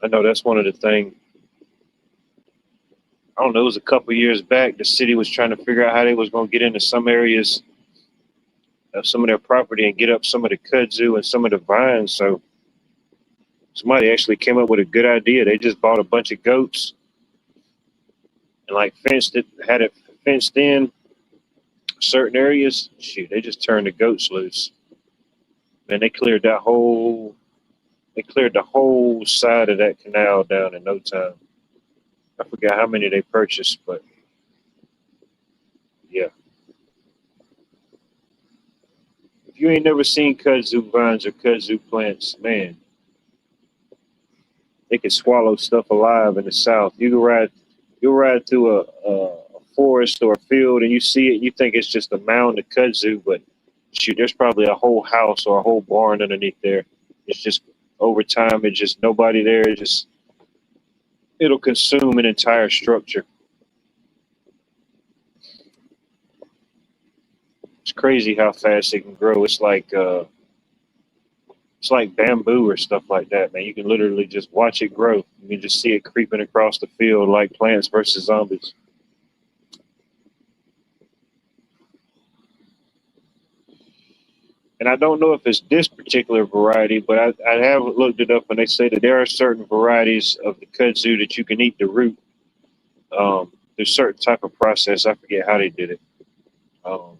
I know that's one of the things. I don't know. It was a couple years back. The city was trying to figure out how they was going to get into some areas of some of their property and get up some of the kudzu and some of the vines. So somebody actually came up with a good idea. They just bought a bunch of goats and like fenced it, had it fenced in certain areas. Shoot, they just turned the goats loose. Man, they cleared the whole side of that canal down in no time. I forgot how many they purchased, but yeah. If you ain't never seen kudzu vines or kudzu plants, man, they can swallow stuff alive in the south. You'll ride through a forest or a field and you see it, and you think it's just a mound of kudzu, but shoot, there's probably a whole house or a whole barn underneath there. It's just over time, it just nobody there. It just it'll consume an entire structure. It's crazy how fast it can grow. It's like bamboo or stuff like that, man. You can literally just watch it grow. You can just see it creeping across the field like Plants versus Zombies. And I don't know if it's this particular variety, but I have looked it up, and they say that there are certain varieties of the kudzu that you can eat the root. There's certain type of process. I forget how they did it. Um,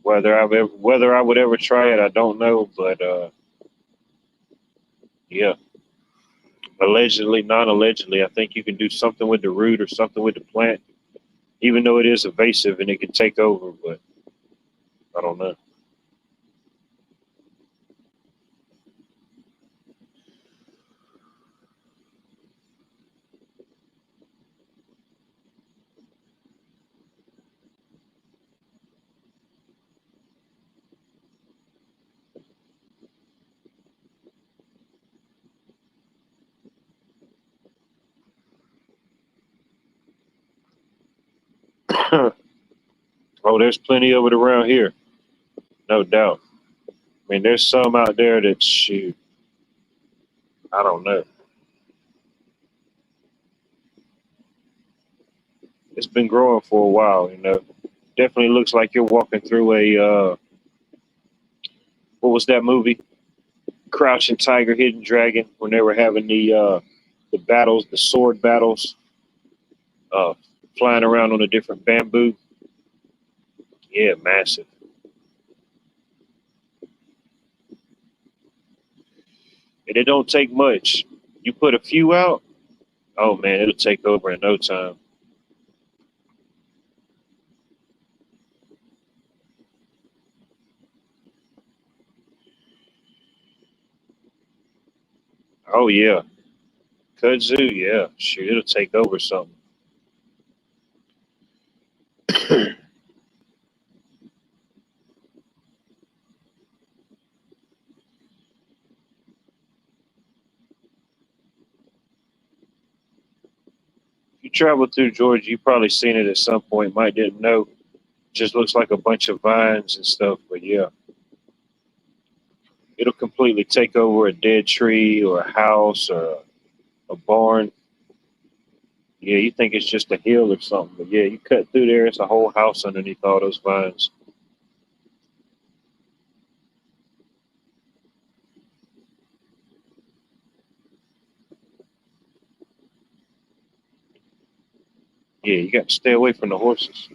Whether I would ever try it, I don't know. But yeah, allegedly, non-allegedly, I think you can do something with the root or something with the plant, even though it is evasive and it can take over. But I don't know. Oh, there's plenty of it around here, no doubt. I mean, there's some out there that shoot, I don't know. It's been growing for a while, you know. Definitely looks like you're walking through a what was that movie? Crouching Tiger, Hidden Dragon, when they were having the battles, the sword battles, uh, flying around on a different bamboo. Yeah, massive. And it don't take much. You put a few out, oh man, it'll take over in no time. Oh yeah, kudzu, yeah, shoot, it'll take over something. If you travel through Georgia, you probably seen it at some point. Might didn't know. Just looks like a bunch of vines and stuff, but yeah, it'll completely take over a dead tree or a house or a barn. Yeah, you think it's just a hill or something, but yeah, you cut through there, it's a whole house underneath all those vines. Yeah, you got to stay away from the horses.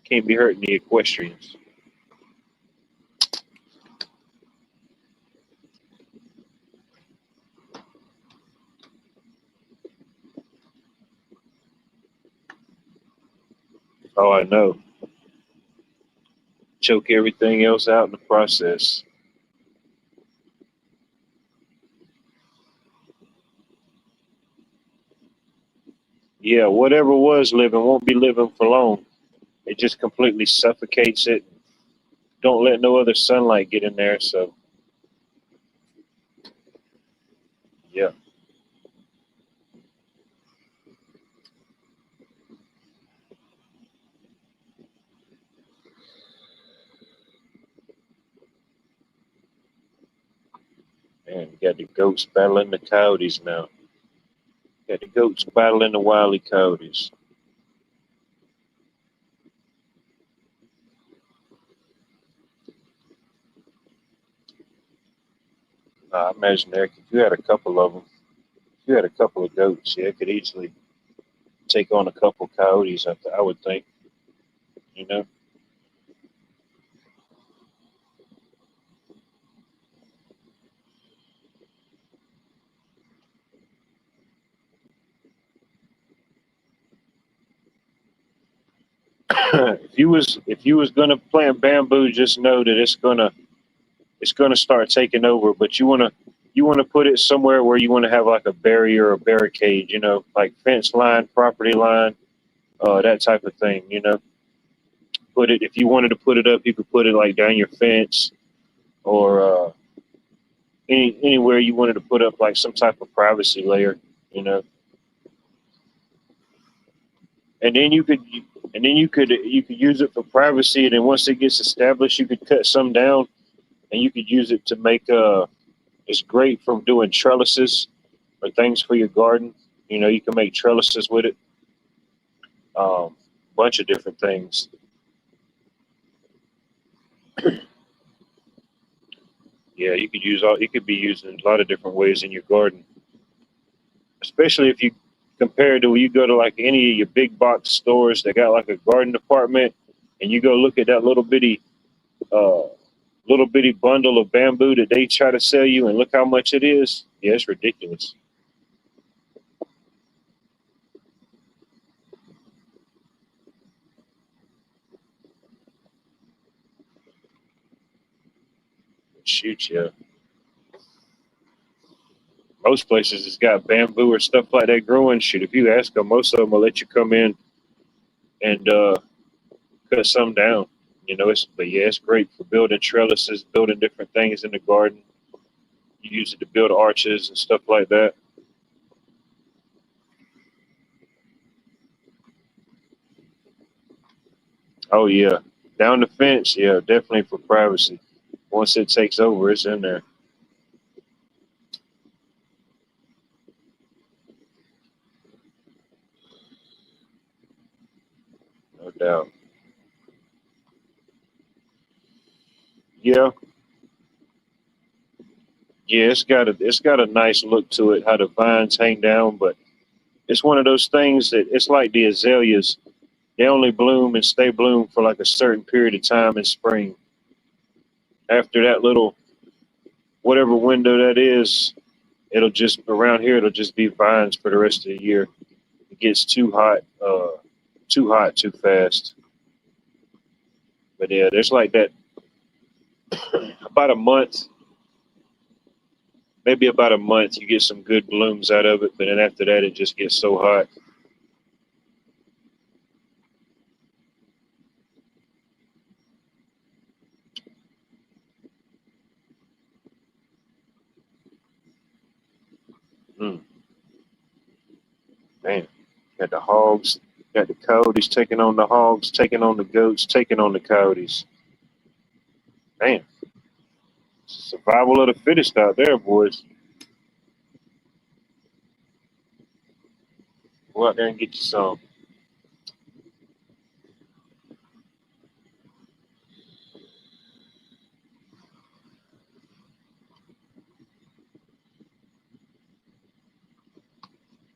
Can't be hurting the equestrians. Oh, I know. Choke everything else out in the process. Yeah, whatever was living won't be living for long. It just completely suffocates it. Don't let no other sunlight get in there. So, yeah, man, you got the goats battling the coyotes now. Got the goats battling the wily coyotes. I imagine, Eric, if you had a couple of them, if you had a couple of goats, yeah, it could easily take on a couple coyotes. I would think, you know. If you was gonna plant bamboo, just know that it's gonna start taking over. But you wanna put it somewhere where you wanna have like a barrier or barricade, you know, like fence line, property line, that type of thing. You know, put it if you wanted to put it up, you could put it like down your fence or anywhere you wanted to put up like some type of privacy layer. You know, and then you could use it for privacy. And then once it gets established, you could cut some down and you could use it to make it's great from doing trellises or things for your garden. You know, you can make trellises with it. Bunch of different things. Yeah, you could use all. It could be used in a lot of different ways in your garden, especially compared to when you go to like any of your big box stores that got like a garden department, and you go look at that uh, little bitty bundle of bamboo that they try to sell you, and look how much it is. Yeah, it's ridiculous. Shoot, yeah. Most places it's got bamboo or stuff like that growing. Shoot, if you ask them, most of them will let you come in and cut some down. You know, but yeah, it's great for building trellises, building different things in the garden. You use it to build arches and stuff like that. Oh yeah, down the fence, yeah, definitely for privacy. Once it takes over, it's in there, no doubt. Yeah, yeah, it's got a nice look to it, how the vines hang down, but it's one of those things that it's like the azaleas. They only bloom and stay bloom for like a certain period of time in spring. After that little whatever window that is, it'll just around here it'll just be vines for the rest of the year. It gets too hot too fast. But yeah, there's like that about a month, maybe about a month, you get some good blooms out of it. But then after that, it just gets so hot. Mm, man, got the hogs, got the coyotes taking on the hogs, taking on the goats, taking on the coyotes. Man, survival of the fittest out there, boys. Go out there and get you some.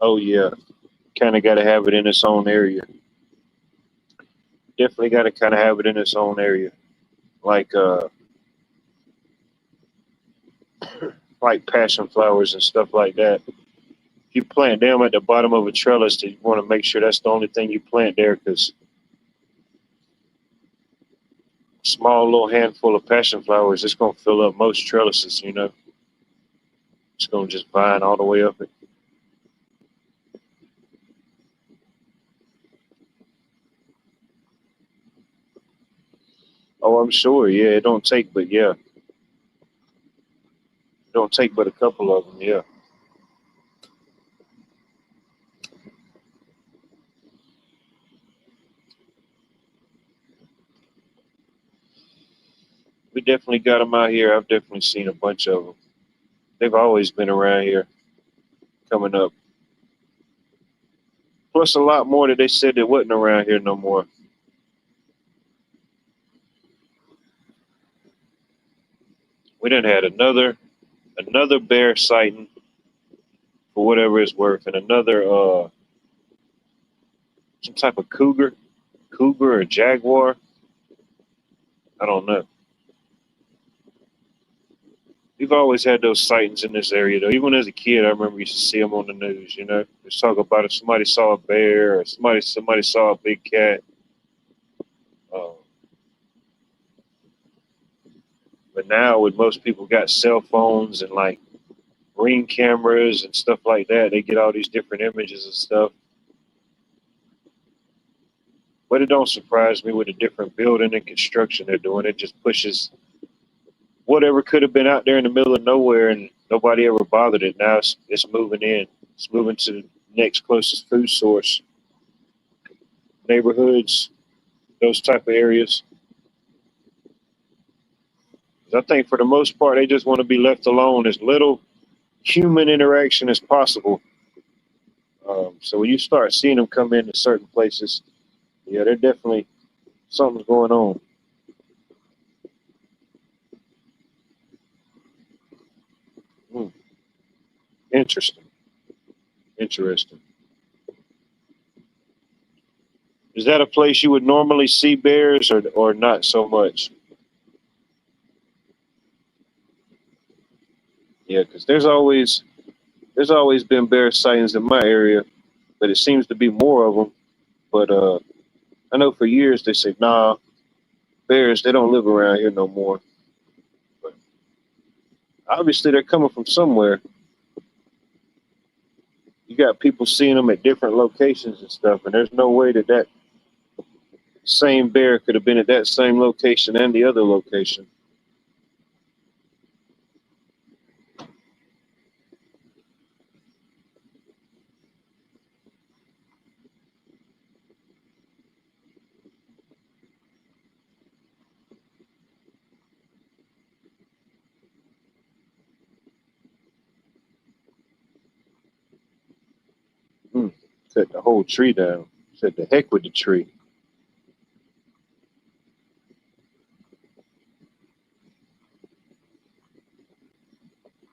Oh yeah, kind of got to have it in its own area. Definitely got to kind of have it in its own area, like like passion flowers and stuff like that. If you plant them at the bottom of a trellis, you want to make sure that's the only thing you plant there, because small little handful of passion flowers, it's gonna fill up most trellises. You know, it's gonna just vine all the way up it. Oh, I'm sure. Yeah, it don't take, but yeah, it don't take but a couple of them. Yeah, we definitely got them out here. I've definitely seen a bunch of them. They've always been around here, coming up. Plus a lot more that they said that wasn't around here no more. We done had another bear sighting for whatever it's worth, and another some type of cougar or jaguar. I don't know. We've always had those sightings in this area, though. Even as a kid, I remember used to see them on the news. You know, just talk about if somebody saw a bear or somebody saw a big cat. Uh, but now, with most people got cell phones and like ring cameras and stuff like that, they get all these different images and stuff. But it don't surprise me with the different building and construction they're doing. It just pushes whatever could have been out there in the middle of nowhere and nobody ever bothered it. Now it's moving in. It's moving to the next closest food source, neighborhoods, those type of areas. 'Cause I think for the most part, they just want to be left alone, as little human interaction as possible. So when you start seeing them come into certain places, yeah, they're definitely something's going on. Hmm. Interesting. Interesting. Is that a place you would normally see bears, or not so much? Yeah, because there's always been bear sightings in my area, but it seems to be more of them. But I know for years they say, nah, bears, they don't live around here no more. But obviously they're coming from somewhere. You got people seeing them at different locations and stuff, and there's no way that that same bear could have been at that same location and the other location. Hmm. Cut the whole tree down. Said the heck with the tree.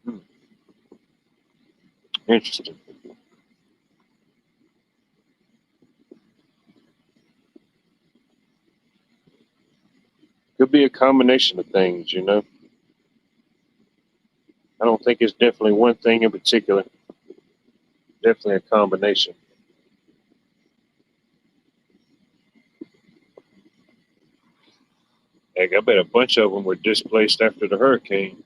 Hmm. Interesting. Could be a combination of things, you know. I don't think it's definitely one thing in particular. Definitely a combination. Heck, I bet a bunch of them were displaced after the hurricane.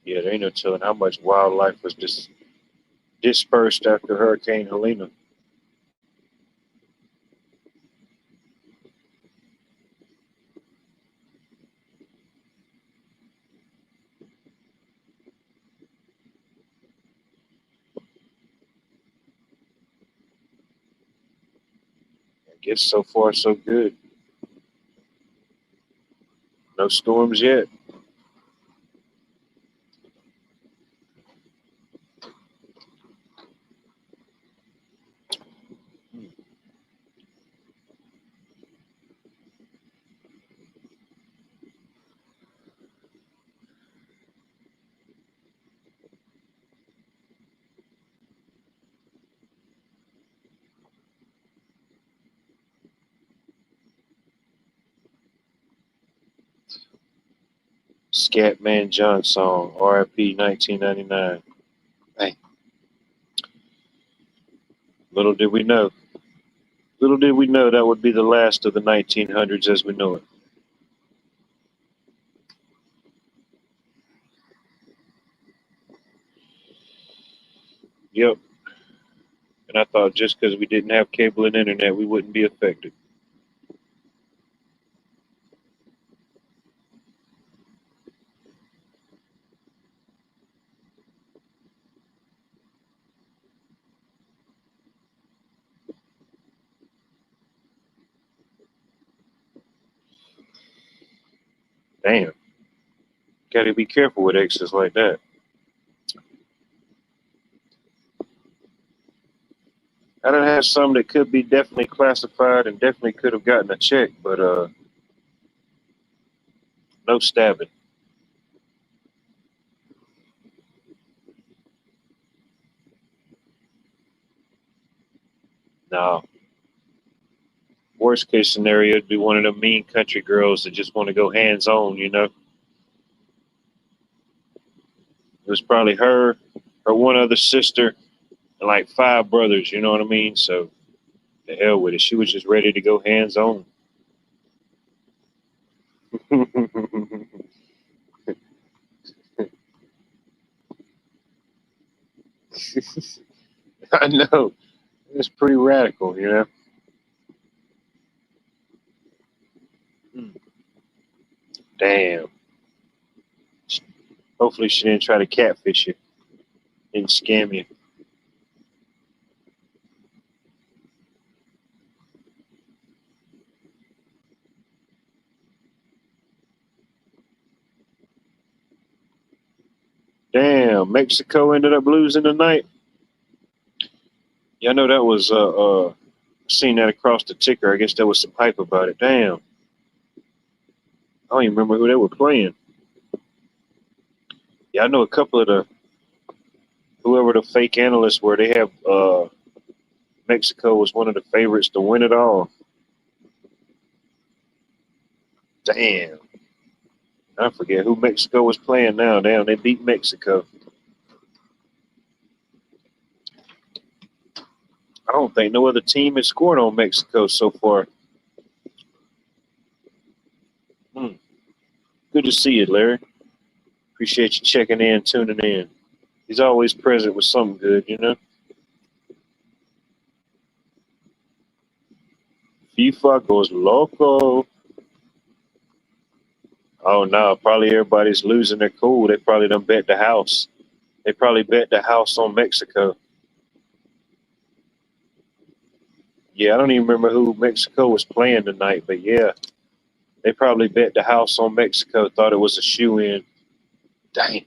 Yeah, there ain't no telling how much wildlife was just dispersed after Hurricane Helena. I guess so far so good. No storms yet. Scatman John song, RIP 1999. Hey, little did we know. Little did we know that would be the last of the 1900s as we know it. Yep. And I thought just because we didn't have cable and internet, we wouldn't be affected. Damn. Got to be careful with exes like that. I done had some that could be definitely classified and definitely could have gotten a check, but no stabbing. No. Worst case scenario would be one of them mean country girls that just want to go hands on, you know. It was probably her one other sister, and like five brothers, you know what I mean? So the hell with it. She was just ready to go hands on. I know. It's pretty radical, you know. Damn. Hopefully she didn't try to catfish you and scam you. Damn, Mexico ended up losing tonight. Yeah, I know that was seen that across the ticker. I guess there was some hype about it. Damn. I don't even remember who they were playing. Yeah, I know a couple of whoever the fake analysts were. They have Mexico was one of the favorites to win it all. Damn. I forget who Mexico was playing now. Damn, they beat Mexico. I don't think no other team has scored on Mexico so far. Good to see you, Larry. Appreciate you checking in, tuning in. He's always present with something good, you know? FIFA goes loco. Oh, no, probably everybody's losing their cool. They probably done bet the house. They probably bet the house on Mexico. Yeah, I don't even remember who Mexico was playing tonight, but yeah, they probably bet the house on Mexico, thought it was a shoe-in. Dang.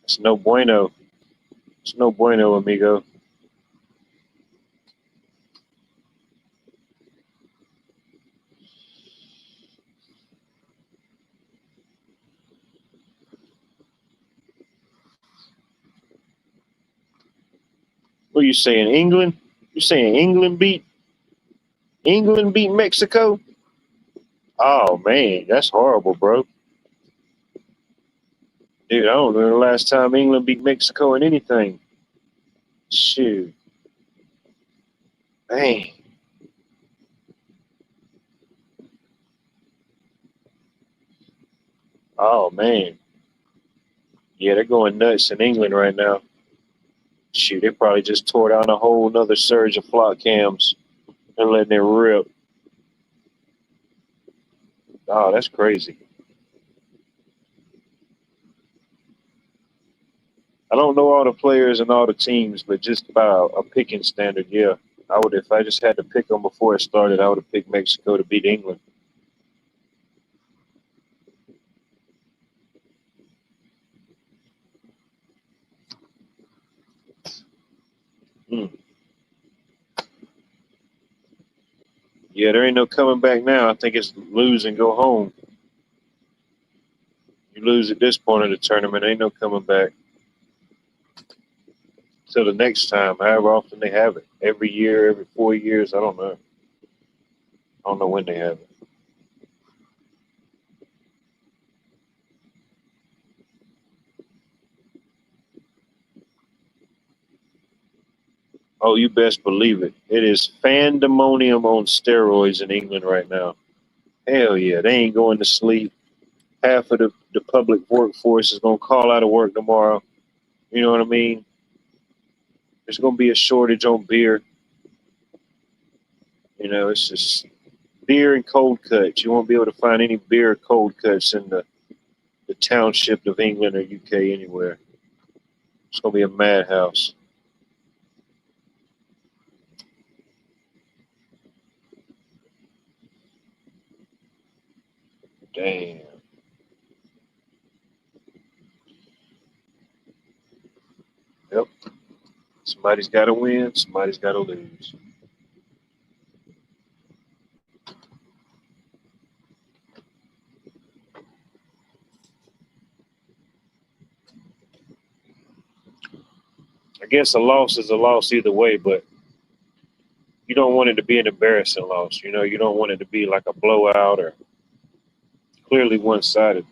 It's no bueno. It's no bueno, amigo. What are you saying, England? You saying England beat Mexico? Oh, man, that's horrible, bro. Dude, I don't remember the last time England beat Mexico in anything. Shoot. Man. Oh, man. Yeah, they're going nuts in England right now. Shoot, they probably just tore down a whole nother surge of flock cams and letting it rip. Oh, that's crazy. I don't know all the players and all the teams, but just about a picking standard, yeah. I would, if I just had to pick them before it started, I would have picked Mexico to beat England. Mm. Yeah, there ain't no coming back now. I think it's lose and go home. You lose at this point of the tournament, ain't no coming back. Till the next time, however often they have it. Every year, every 4 years, I don't know. I don't know when they have it. Oh, you best believe it. It is pandemonium on steroids in England right now. Hell yeah, they ain't going to sleep. Half of the public workforce is going to call out of work tomorrow. You know what I mean? There's going to be a shortage on beer. You know, it's just beer and cold cuts. You won't be able to find any beer or cold cuts in the township of England or UK anywhere. It's going to be a madhouse. Damn. Yep. Somebody's got to win. Somebody's got to lose. I guess a loss is a loss either way, but you don't want it to be an embarrassing loss. You know, you don't want it to be like a blowout or clearly one-sided.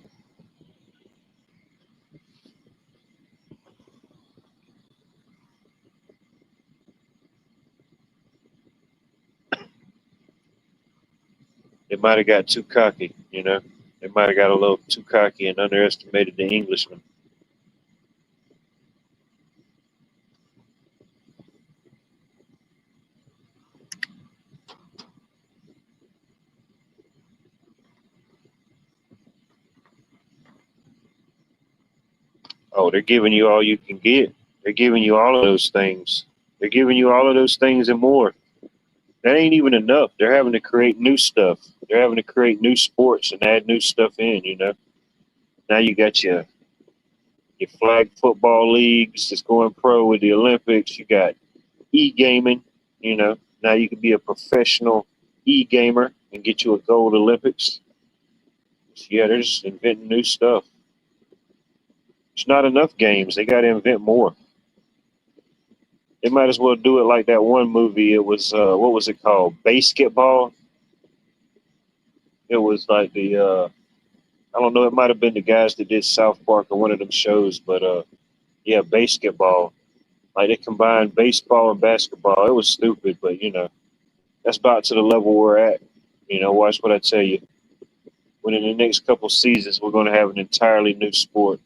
They might have got too cocky, you know. They might have got a little too cocky and underestimated the Englishman. Oh, they're giving you all you can get. They're giving you all of those things. They're giving you all of those things and more. That ain't even enough. They're having to create new stuff. They're having to create new sports and add new stuff in, you know. Now you got your flag football leagues that's going pro with the Olympics. You got e-gaming, you know. Now you can be a professional e-gamer and get you a gold Olympics. Yeah, they're just inventing new stuff. It's not enough games. They got to invent more. They might as well do it like that one movie. It was what was it called? Basketball. It was like the I don't know. It might have been the guys that did South Park or one of them shows, but yeah, basketball. Like they combined baseball and basketball. It was stupid, but that's about to the level we're at. Watch what I tell you. Within the next couple seasons, we're going to have an entirely new sport,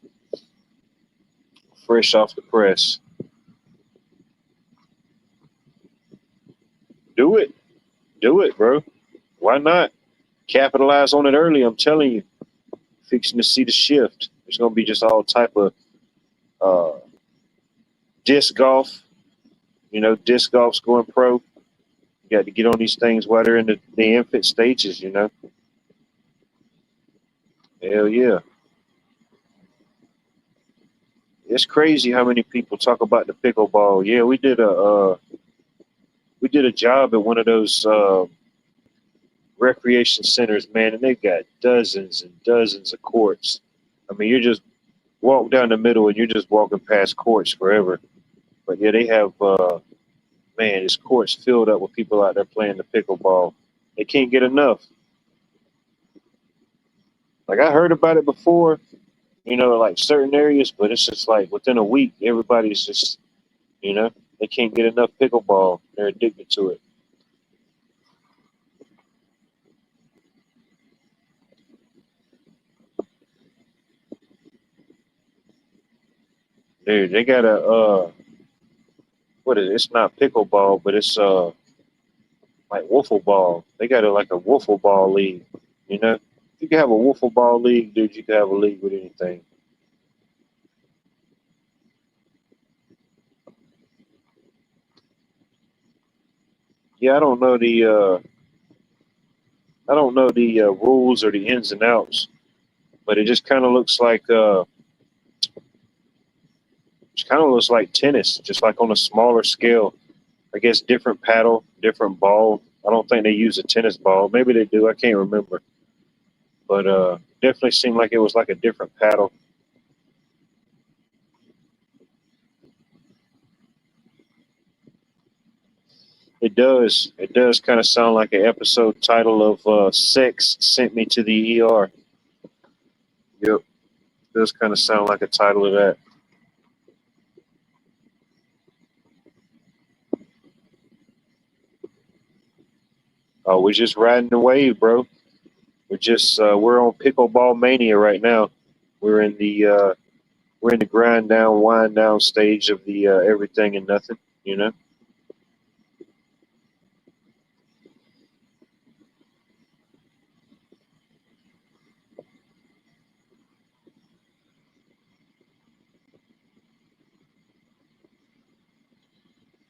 fresh off the press. Do it, do it, bro. Why not capitalize on it early? I'm telling you, fixing to see the shift. There's going to be just all type of uh, disc golf. Disc golf's going pro. You got to get on these things while they're in the infant stages. Hell yeah. It's crazy how many people talk about the pickleball. Yeah, we did a job at one of those recreation centers, man, and they've got dozens and dozens of courts. I mean, you just walk down the middle and you're just walking past courts forever. But yeah, they have man, this court's filled up with people out there playing the pickleball. They can't get enough. Like I heard about it before, like certain areas, but it's just like within a week, everybody's just, they can't get enough pickleball. They're addicted to it. Dude, they got a what is it? It's not pickleball, but it's like wiffle ball. They got a like a wiffle ball league. If you can have a wiffle ball league, dude, you can have a league with anything. Yeah, I don't know the rules or the ins and outs, but it just kind of looks like it kind of looks like tennis, just like on a smaller scale. I guess different paddle, different ball. I don't think they use a tennis ball. Maybe they do. I can't remember, but definitely seemed like it was like a different paddle. It does. It does kind of sound like an episode title of "Sex Sent Me to the ER." Yep, it does kind of sound like a title of that. Oh, we're just riding the wave, bro. We're on pickleball mania right now. We're in the uh, we're in the grind down, wind down stage of the everything and nothing. You know,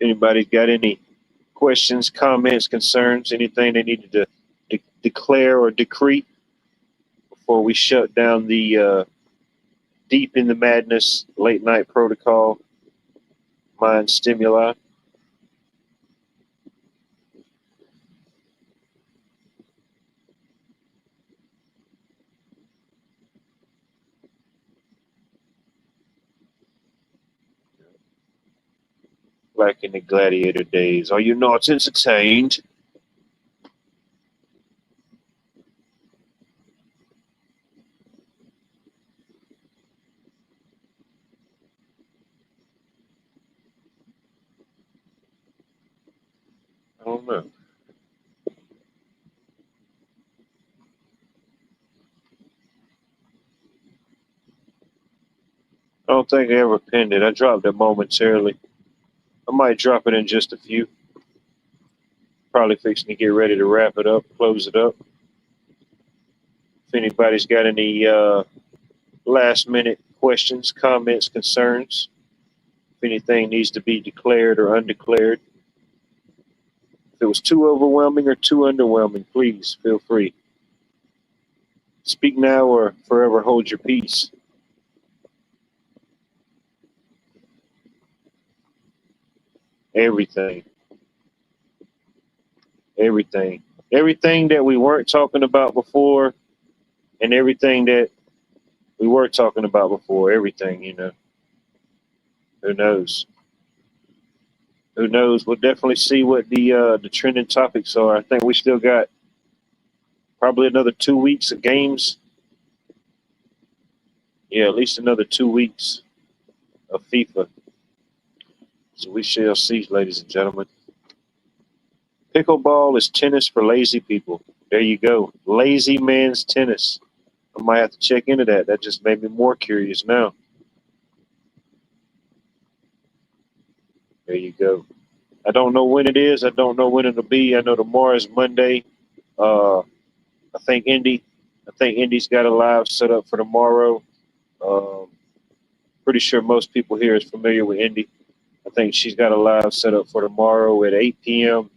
anybody got any questions, comments, concerns, anything they needed to declare or decree before we shut down the deep in the madness late night protocol mind stimuli? Like in the gladiator days. Are you not entertained? I don't know. I don't think I ever pinned it. I dropped it momentarily. I might drop it in just a few. Probably fixing to get ready to wrap it up, close it up. If anybody's got any last minute questions, comments, concerns, if anything needs to be declared or undeclared, if it was too overwhelming or too underwhelming, please feel free. Speak now or forever hold your peace. Everything, everything, everything that we weren't talking about before, and everything that we were talking about before, everything, who knows? Who knows? We'll definitely see what the trending topics are. I think we still got probably another 2 weeks of games. Yeah, at least another 2 weeks of FIFA. So we shall see, ladies and gentlemen. Pickleball is tennis for lazy people. There you go. Lazy man's tennis. I might have to check into that. That just made me more curious now. There you go. I don't know when it is. I don't know when it'll be. I know tomorrow is Monday. I think Indy's got a live set up for tomorrow. Pretty sure most people here is familiar with Indy. I think she's got a live set up for tomorrow at 8 p.m.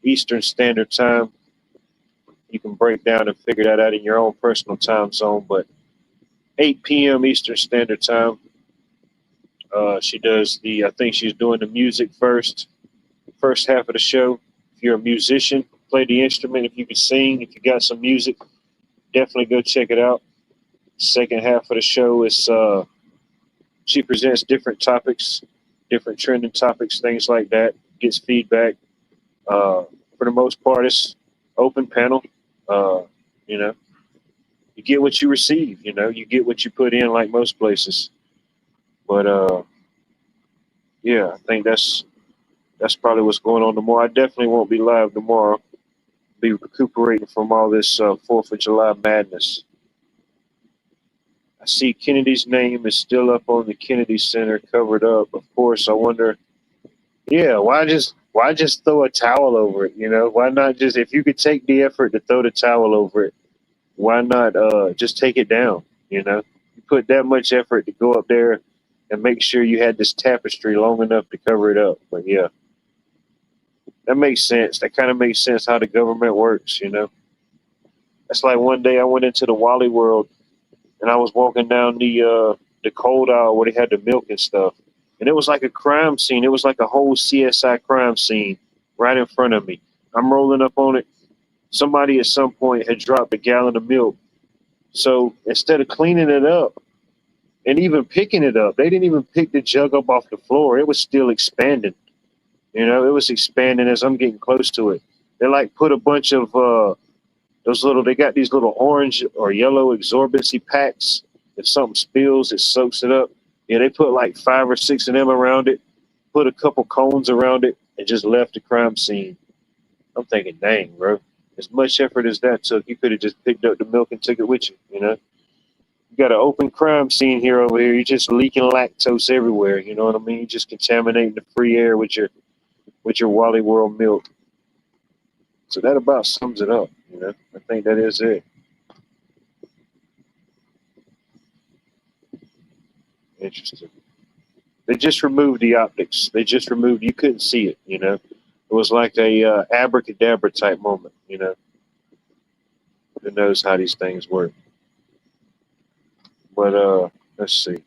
Eastern Standard Time. You can break down and figure that out in your own personal time zone, but 8 p.m. Eastern Standard Time. She does I think she's doing the music first half of the show. If you're a musician, play the instrument. If you can sing, if you got some music, definitely go check it out. Second half of the show is she presents different topics, different trending topics, things like that, gets feedback. For the most part, it's open panel. You get what you receive, you get what you put in, like most places. But yeah, I think that's probably what's going on tomorrow. I definitely won't be live tomorrow. Be recuperating from all this 4th of July madness. I see Kennedy's name is still up on the Kennedy Center, covered up. Of course, I wonder, why just throw a towel over it? Why not just, if you could take the effort to throw the towel over it, why not just take it down? You put that much effort to go up there and make sure you had this tapestry long enough to cover it up. But yeah, that makes sense. That kind of makes sense how the government works. That's like one day I went into the Wally World and I was walking down the cold aisle where they had the milk and stuff. And it was like a crime scene. It was like a whole CSI crime scene right in front of me. I'm rolling up on it. Somebody at some point had dropped a gallon of milk. So instead of cleaning it up and even picking it up, they didn't even pick the jug up off the floor. It was still expanding. It was expanding as I'm getting close to it. They like put a bunch of they got these little orange or yellow absorbency packs. If something spills, it soaks it up. Yeah, they put like 5 or 6 of them around it, put a couple cones around it, and just left the crime scene. I'm thinking, dang, bro, as much effort as that took, you could have just picked up the milk and took it with you, You got an open crime scene here over here. You're just leaking lactose everywhere, you know what I mean? You're just contaminating the free air with your Wally World milk. So that about sums it up, I think that is it. Interesting. They just removed the optics. You couldn't see it, It was like a abracadabra type moment, Who knows how these things work. But let's see.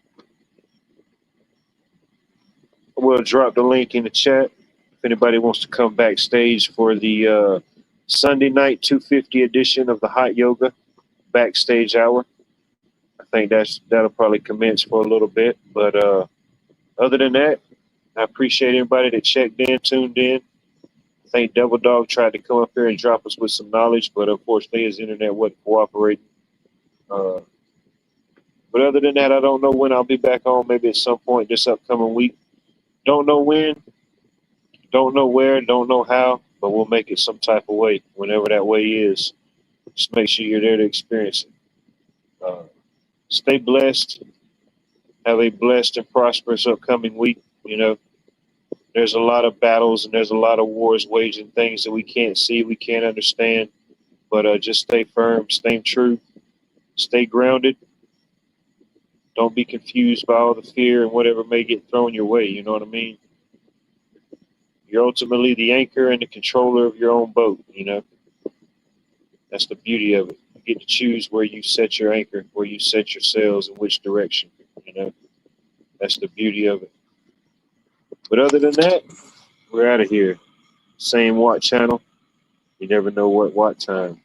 We'll drop the link in the chat if anybody wants to come backstage for the Sunday night 250 edition of the Hot Yoga backstage hour. I think that'll probably commence for a little bit. But other than that, I appreciate everybody that checked in, tuned in. I think Double Dog tried to come up here and drop us with some knowledge, but unfortunately his internet wasn't cooperating. But other than that, I don't know when I'll be back on. Maybe at some point this upcoming week. Don't know when, don't know where, don't know how, but we'll make it some type of way, whenever that way is. Just make sure you're there to experience it. Stay blessed. Have a blessed and prosperous upcoming week. There's a lot of battles and there's a lot of wars waging, things that we can't see, we can't understand. But just stay firm, stay true, stay grounded. Don't be confused by all the fear and whatever may get thrown your way. You know what I mean? You're ultimately the anchor and the controller of your own boat. That's the beauty of it. You get to choose where you set your anchor, where you set your sails, in which direction. That's the beauty of it. But other than that, we're out of here. Same Watt channel. You never know what time.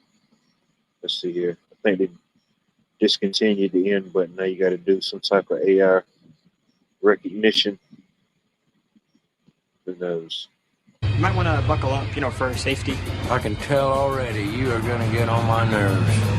Let's see here. I think discontinued the end button. Now you got to do some type of AI recognition. Who knows? You might want to buckle up, for safety. I can tell already you are going to get on my nerves.